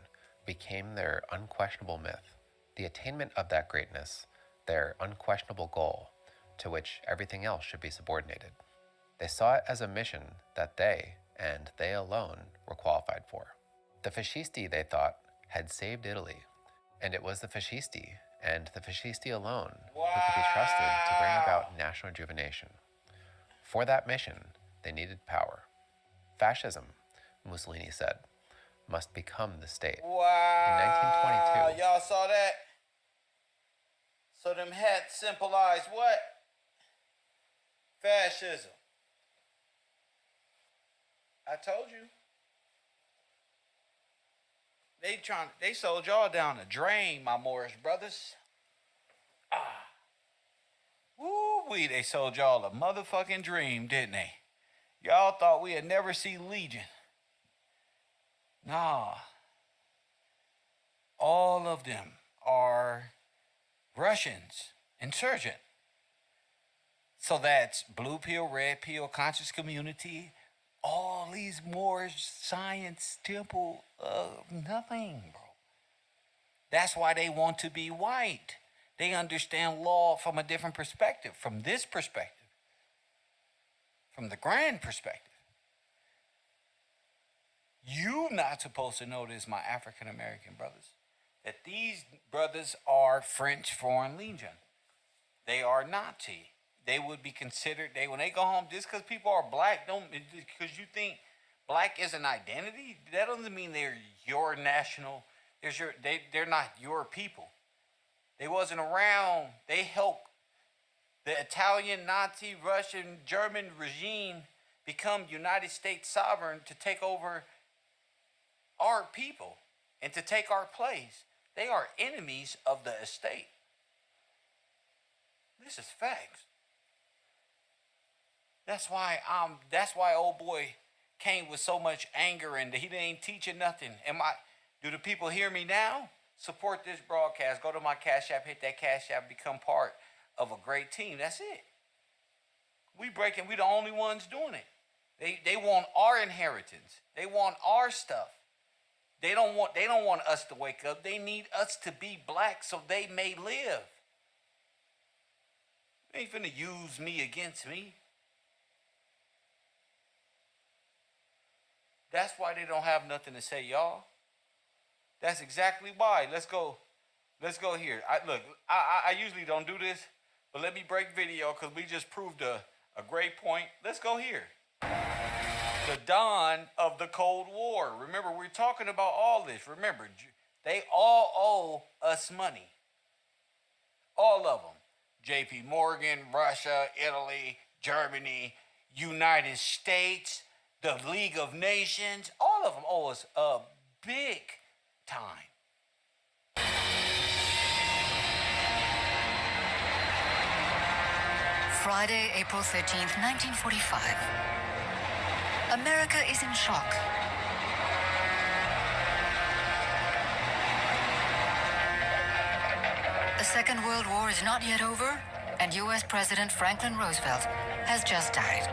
became their unquestionable myth, the attainment of that greatness, their unquestionable goal, to which everything else should be subordinated. They saw it as a mission that they, and they alone, were qualified for. The fascisti, they thought, had saved Italy, and it was the fascisti, and the fascisti alone, who could be trusted to bring about national rejuvenation. For that mission, they needed power. Fascism, Mussolini said, must become the state. Wow. 1922. Y'all saw that? So them hats symbolize what? Fascism. I told you. They sold y'all down the drain, my Morris brothers. Woo-wee, they sold y'all a motherfucking dream, didn't they? Y'all thought we'd never see Legion. Nah. All of them are Russians, insurgent. So that's blue pill, red pill, conscious community, all these Moorish science temple, nothing, bro. That's why they want to be white. They understand law from a different perspective, from this perspective, from the grand perspective. You not supposed to know this, my African American brothers, that these brothers are French Foreign Legion. They are Nazi. They would be considered, when they go home, just because people are black, because you think black is an identity, that doesn't mean they're your national, they're not your people. They wasn't around. They helped the Italian, Nazi, Russian, German regime become United States sovereign to take over our people and to take our place. They are enemies of the estate. This is facts. That's why old boy came with so much anger and he ain't teaching nothing. Do the people hear me now? Support this broadcast. Go to my Cash App, hit that Cash App, become part of a great team. That's it. We the only ones doing it. They want our inheritance. They want our stuff. They don't want us to wake up. They need us to be black so they may live. They ain't finna use me against me. That's why they don't have nothing to say, y'all. That's exactly why. Let's go here. I usually don't do this, but let me break video because we just proved a great point. Let's go here. The dawn of the Cold War. Remember, we're talking about all this. Remember, they all owe us money. All of them. J.P. Morgan, Russia, Italy, Germany, United States, the League of Nations, all of them owe us a big time. Friday, April 13th, 1945. America is in shock. The Second World War is not yet over, and U.S. President Franklin Roosevelt has just died.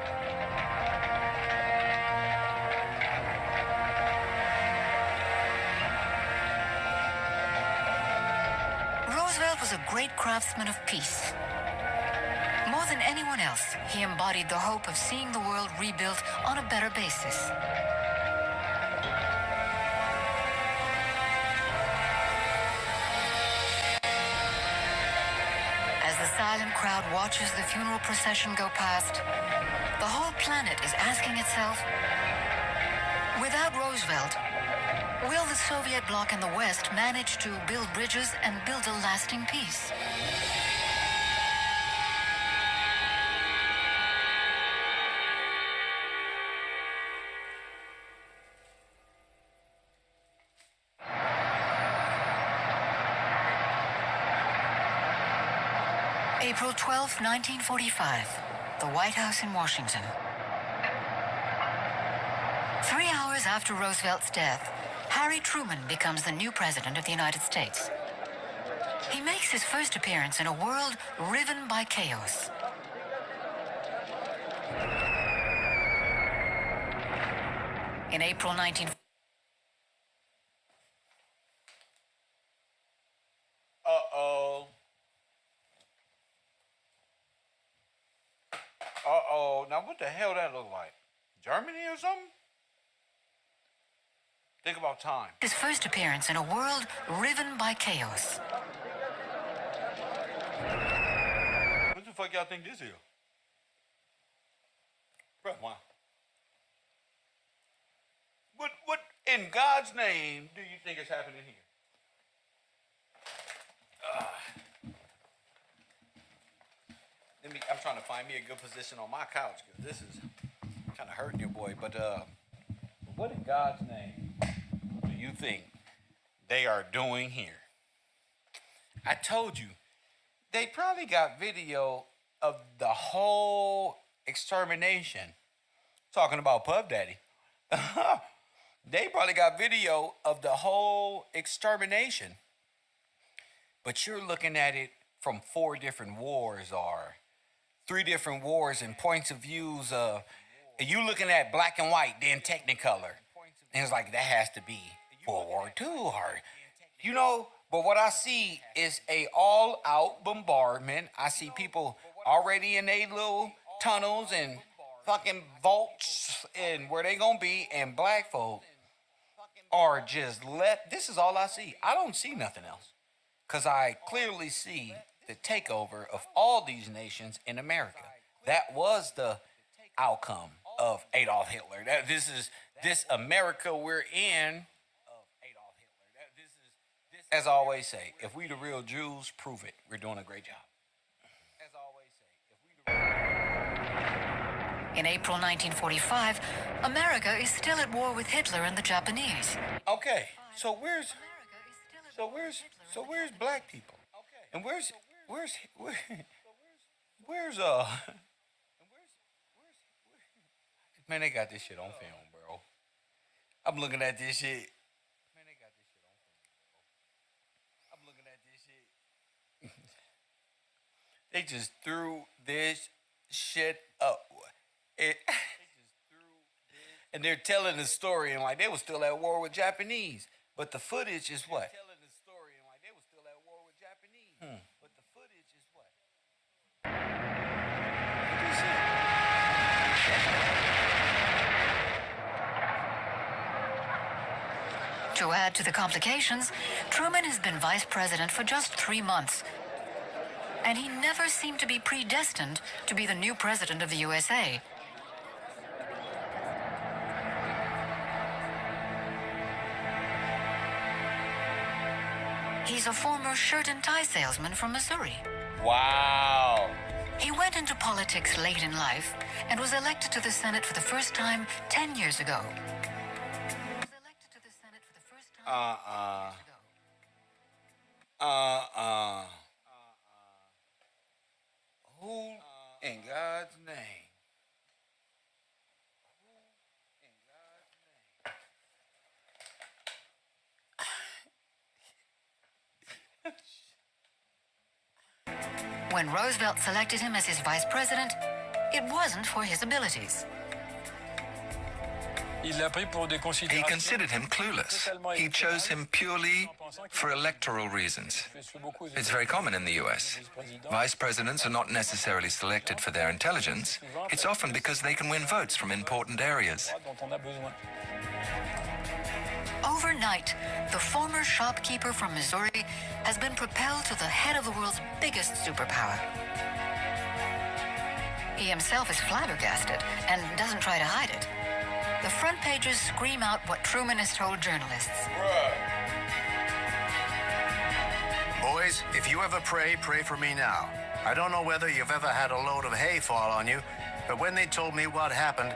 Roosevelt was a great craftsman of peace. More than anyone else, he embodied the hope of seeing the world rebuilt on a better basis. As the silent crowd watches the funeral procession go past, the whole planet is asking itself, without Roosevelt, will the Soviet bloc in the West manage to build bridges and build a lasting peace? April 12, 1945, the White House in Washington. 3 hours after Roosevelt's death, Harry Truman becomes the new president of the United States. He makes his first appearance in a world riven by chaos. In April 19... Uh-oh. Now what the hell that look like? Germany or something? Think about time. His first appearance in a world riven by chaos. What the fuck y'all think this is? Bro, wow. What in God's name do you think is happening here? I'm trying to find me a good position on my couch because this is kind of hurting your boy. But what in God's name do you think they are doing here? I told you, they probably got video of the whole extermination. Talking about Puff Daddy. They probably got video of the whole extermination. But you're looking at it from 4 different wars or 3 different wars and points of views of, you looking at black and white, then Technicolor. And it's like, that has to be World War II or, you know, but what I see is a all-out bombardment. I see people already in their little tunnels and fucking vaults and where they gonna be, and black folk are just left. This is all I see. I don't see nothing else. Because I clearly see the takeover of all these nations in America. That was the outcome of Adolf Hitler. This America we're in. As I always say, if we the real Jews, prove it. We're doing a great job. In April 1945, America is still at war with Hitler and the Japanese. Okay, so where's black people? And where's man, they got this shit on film, bro. I'm looking at this shit. They just threw this shit up. And they're telling the story and like they were still at war with Japanese. But the footage is what? But the footage is what? To add to the complications, Truman has been vice president for just 3 months. And he never seemed to be predestined to be the new president of the USA. He's a former shirt and tie salesman from Missouri. Wow. He went into politics late in life and was elected to the Senate for the first time 10 years ago. Who in God's name? When Roosevelt selected him as his vice president, it wasn't for his abilities. He considered him clueless. He chose him purely for electoral reasons. It's very common in the US. Vice presidents are not necessarily selected for their intelligence. It's often because they can win votes from important areas. Overnight, the former shopkeeper from Missouri has been propelled to the head of the world's biggest superpower. He himself is flabbergasted and doesn't try to hide it. The front pages scream out what Truman has told journalists. Boys, if you ever pray, pray for me now. I don't know whether you've ever had a load of hay fall on you, but when they told me what happened,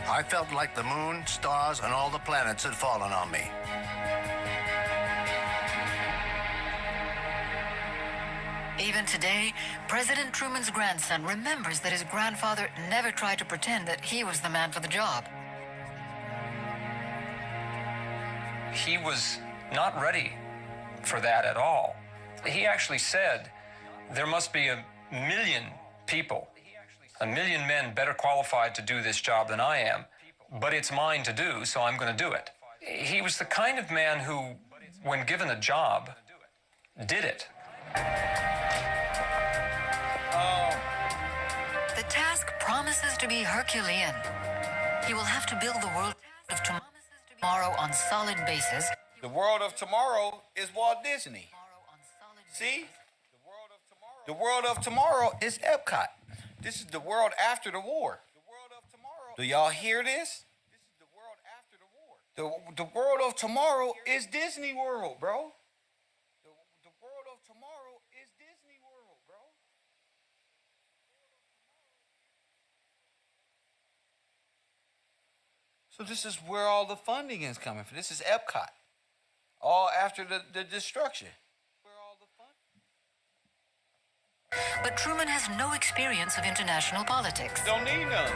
I felt like the moon, stars, and all the planets had fallen on me. Even today, President Truman's grandson remembers that his grandfather never tried to pretend that he was the man for the job. He was not ready for that at all. He actually said, there must be 1 million people, 1 million men better qualified to do this job than I am, but it's mine to do, so I'm going to do it. He was the kind of man who, when given a job, did it. The task promises to be Herculean. He will have to build the world of tomorrow on solid bases. The world of tomorrow is Walt Disney. See? The world of tomorrow is Epcot. This is the world after the war. Do y'all hear this? The world of tomorrow is Disney World, bro. The world of tomorrow is Disney World, bro. So this is where all the funding is coming from. This is Epcot. All after the destruction. But Truman has no experience of international politics. Don't need none.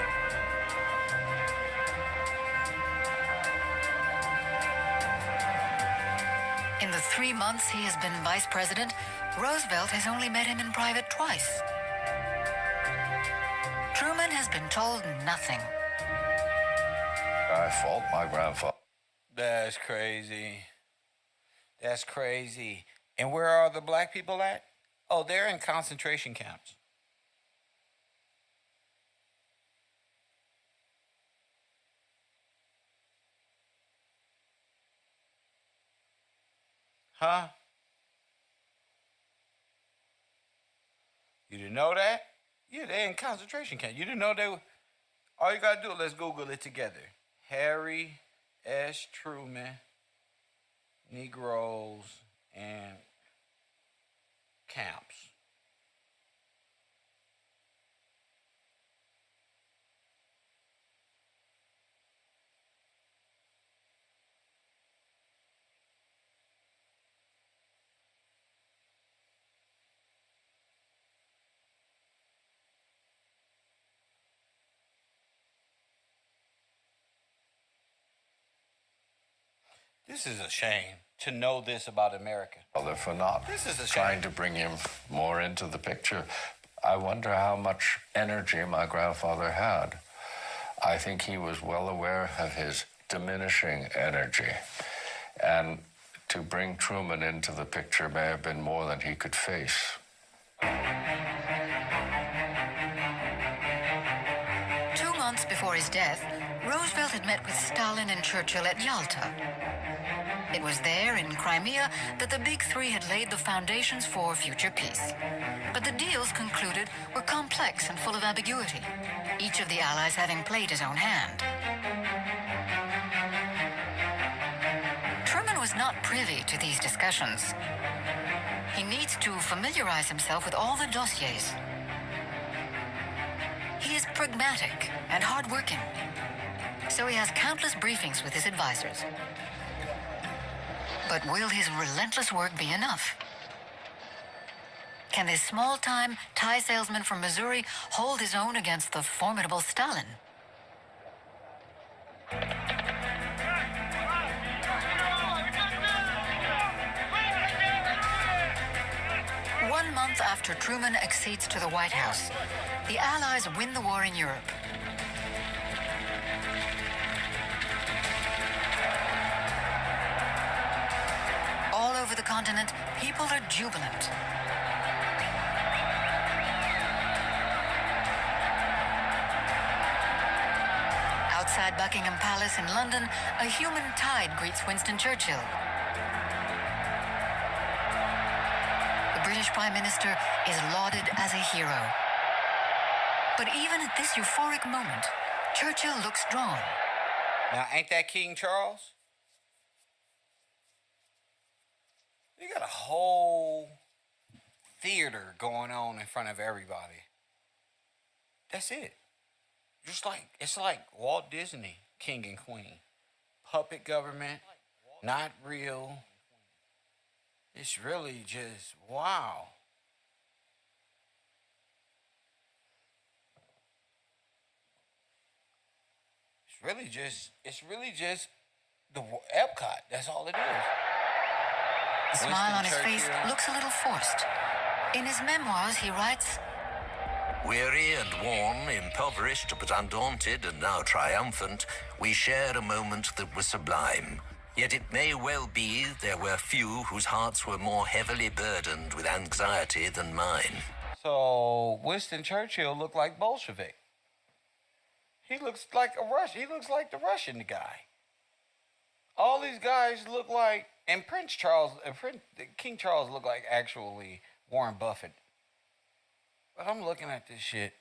In the 3 months he has been vice president, Roosevelt has only met him in private twice. Truman has been told nothing. I fault my grandfather. That's crazy. That's crazy. And where are the black people at? Oh, they're in concentration camps. Huh? You didn't know that? Yeah, they're in concentration camp. You didn't know they were... All you gotta do, let's Google it together. Harry S. Truman, Negroes, and camps. This is a shame to know this about America. For not This is a trying shame. to bring him more into the picture. I wonder how much energy my grandfather had. I think he was well aware of his diminishing energy. And to bring Truman into the picture may have been more than he could face. 2 months before his death, Roosevelt had met with Stalin and Churchill at Yalta. It was there, in Crimea, that the Big Three had laid the foundations for future peace. But the deals concluded were complex and full of ambiguity, each of the allies having played his own hand. Truman was not privy to these discussions. He needs to familiarize himself with all the dossiers. He is pragmatic and hardworking, so he has countless briefings with his advisors. But will his relentless work be enough? Can this small-time tie salesman from Missouri hold his own against the formidable Stalin? One month after Truman accedes to the White House, the Allies win the war in Europe. All over the continent, people are jubilant. Outside Buckingham Palace in London, a human tide greets Winston Churchill. The British Prime Minister is lauded as a hero. But even at this euphoric moment, Churchill looks drawn. Now, ain't that King Charles? You got a whole theater going on in front of everybody. That's it. It's like Walt Disney, King and Queen. Puppet government, not real. It's really just wow. It's really just the Epcot. That's all it is. The smile on his face looks a little forced. In his memoirs, he writes, Weary and worn, impoverished but undaunted and now triumphant, we shared a moment that was sublime. Yet it may well be there were few whose hearts were more heavily burdened with anxiety than mine. So Winston Churchill looked like Bolshevik. He looks like a Russian. He looks like the Russian guy. All these guys look like, and King Charles looked like actually Warren Buffett. But I'm looking at this shit.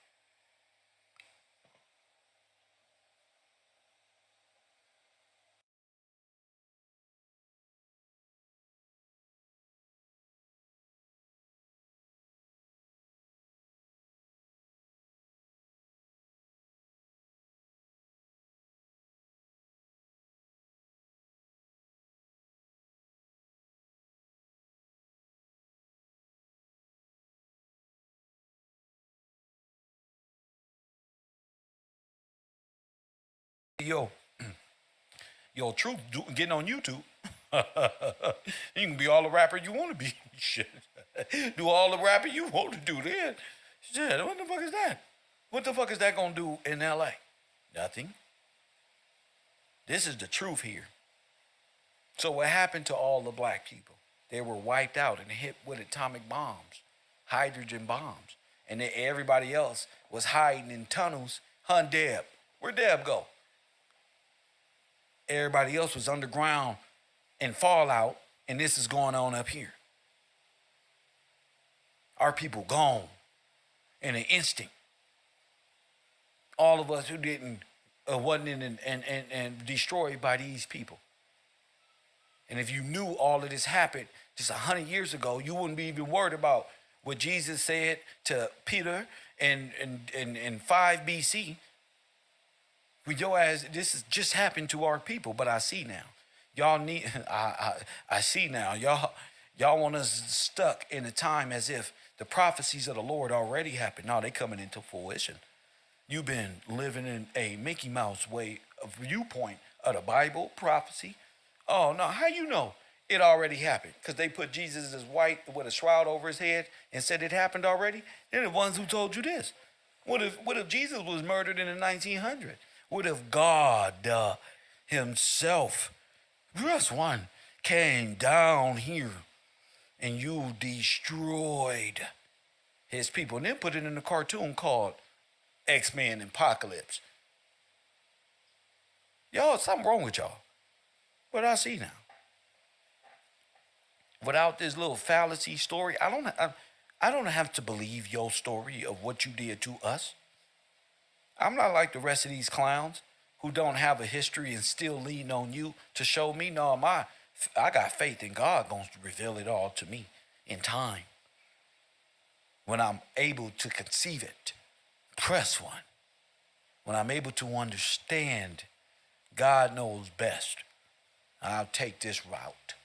Yo, Truth getting on YouTube. You can be all the rapper you want to be. Shit. Do all the rapper you want to do then. Shit, what the fuck is that? What the fuck is that going to do in LA? Nothing. This is the truth here. So what happened to all the black people? They were wiped out and hit with atomic bombs, hydrogen bombs. And then everybody else was hiding in tunnels. Hun Deb. Where'd Deb go? Everybody else was underground in fallout, and this is going on up here. Our people gone in an instant. All of us who didn't wasn't in and destroyed by these people. And if you knew all of this happened just 100 years ago, you wouldn't be even worried about what Jesus said to Peter in 5 BC. With your ass, this has just happened to our people, but I see now. Y'all need, I see now. Y'all want us stuck in a time as if the prophecies of the Lord already happened. No, they coming into fruition. You've been living in a Mickey Mouse way of viewpoint of the Bible prophecy. Oh, no, how you know it already happened? Because they put Jesus as white with a shroud over his head and said it happened already? They're the ones who told you this. What if Jesus was murdered in the 1900s? What if God himself, verse 1, came down here and you destroyed his people and then put it in a cartoon called X-Men Apocalypse? Y'all, something wrong with y'all. But I see now. Without this little fallacy story, I don't have to believe your story of what you did to us. I'm not like the rest of these clowns who don't have a history and still lean on you to show me. No, I got faith in God going to reveal it all to me in time. When I'm able to conceive it. Press 1. When I'm able to understand God knows best. I'll take this route.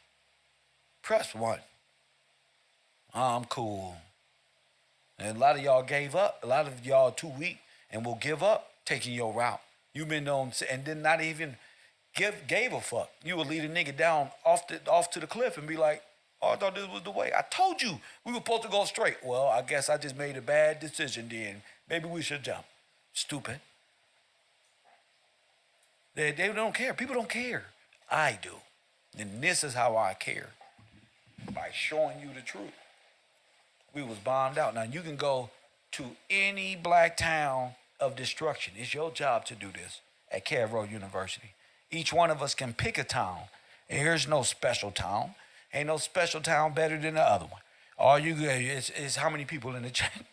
Press 1. I'm cool. And a lot of y'all gave up. A lot of y'all too weak and will give up taking your route. You've been on and then not even gave a fuck. You would lead a nigga down off to the cliff and be like, oh, I thought this was the way. I told you we were supposed to go straight. Well, I guess I just made a bad decision then. Maybe we should jump. Stupid. They don't care. People don't care. I do. And this is how I care. By showing you the truth. We was bombed out. Now you can go to any black town of destruction. It's your job to do this at KevRow University. Each one of us can pick a town. And here's no special town. Ain't no special town better than the other one. All you get is how many people in the chat.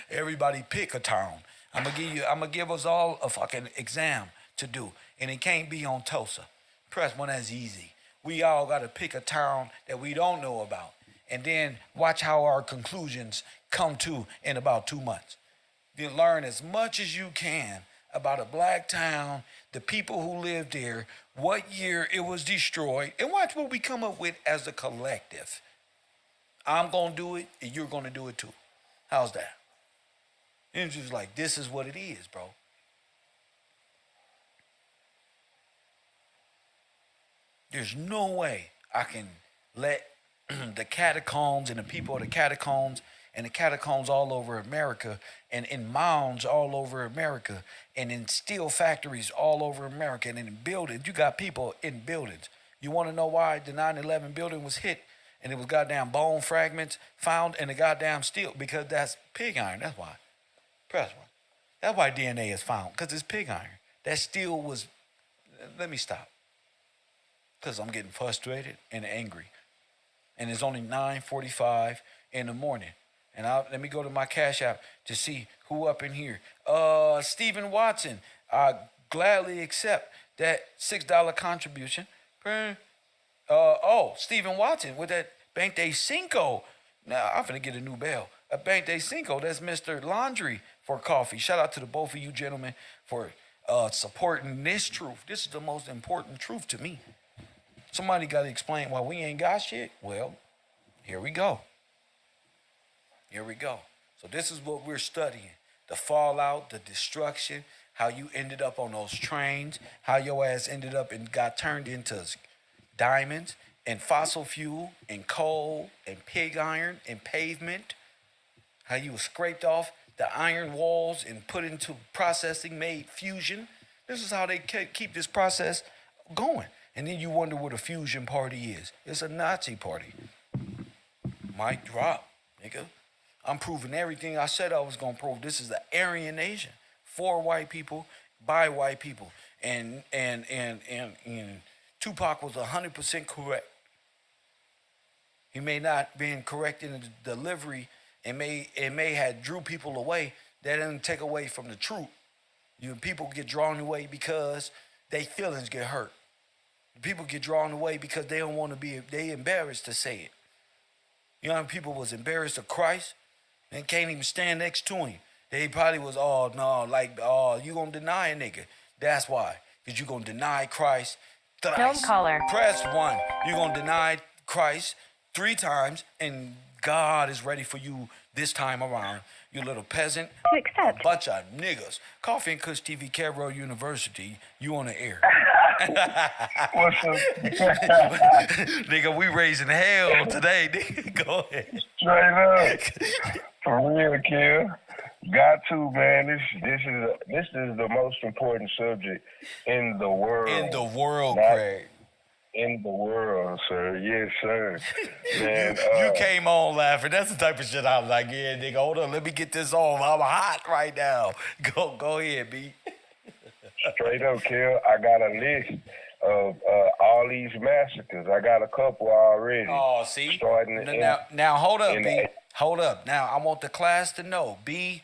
Everybody pick a town. I'm gonna give us all a fucking exam to do. And it can't be on Tulsa. Press 1, that's easy. We all gotta pick a town that we don't know about. And then watch how our conclusions come to in about 2 months. Then learn as much as you can about a black town, the people who lived there, what year it was destroyed, and watch what we come up with as a collective. I'm going to do it, and you're going to do it too. How's that? And it's just like, this is what it is, bro. There's no way I can let the catacombs and the people of the catacombs and the catacombs all over America and in mounds all over America and in steel factories all over America and in buildings. You got people in buildings. You want to know why the 9/11 building was hit and it was goddamn bone fragments found in the goddamn steel? Because that's pig iron. That's why. Press 1. That's why DNA is found, because it's pig iron. That steel was, let me stop. Because I'm getting frustrated and angry. And it's only 9:45 in the morning. And let me go to my Cash App to see who up in here. Stephen Watson, I gladly accept that $6 contribution. Stephen Watson with that Bank de Cinco. Now, I'm finna get a new bell. A Bank de Cinco, that's Mr. Laundry for coffee. Shout out to the both of you gentlemen for supporting this truth. This is the most important truth to me. Somebody got to explain why we ain't got shit. Well, here we go. Here we go. So this is what we're studying. The fallout, the destruction, how you ended up on those trains, how your ass ended up and got turned into diamonds and fossil fuel and coal and pig iron and pavement, how you were scraped off the iron walls and put into processing, made fusion. This is how they keep this process going. And then you wonder what a fusion party is. It's a Nazi party. Mic drop, nigga. I'm proving everything I said I was gonna prove. This is the Aryan nation. For white people, by white people. And Tupac was 100% correct. He may not been correct in the delivery and may have drew people away. That doesn't take away from the truth. People get drawn away because their feelings get hurt. People get drawn away because they don't want to be, they embarrassed to say it. You know how people was embarrassed of Christ and can't even stand next to him. They probably was, oh, no, like, oh, you gonna deny a nigga. That's why. Because you gonna deny Christ thrice. Known caller. Press 1. You gonna deny Christ 3 times, and God is ready for you this time around. You little peasant. To accept. A bunch of niggas. Coffee and Kush TV, KevRow University. You on the air. What's up? Nigga, we raising hell today. Nigga, go ahead. Straight up. For real, Kill. Got to, man. This is the most important subject in the world. In the world, Craig. In the world, sir. Yes, sir. Man, you came on laughing. That's the type of shit I was like, yeah, nigga, hold on. Let me get this off. I'm hot right now. Go ahead, B. Straight up, Kill. I got a list of all these massacres. I got a couple already. Oh, see? Now, hold up, B. Hold up. Now, I want the class to know, B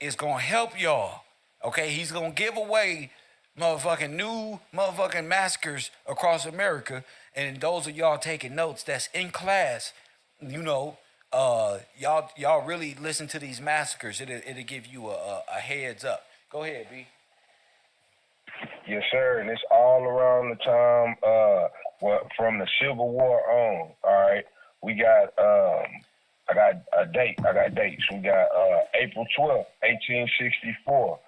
is going to help y'all. Okay? He's going to give away new motherfucking massacres across America. And those of y'all taking notes that's in class, you know, y'all really listen to these massacres. It'll give you a heads up. Go ahead, B. Yes, sir. And it's all around the time from the Civil War on. All right. We got I got a date. I got dates. We got April 12th, 1864.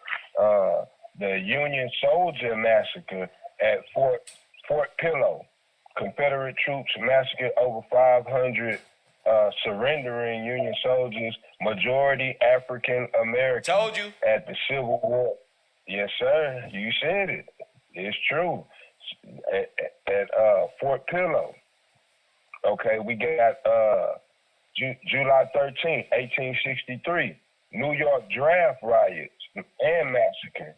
The Union Soldier Massacre at Fort Pillow. Confederate troops massacred over 500 surrendering Union soldiers, majority African American. Told you. At the Civil War. Yes, sir. You said it. It's true. At Fort Pillow. Okay, we got July 13th, 1863. New York draft riots and massacre.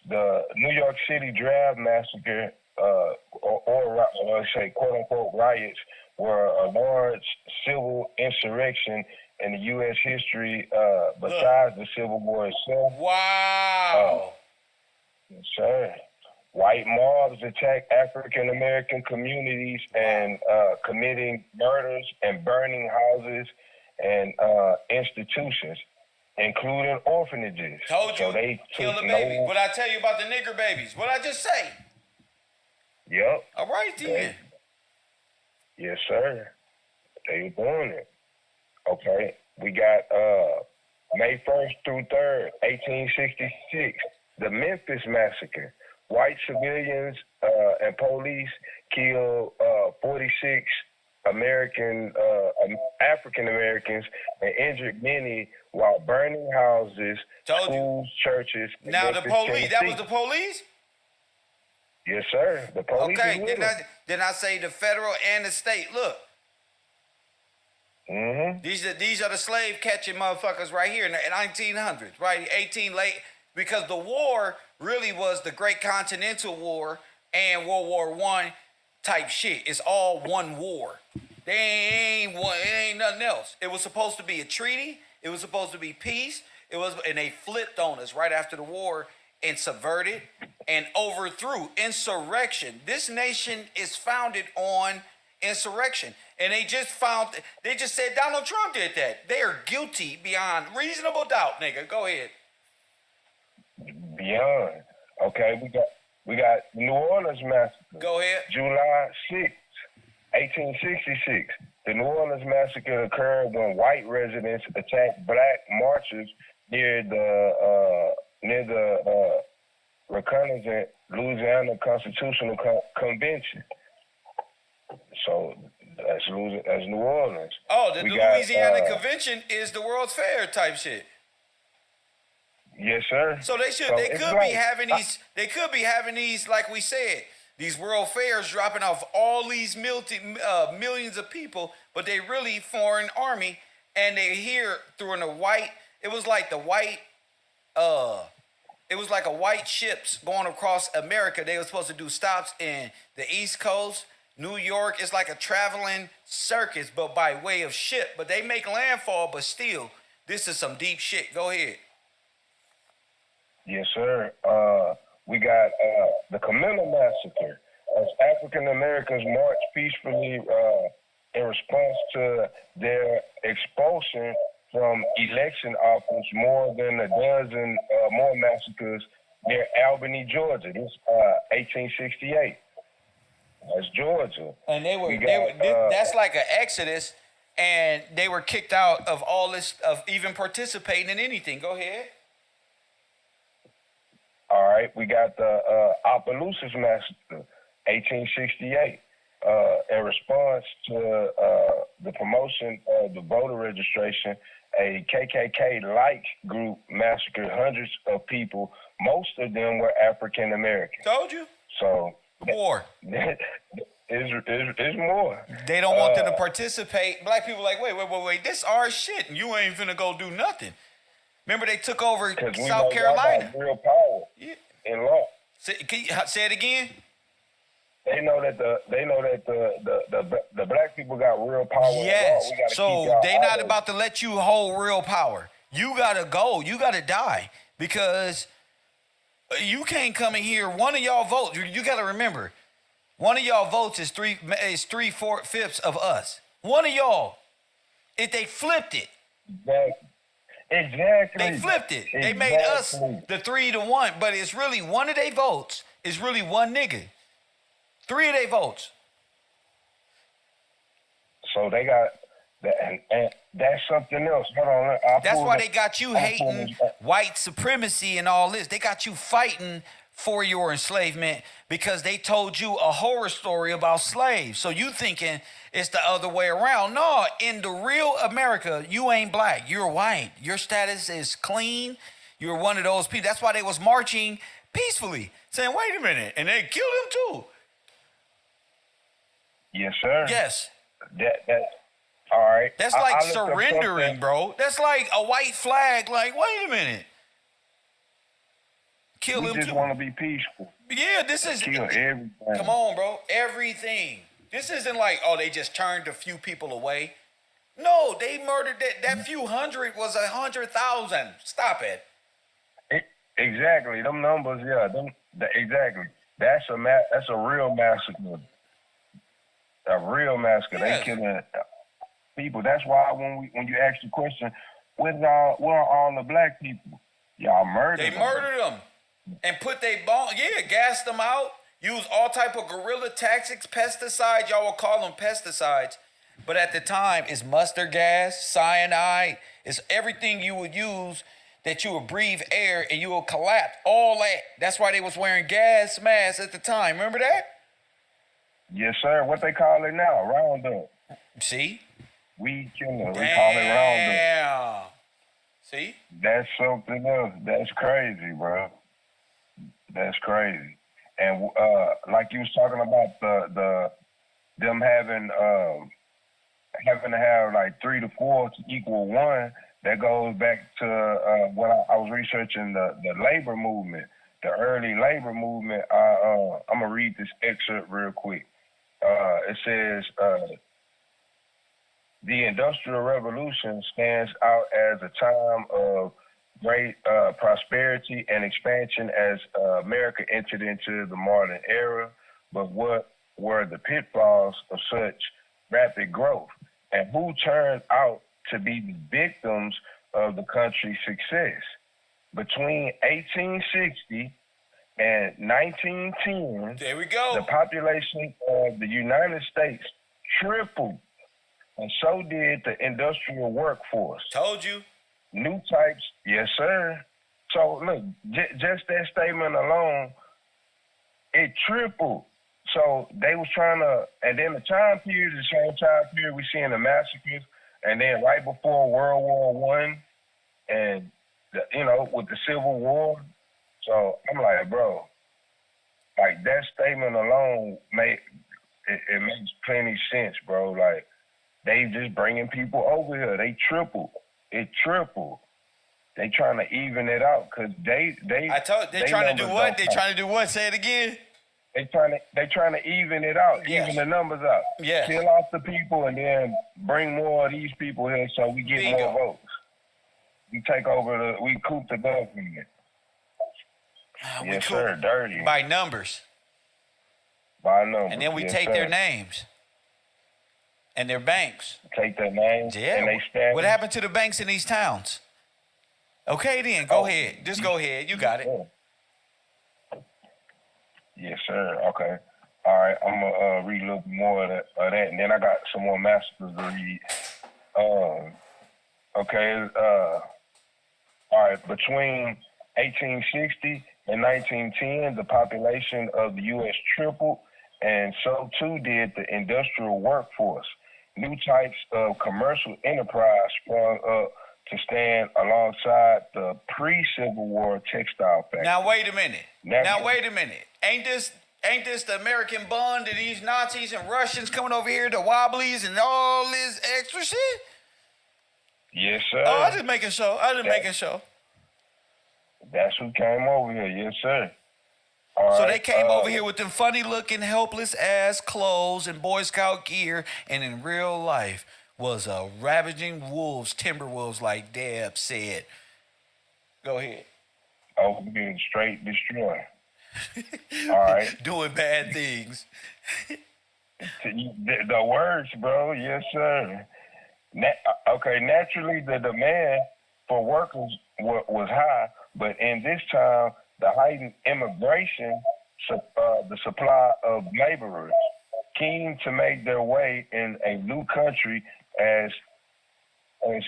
The New York City draft massacre, or let's say quote unquote riots, were a large civil insurrection in the U.S. history besides the Civil War itself. Wow. Yes, sir. White mobs attacked African American communities and committing murders and burning houses and institutions, including orphanages. Told you. So they kill the baby. What I tell you about the nigger babies? What I just say? Yep. All right, then. Yes, sir. They were doing it. Okay. We got May 1st through 3rd, 1866, the Memphis Massacre. White civilians and police killed 46 African Americans and injured many while burning houses, schools, churches. Now the police. That was the police? Yes, sir. The police. Okay. Then I say the federal and the state. Look. Mm-hmm. These are the slave catching motherfuckers right here in the 1900s, right? 18 late. Because the war really was the Great Continental War and World War I type shit. It's all one war. It ain't nothing else. It was supposed to be a treaty. It was supposed to be peace. And they flipped on us right after the war and subverted and overthrew insurrection. This nation is founded on insurrection. And they just said Donald Trump did that. They are guilty beyond reasonable doubt, nigga. Go ahead. Beyond. Okay, we got New Orleans Massacre. Go ahead. July 6th, 1866. The New Orleans Massacre occurred when white residents attacked black marchers near the near the Reconnaissance Louisiana Constitutional Convention. So that's New Orleans. Oh, the We got, Louisiana Convention is the World's Fair type shit. Yes, sir. So they should. So They it's could like- be having these. They could be having these, like we said, these World Fairs dropping off all these millions of people, but they really foreign army, and they're here through the white. It was like the white. It was like a white ships going across America. They were supposed to do stops in the East Coast, New York. It's like a traveling circus, but by way of ship. But they make landfall, but still, this is some deep shit. Go ahead. Yes, sir. We got the Camilla Massacre, as African Americans marched peacefully in response to their expulsion from election office. More than a dozen more massacres near Albany, Georgia. This 1868. That's Georgia. And they were, We got, that's like an exodus, and they were kicked out of all this, of even participating in anything. Go ahead. All right, we got the Opelousas Massacre, 1868. In response to the promotion of the voter registration, a KKK-like group massacred hundreds of people. Most of them were African American. Told you. So more. It's more. They don't want them to participate. Black people like, wait. This our shit, and you ain't finna go do nothing. Remember, they took over South Carolina. Real power in law. Can you say it again? They know that the black people got real power. Yes. In law. We gotta So keep they not about to let you hold real power. You gotta go. You gotta die because you can't come in here. One of y'all votes. You gotta remember, one of y'all votes is 3/4 of us. One of y'all. If they flipped it. Exactly. They flipped it. Exactly. They made us the 3-1, but it's really one of their votes is really one nigga. 3 of their votes. So they got that, and that's something else. Hold on. That's why they got you hating white supremacy and all this. They got you fighting for your enslavement because they told you a horror story about slaves. So you thinking it's the other way around. No, in the real America, you ain't black. You're white. Your status is clean. You're one of those people. That's why they was marching peacefully, saying, wait a minute. And they killed him too. Yes, sir. Yes. That all right. That's like surrendering, bro. That's like a white flag. Like, wait a minute. Kill him too. We just want to be peaceful. Yeah, this is. Kill everything. Come on, bro. Everything. This isn't like, oh, they just turned a few people away. No, they murdered that few hundred was 100,000. Stop it. Exactly. Them numbers, yeah. Exactly. That's a real massacre. A real massacre. Yes. They killing people. That's why when you ask the question, where are all the black people? Y'all murdered them. They murdered them and put they bomb. Yeah, gassed them out. Use all type of guerrilla tactics, pesticides. Y'all will call them pesticides, but at the time, it's mustard gas, cyanide. It's everything you would use that you would breathe air and you will collapse. All that. That's why they was wearing gas masks at the time. Remember that? Yes, sir. What they call it now? Roundup. See? Weed killer. We call it Roundup. Yeah. See? That's something else. That's crazy, bro. That's crazy. And like you was talking about them having to have like 3 to 4 to equal 1. That goes back to what I was researching the labor movement, the early labor movement. I'm gonna read this excerpt real quick. It says, the Industrial Revolution stands out as a time of great prosperity and expansion as America entered into the modern era. But what were the pitfalls of such rapid growth? And who turned out to be the victims of the country's success? Between 1860 and 1910, there we go. The population of the United States tripled, and so did the industrial workforce. Told you. New types, yes, sir. So look, just that statement alone, it tripled. So they was trying to, and then the time period, the same time period we seeing the massacres, and then right before World War I, and with the Civil War. So I'm like, bro, like that statement alone it makes plenty sense, bro. Like they just bringing people over here. They tripled. It tripled. They trying to even it out because they trying to do what? They trying to do what? Say it again. They trying to even it out, even the numbers out. Yes. Kill off the people and then bring more of these people here so we get more votes. We take over we coup the government. Yes, sir. Dirty. By numbers. By numbers. And then we take their names. And their banks. Take their names. Yeah. And they stab. What happened to the banks in these towns? Okay, then. Go ahead. Just go ahead. You got it. Yes, sir. Okay. All right. I'm going to read a little bit more of that. And then I got some more massacres to read. Okay. All right. Between 1860 and 1910, the population of the U.S. tripled, and so too did the industrial workforce. New types of commercial enterprise sprung up to stand alongside the pre-Civil War textile factory. Now wait a minute. Ain't this the American bond to these Nazis and Russians coming over here, the Wobblies and all this extra shit? Yes, sir. Oh, I just making sure. That's who came over here. Yes, sir. So they came over here with them funny-looking, helpless-ass clothes and Boy Scout gear, and in real life was ravaging wolves, timber wolves, like Deb said. Go ahead. Over being straight destroy. All right. Doing bad things. The words, bro. Yes, sir. Okay, naturally the demand for workers was high, but in this time, the heightened immigration, the supply of laborers, keen to make their way in a new country as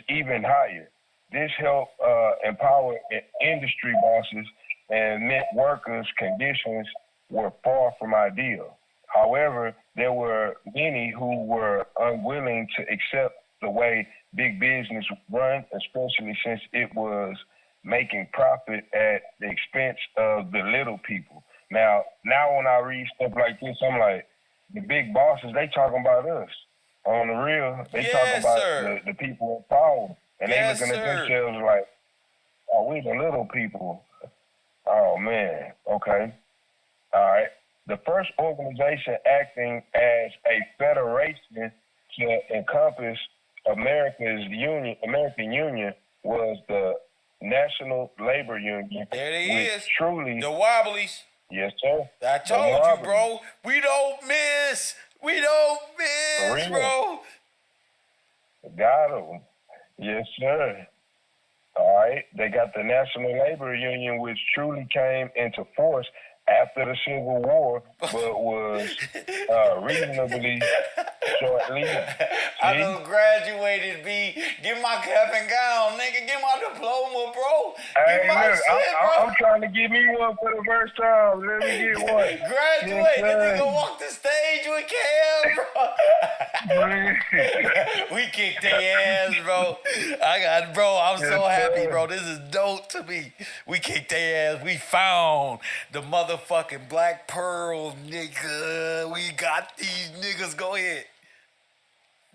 even higher. This helped empower industry bosses and meant workers' conditions were far from ideal. However, there were many who were unwilling to accept the way big business run, especially since it was making profit at the expense of the little people. Now when I read stuff like this, I'm like, the big bosses, they talking about us. On the real, they talking about the people in power. And they looking at themselves like, oh, we the little people. Oh, man. Okay. All right. The first organization acting as a federation to encompass American Union was the National Labor Union. There it is. Truly, the Wobblies. Yes, sir. I told you, bro. We don't miss. Bro. Got them. Yes, sir. All right. They got the National Labor Union, which truly came into force after the Civil War, but was reasonably short-lived. I done graduated, B. Get my cap and gown, nigga. Get my diploma, bro. Hey, look, I'm trying to get me one for the first time. Let me get one. Graduate. This nigga walk the stage with Kev, bro. We kicked their ass, bro. I'm so happy, bro. This is dope to me. We kicked their ass. We found the motherfucking Black Pearl, nigga. We got these niggas. Go ahead.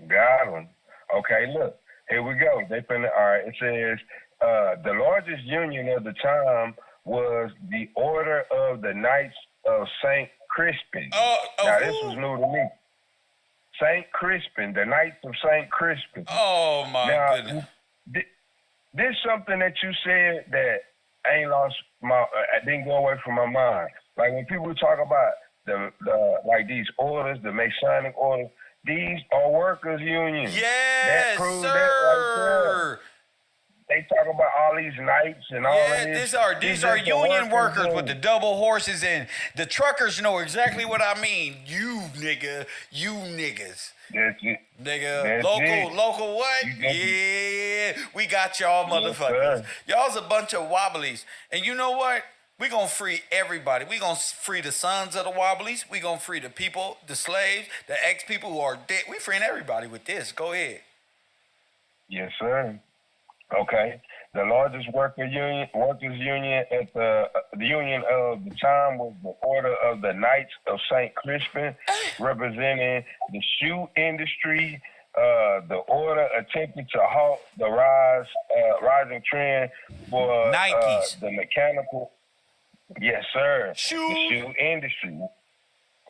Got them. Okay, look. Here we go. All right, it says, the largest union of the time was the Order of the Knights of St. Crispin. Now, this was new to me. St. Crispin, the Knights of St. Crispin. Oh, my goodness. This something that you said that I didn't go away from my mind. Like when people talk about like these orders, the Masonic orders, these are workers' unions. Yes, sir. they talk about all these nights and all of this. These are union workers with the double horses, and the truckers know exactly what I mean. You niggas. That's it. Nigga, That's local what? Yeah, we got y'all motherfuckers. Y'all's a bunch of wobblies. And you know what? We gonna free everybody. We gonna free the sons of the wobblies. We gonna free the people, the slaves, the ex-people who are dead. We freeing everybody with this. Go ahead. Yes, sir. Okay. The largest workers union at the union of the time was the Order of the Knights of St. Crispin, representing the shoe industry. The order attempted to halt the rising trend for the mechanical. Yes, sir. The shoe industry.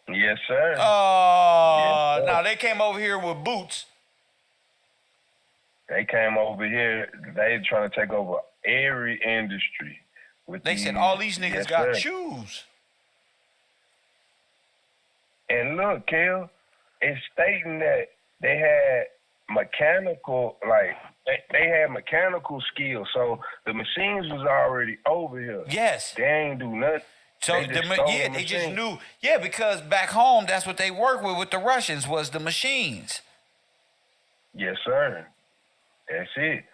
Yes, sir. Oh, yes, sir. now they came over here with boots. They came over here. They trying to take over every industry. They said all these niggas got shoes. And look, Kel, it's stating that they had mechanical, they had mechanical skills. So the machines was already over here. Yes. They ain't do nothing. So they just knew. Yeah, because back home, that's what they worked with the Russians was the machines. Yes, sir. That's it.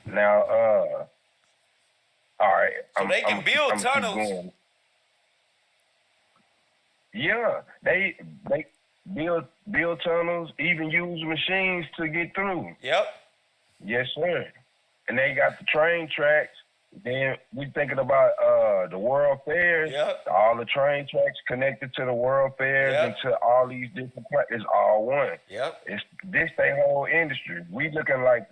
Now, all right. So they can build tunnels. Yeah, they build tunnels, even use machines to get through. Yep. Yes, sir. And they got the train tracks. Then we thinking about the World Fairs. Yep. All the train tracks connected to the World Fairs and to all these different places. It's all one. Yep. It's this their whole industry. We looking like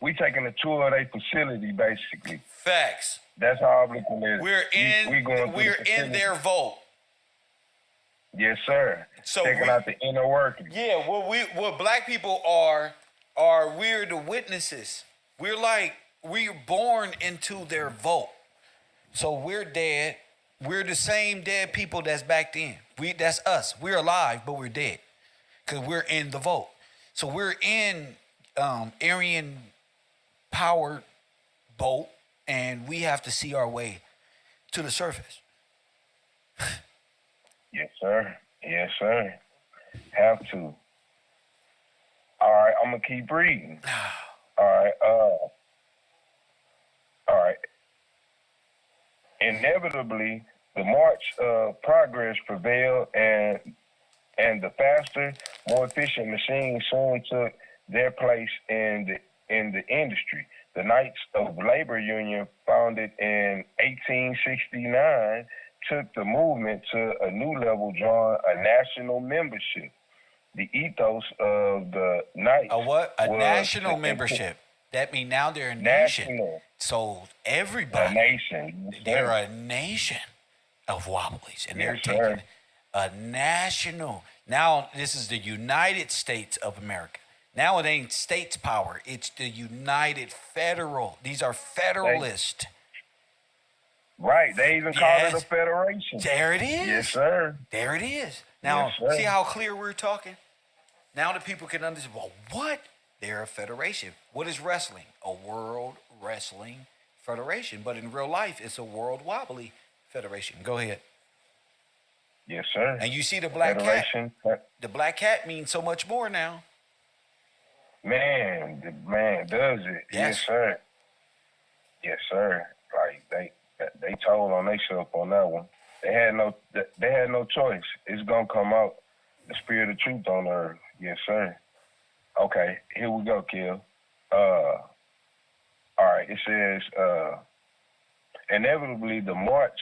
we taking a tour of their facility, basically. Facts. That's how I'm looking at it. We're in their vault. Yes, sir. So checking out the inner workings. Yeah, what black people are we're the witnesses. We're born into their vault. So we're dead. We're the same dead people that's back then. That's us. We're alive, but we're dead. Because we're in the vault. So we're in Aryan powered boat, and we have to see our way to the surface. Yes, sir. Yes, sir. Have to. All right, I'm gonna keep reading. All right. All right. Inevitably, the march of progress prevailed, and the faster, more efficient machines soon took their place in the industry. The Knights of Labor Union, founded in 1869, took the movement to a new level, drawing a national membership. The ethos of the Knights. A what? A national membership. That means now they're a nation. National. So everybody. A nation. They're a nation of wobblies. And they're taking a national. Now this is the United States of America. Now it ain't states power. It's the United Federal. These are federalist. Right. They even call it a federation. There it is. Yes, sir. There it is. Now, yes, see how clear we're talking? Now the people can understand, well, what? They're a federation. What is wrestling? A World Wrestling Federation. But in real life, it's a World Wobbly Federation. Go ahead. Yes, sir. And you see the black cat. The black cat means so much more now. Man, does it? Yes, sir. Yes, sir. Like they told on themselves on that one. They had no choice. It's gonna come out. The spirit of truth on earth. Yes, sir. Okay, here we go, Kill. All right, it says inevitably the march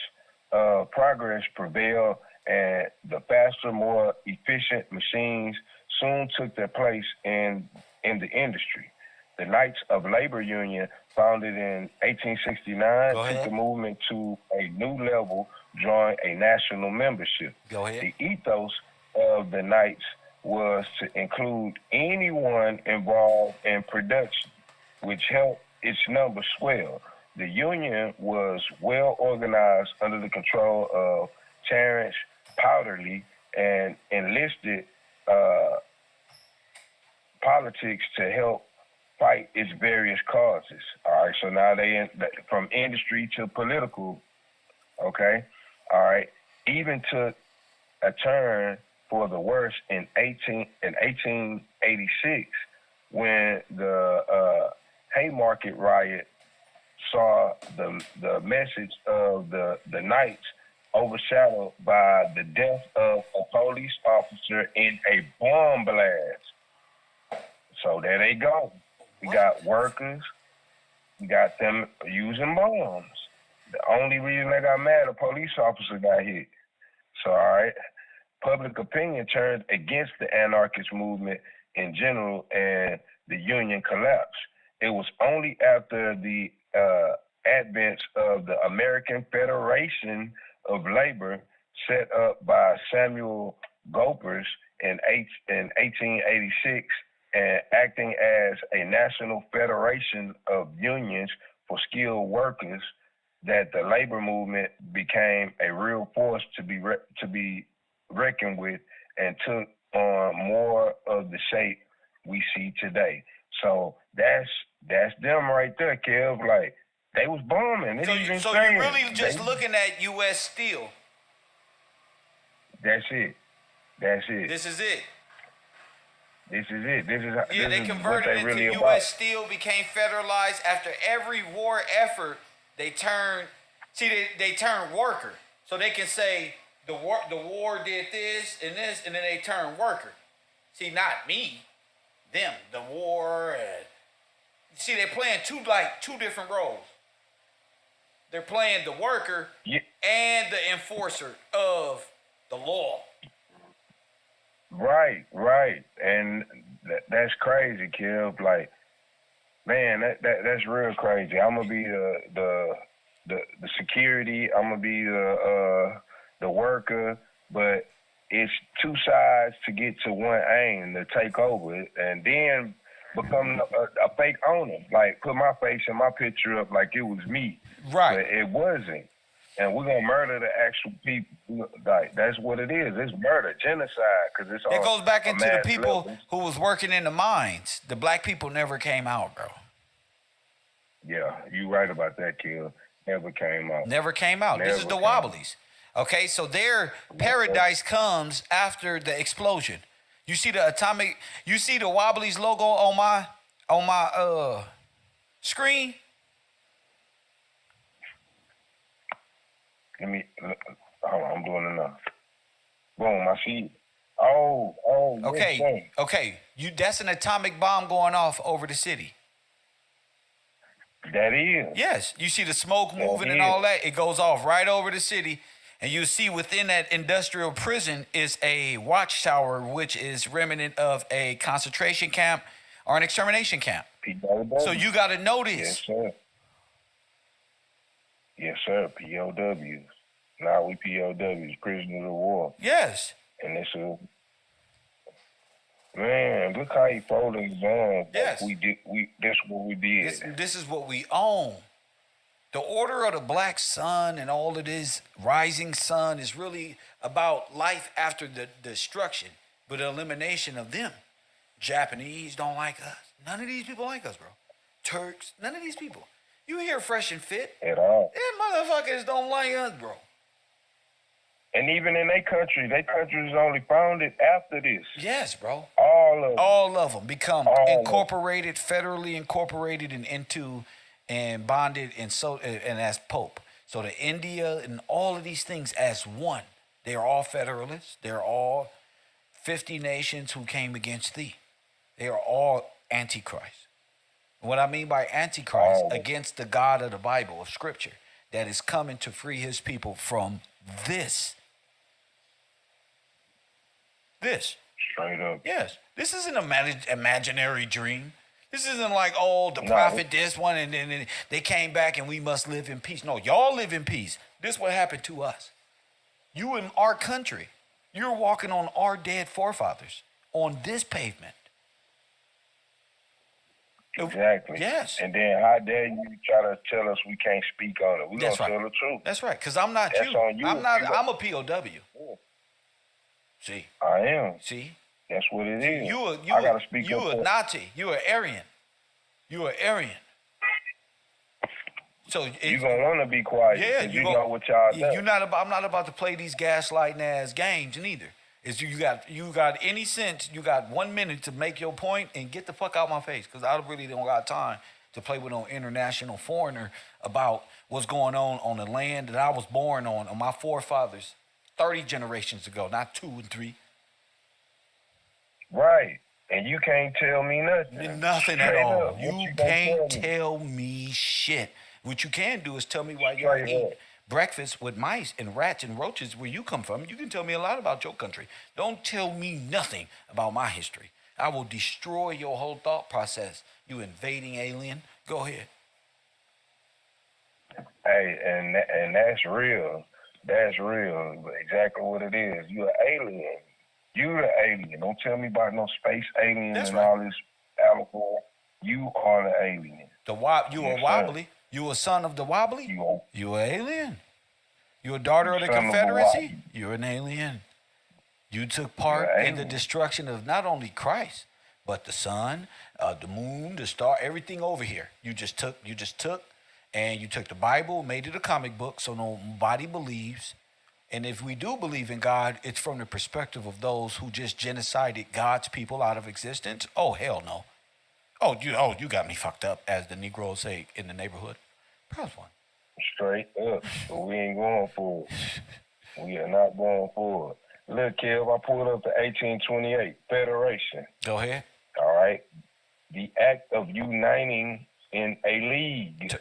of progress prevailed, and the faster, more efficient machines soon took their place in the industry. The Knights of Labor Union, founded in 1869, took the movement to a new level, drawing a national membership. Go ahead. The ethos of the Knights was to include anyone involved in production, which helped its numbers swell. The union was well organized under the control of Terence Powderly and enlisted politics to help fight its various causes. All right, so now from industry to political, okay, all right, even took a turn for the worse in 1886 when the Haymarket riot saw the message of the Knights overshadowed by the death of a police officer in a bomb blast. So there they go. We got workers. We got them using bombs. The only reason they got mad, a police officer got hit. So, all right, public opinion turned against the anarchist movement in general, and the Union collapsed. It was only after the advent of the American Federation of Labor, set up by Samuel Gompers in 1886, and acting as a national federation of unions for skilled workers, that the labor movement became a real force to be reckoned with, and took on more of the shape we see today. So that's them right there, Kev. Like, they was bombing. So you're really just looking at U.S. Steel. That's it. This is it. They converted it really to U.S. Steel, became federalized. After every war effort, they turned worker. So they can say the war did this, and then they turn worker. See, not me, them, the war. See, they're playing two different roles. They're playing the worker and the enforcer of the law. Right, and that's crazy, Kev. Like, man, that's real crazy. I'm gonna be the security. I'm gonna be the worker, but it's two sides to get to one aim to take over, and then become a fake owner. Like, put my face and my picture up like it was me. Right. But it wasn't. And we're going to murder the actual people. Like, that's what it is. It's murder, genocide. Cause it's it goes back into the people levels. who was working in the mines. The black people never came out, bro. Yeah, you right about that, Kill. Never came out. This is the Wobblies. Okay, so their paradise comes after the explosion. You see the Wobblies logo on my screen? Hold on, I'm doing it now. Boom, I see it. Oh. Okay. That's an atomic bomb going off over the city. That is. Yes, you see the smoke moving and all that. It goes off right over the city. And you see within that industrial prison is a watchtower, which is remnant of a concentration camp or an extermination camp. So you got to know this. Yes, sir. POWs. Now we POWs, prisoners of war. Yes. And this is, man, look how he folded his arms. Yes. That's what we did. This is what we own. The Order of the Black Sun and all of this rising sun is really about life after the destruction, but elimination of them. Japanese don't like us. None of these people like us, bro. Turks, none of these people. You hear Fresh and Fit? At all. Them motherfuckers don't like us, bro. And even in their country is only founded after this. Yes, bro. All of them become incorporated, federally incorporated and into and bonded and as Pope. So the India and all of these things as one. They are all federalists. They're all 50 nations who came against thee. They are all antichrist. What I mean by antichrist, against the God of the Bible, of Scripture, that is coming to free his people from this. Straight up. Yes. This isn't an imaginary dream. This isn't like, the prophet this one, and then they came back and we must live in peace. No, y'all live in peace. This is what happened to us. You in our country. You're walking on our dead forefathers on this pavement. Exactly. Yes. And then how dare you try to tell us we can't speak on it? We're going to tell the truth. That's right, because I'm not That's you. on you. I'm a POW. Yeah. See? I am. See? That's what it is. You I gotta speak you up. a Nazi. You an Aryan. You're an Aryan. So You gonna want to be quiet. yeah, you know what y'all do. you're not about. I'm not about to play these gaslighting ass games neither. Is you got any sense? You got 1 minute to make your point and get the fuck out my face, because I really don't got time to play with no international foreigner about what's going on the land that I was born on my forefathers 30 generations ago, not 2 and 3. Right. And you can't tell me nothing. Nothing at Straight all. up. What You gonna can't me? tell me shit. What you can do is tell me why you Straight eat up. breakfast with mice and rats and roaches where you come from. You can tell me a lot about your country. Don't tell me nothing about my history. I will destroy your whole thought process. You invading alien. Go ahead. Hey, and that's real. That's real. Exactly what it is. You're an alien. You're the alien. Don't tell me about no space alien That's and right. all this allegory. You are the alien. You are wobbly. You a son of the wobbly. You an alien. You a daughter of the Son of the Confederacy. wobbly. You're an alien. You took part in the destruction of not only Christ, but the sun, the moon, the star, everything over here. You just took, and you took the Bible, made it a comic book, so nobody believes. And if we do believe in God, it's from the perspective of those who just genocided God's people out of existence. Oh, hell no. Oh, you got me fucked up, as the Negroes say in the neighborhood. Press one. Straight up. But we ain't going for it. We are not going for it. Look, Kev, I pulled up the 1828 Federation. Go ahead. All right. The act of uniting in a league.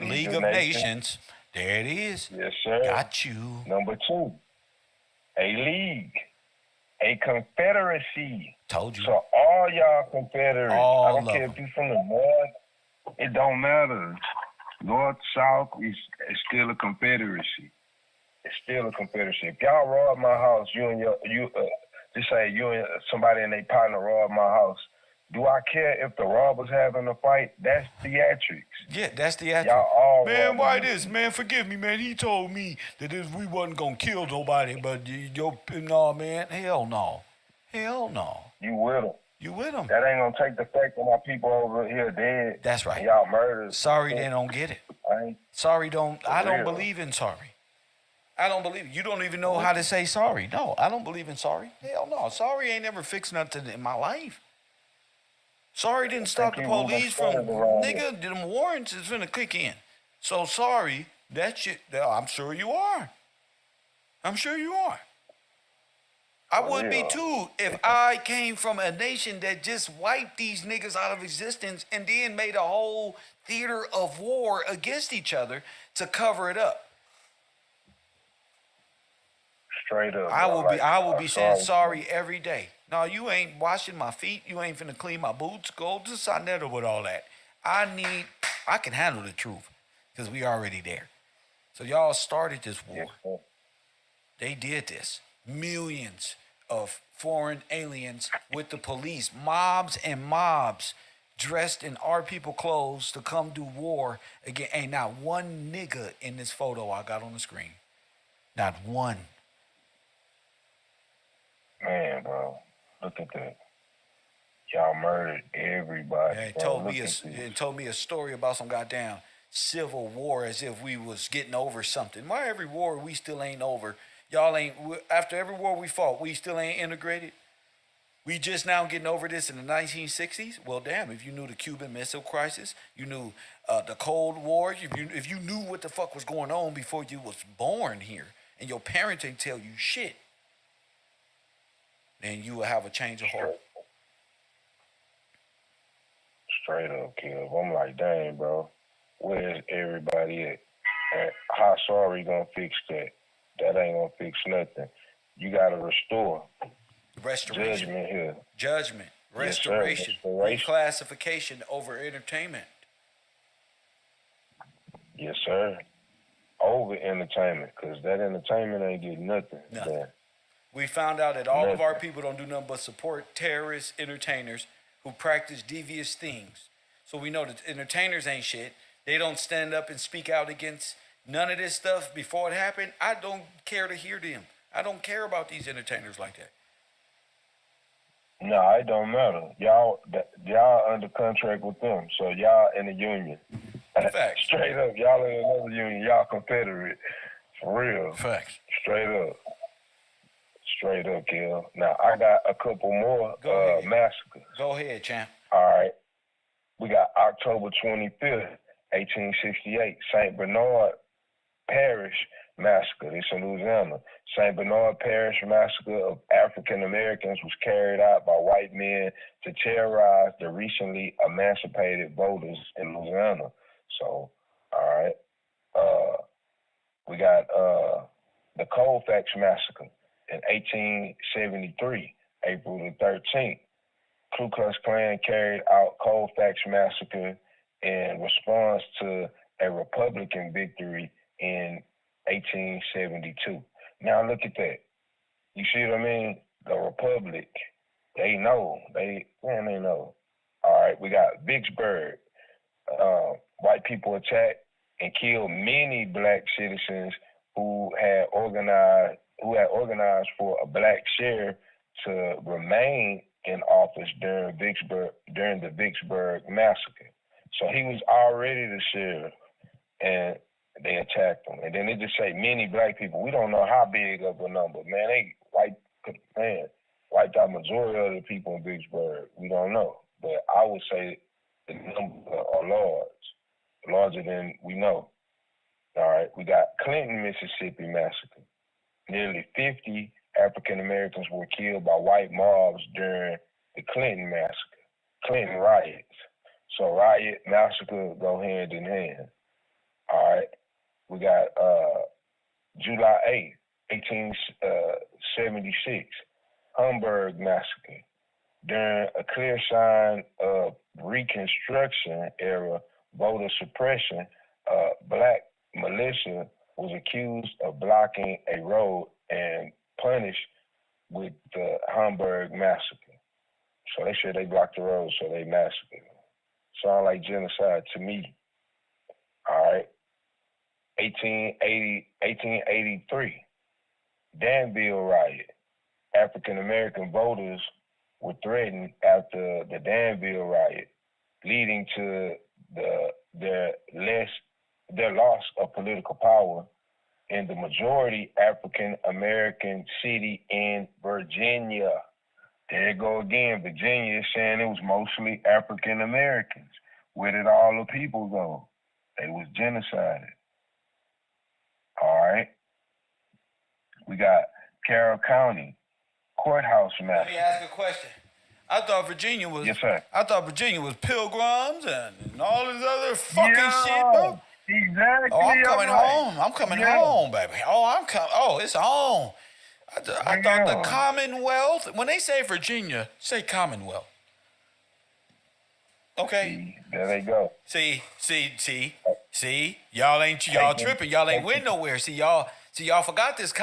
League of Nations. There it is. Yes, sir. Got you. Number 2, a league, a confederacy. Told you. So all y'all Confederates, All I don't of care them. if you from the north, it don't matter. North, south, it's still a confederacy. It's still a confederacy. If y'all rob my house, just say you and somebody and they partner rob my house, do I care if the robbers having a fight? That's theatrics. Yeah, that's theatrics. Y'all all Man, why robbers. this? Man, forgive me, man. He told me that we wasn't going to kill nobody, but no, man. Hell no. Hell no. You with them. You with them. That ain't gonna take the fact that my people over here dead. That's right. And y'all murdered. Sorry they don't get it. I don't believe in sorry. I don't believe it. You don't even know how to say sorry. No, I don't believe in sorry. Hell no. Sorry ain't never fixed nothing in my life. Sorry didn't stop the police from, nigga, them warrants is finna kick in. So sorry, that shit, I'm sure you are. I'm sure you are. I would be too if I came from a nation that just wiped these niggas out of existence and then made a whole theater of war against each other to cover it up. Straight up. I will be saying sorry every day. No, you ain't washing my feet. You ain't finna clean my boots. Go to Sonetta with all that. I can handle the truth because we already there. So y'all started this war. They did this. Millions of foreign aliens with the police, mobs and mobs dressed in our people clothes to come do war again. Ain't not one nigga in this photo I got on the screen. Not one. Man, bro, look at that. Y'all murdered everybody. Yeah, it told me a story about some goddamn civil war as if we was getting over something. Why every war we still ain't over? Y'all ain't, after every war we fought, we still ain't integrated? We just now getting over this in the 1960s? Well, damn, if you knew the Cuban Missile Crisis, you knew the Cold War, if you knew what the fuck was going on before you was born here, and your parents ain't tell you shit, then you will have a change of heart. Straight up, kid. I'm like, dang, bro, where's everybody at? And how sorry gonna fix that? That ain't gonna fix nothing. You gotta restore. Restoration. Judgment here. Judgment. Restoration. Yes, sir. Restoration. Reclassification over entertainment. Yes, sir. Over entertainment, because that entertainment ain't getting nothing. Nothing. We found out that all of our people don't do nothing but support terrorist entertainers who practice devious things. So we know that entertainers ain't shit. They don't stand up and speak out against none of this stuff before it happened. I don't care to hear them. I don't care about these entertainers like that. No, it don't matter. Y'all under contract with them, so y'all in the union. Facts. Straight up, y'all in another union. Y'all Confederate. For real. Facts. Straight up. Straight up, Kill. Now, I got a couple more massacres. Go ahead, champ. All right. We got October 25th, 1868, St. Bernard Parish Massacre. This in Louisiana. St. Bernard Parish Massacre of African Americans was carried out by white men to terrorize the recently emancipated voters in Louisiana. So, all right. We got the Colfax Massacre in 1873, April the 13th. Ku Klux Klan carried out Colfax Massacre in response to a Republican victory in 1872. Now look at that. You see what I mean? The Republic, they know. They know. All right, we got Vicksburg. White people attacked and killed many black citizens who had organized for a black sheriff to remain in office during the Vicksburg massacre. So he was already the sheriff, and they attacked him. And then they just say many black people. We don't know how big of a number, man. They wiped out majority of the people in Vicksburg. We don't know, but I would say the number are larger than we know. All right, we got Clinton, Mississippi massacre. Nearly 50 African Americans were killed by white mobs during the Clinton massacre, Clinton riots. So riot, massacre go hand in hand. All right, we got July 8th, 1876, Hamburg massacre. During a clear sign of Reconstruction era voter suppression, black militia was accused of blocking a road and punished with the Hamburg massacre. So they said they blocked the road, so they massacred. Sound like genocide to me. All right. 1883, Danville riot. African American voters were threatened after the Danville riot, leading to their loss of political power in the majority African American city in Virginia. There you go again. Virginia is saying it was mostly African Americans. Where did all the people go? They was genocided. All right. We got Carroll County Courthouse massacre. Let me ask a question. I thought Virginia was. Yes, sir. I thought Virginia was pilgrims and all this other fucking shit, bro. Exactly. Oh, I'm coming home. I'm coming home, baby. Oh, I'm coming. Oh, it's home. I thought the Commonwealth. When they say Virginia, say Commonwealth. Okay. There they go. See. Y'all tripping. Y'all ain't went nowhere. See, y'all forgot this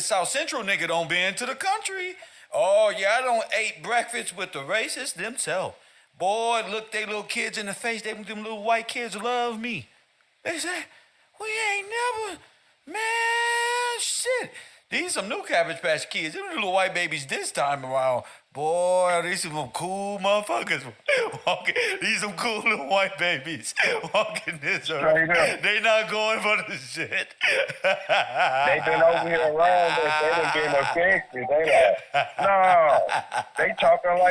South Central nigga don't been to the country. Oh, yeah, I don't ate breakfast with the racists themselves. Boy, look they little kids in the face. Them little white kids love me. They say, we ain't never, man, shit. These some new Cabbage Patch Kids. Them little white babies this time around. Boy, these some cool motherfuckers. These some cool little white babies walking this earth. They not going for the shit. They been over here around us. They done been affected. They like, no. They talking like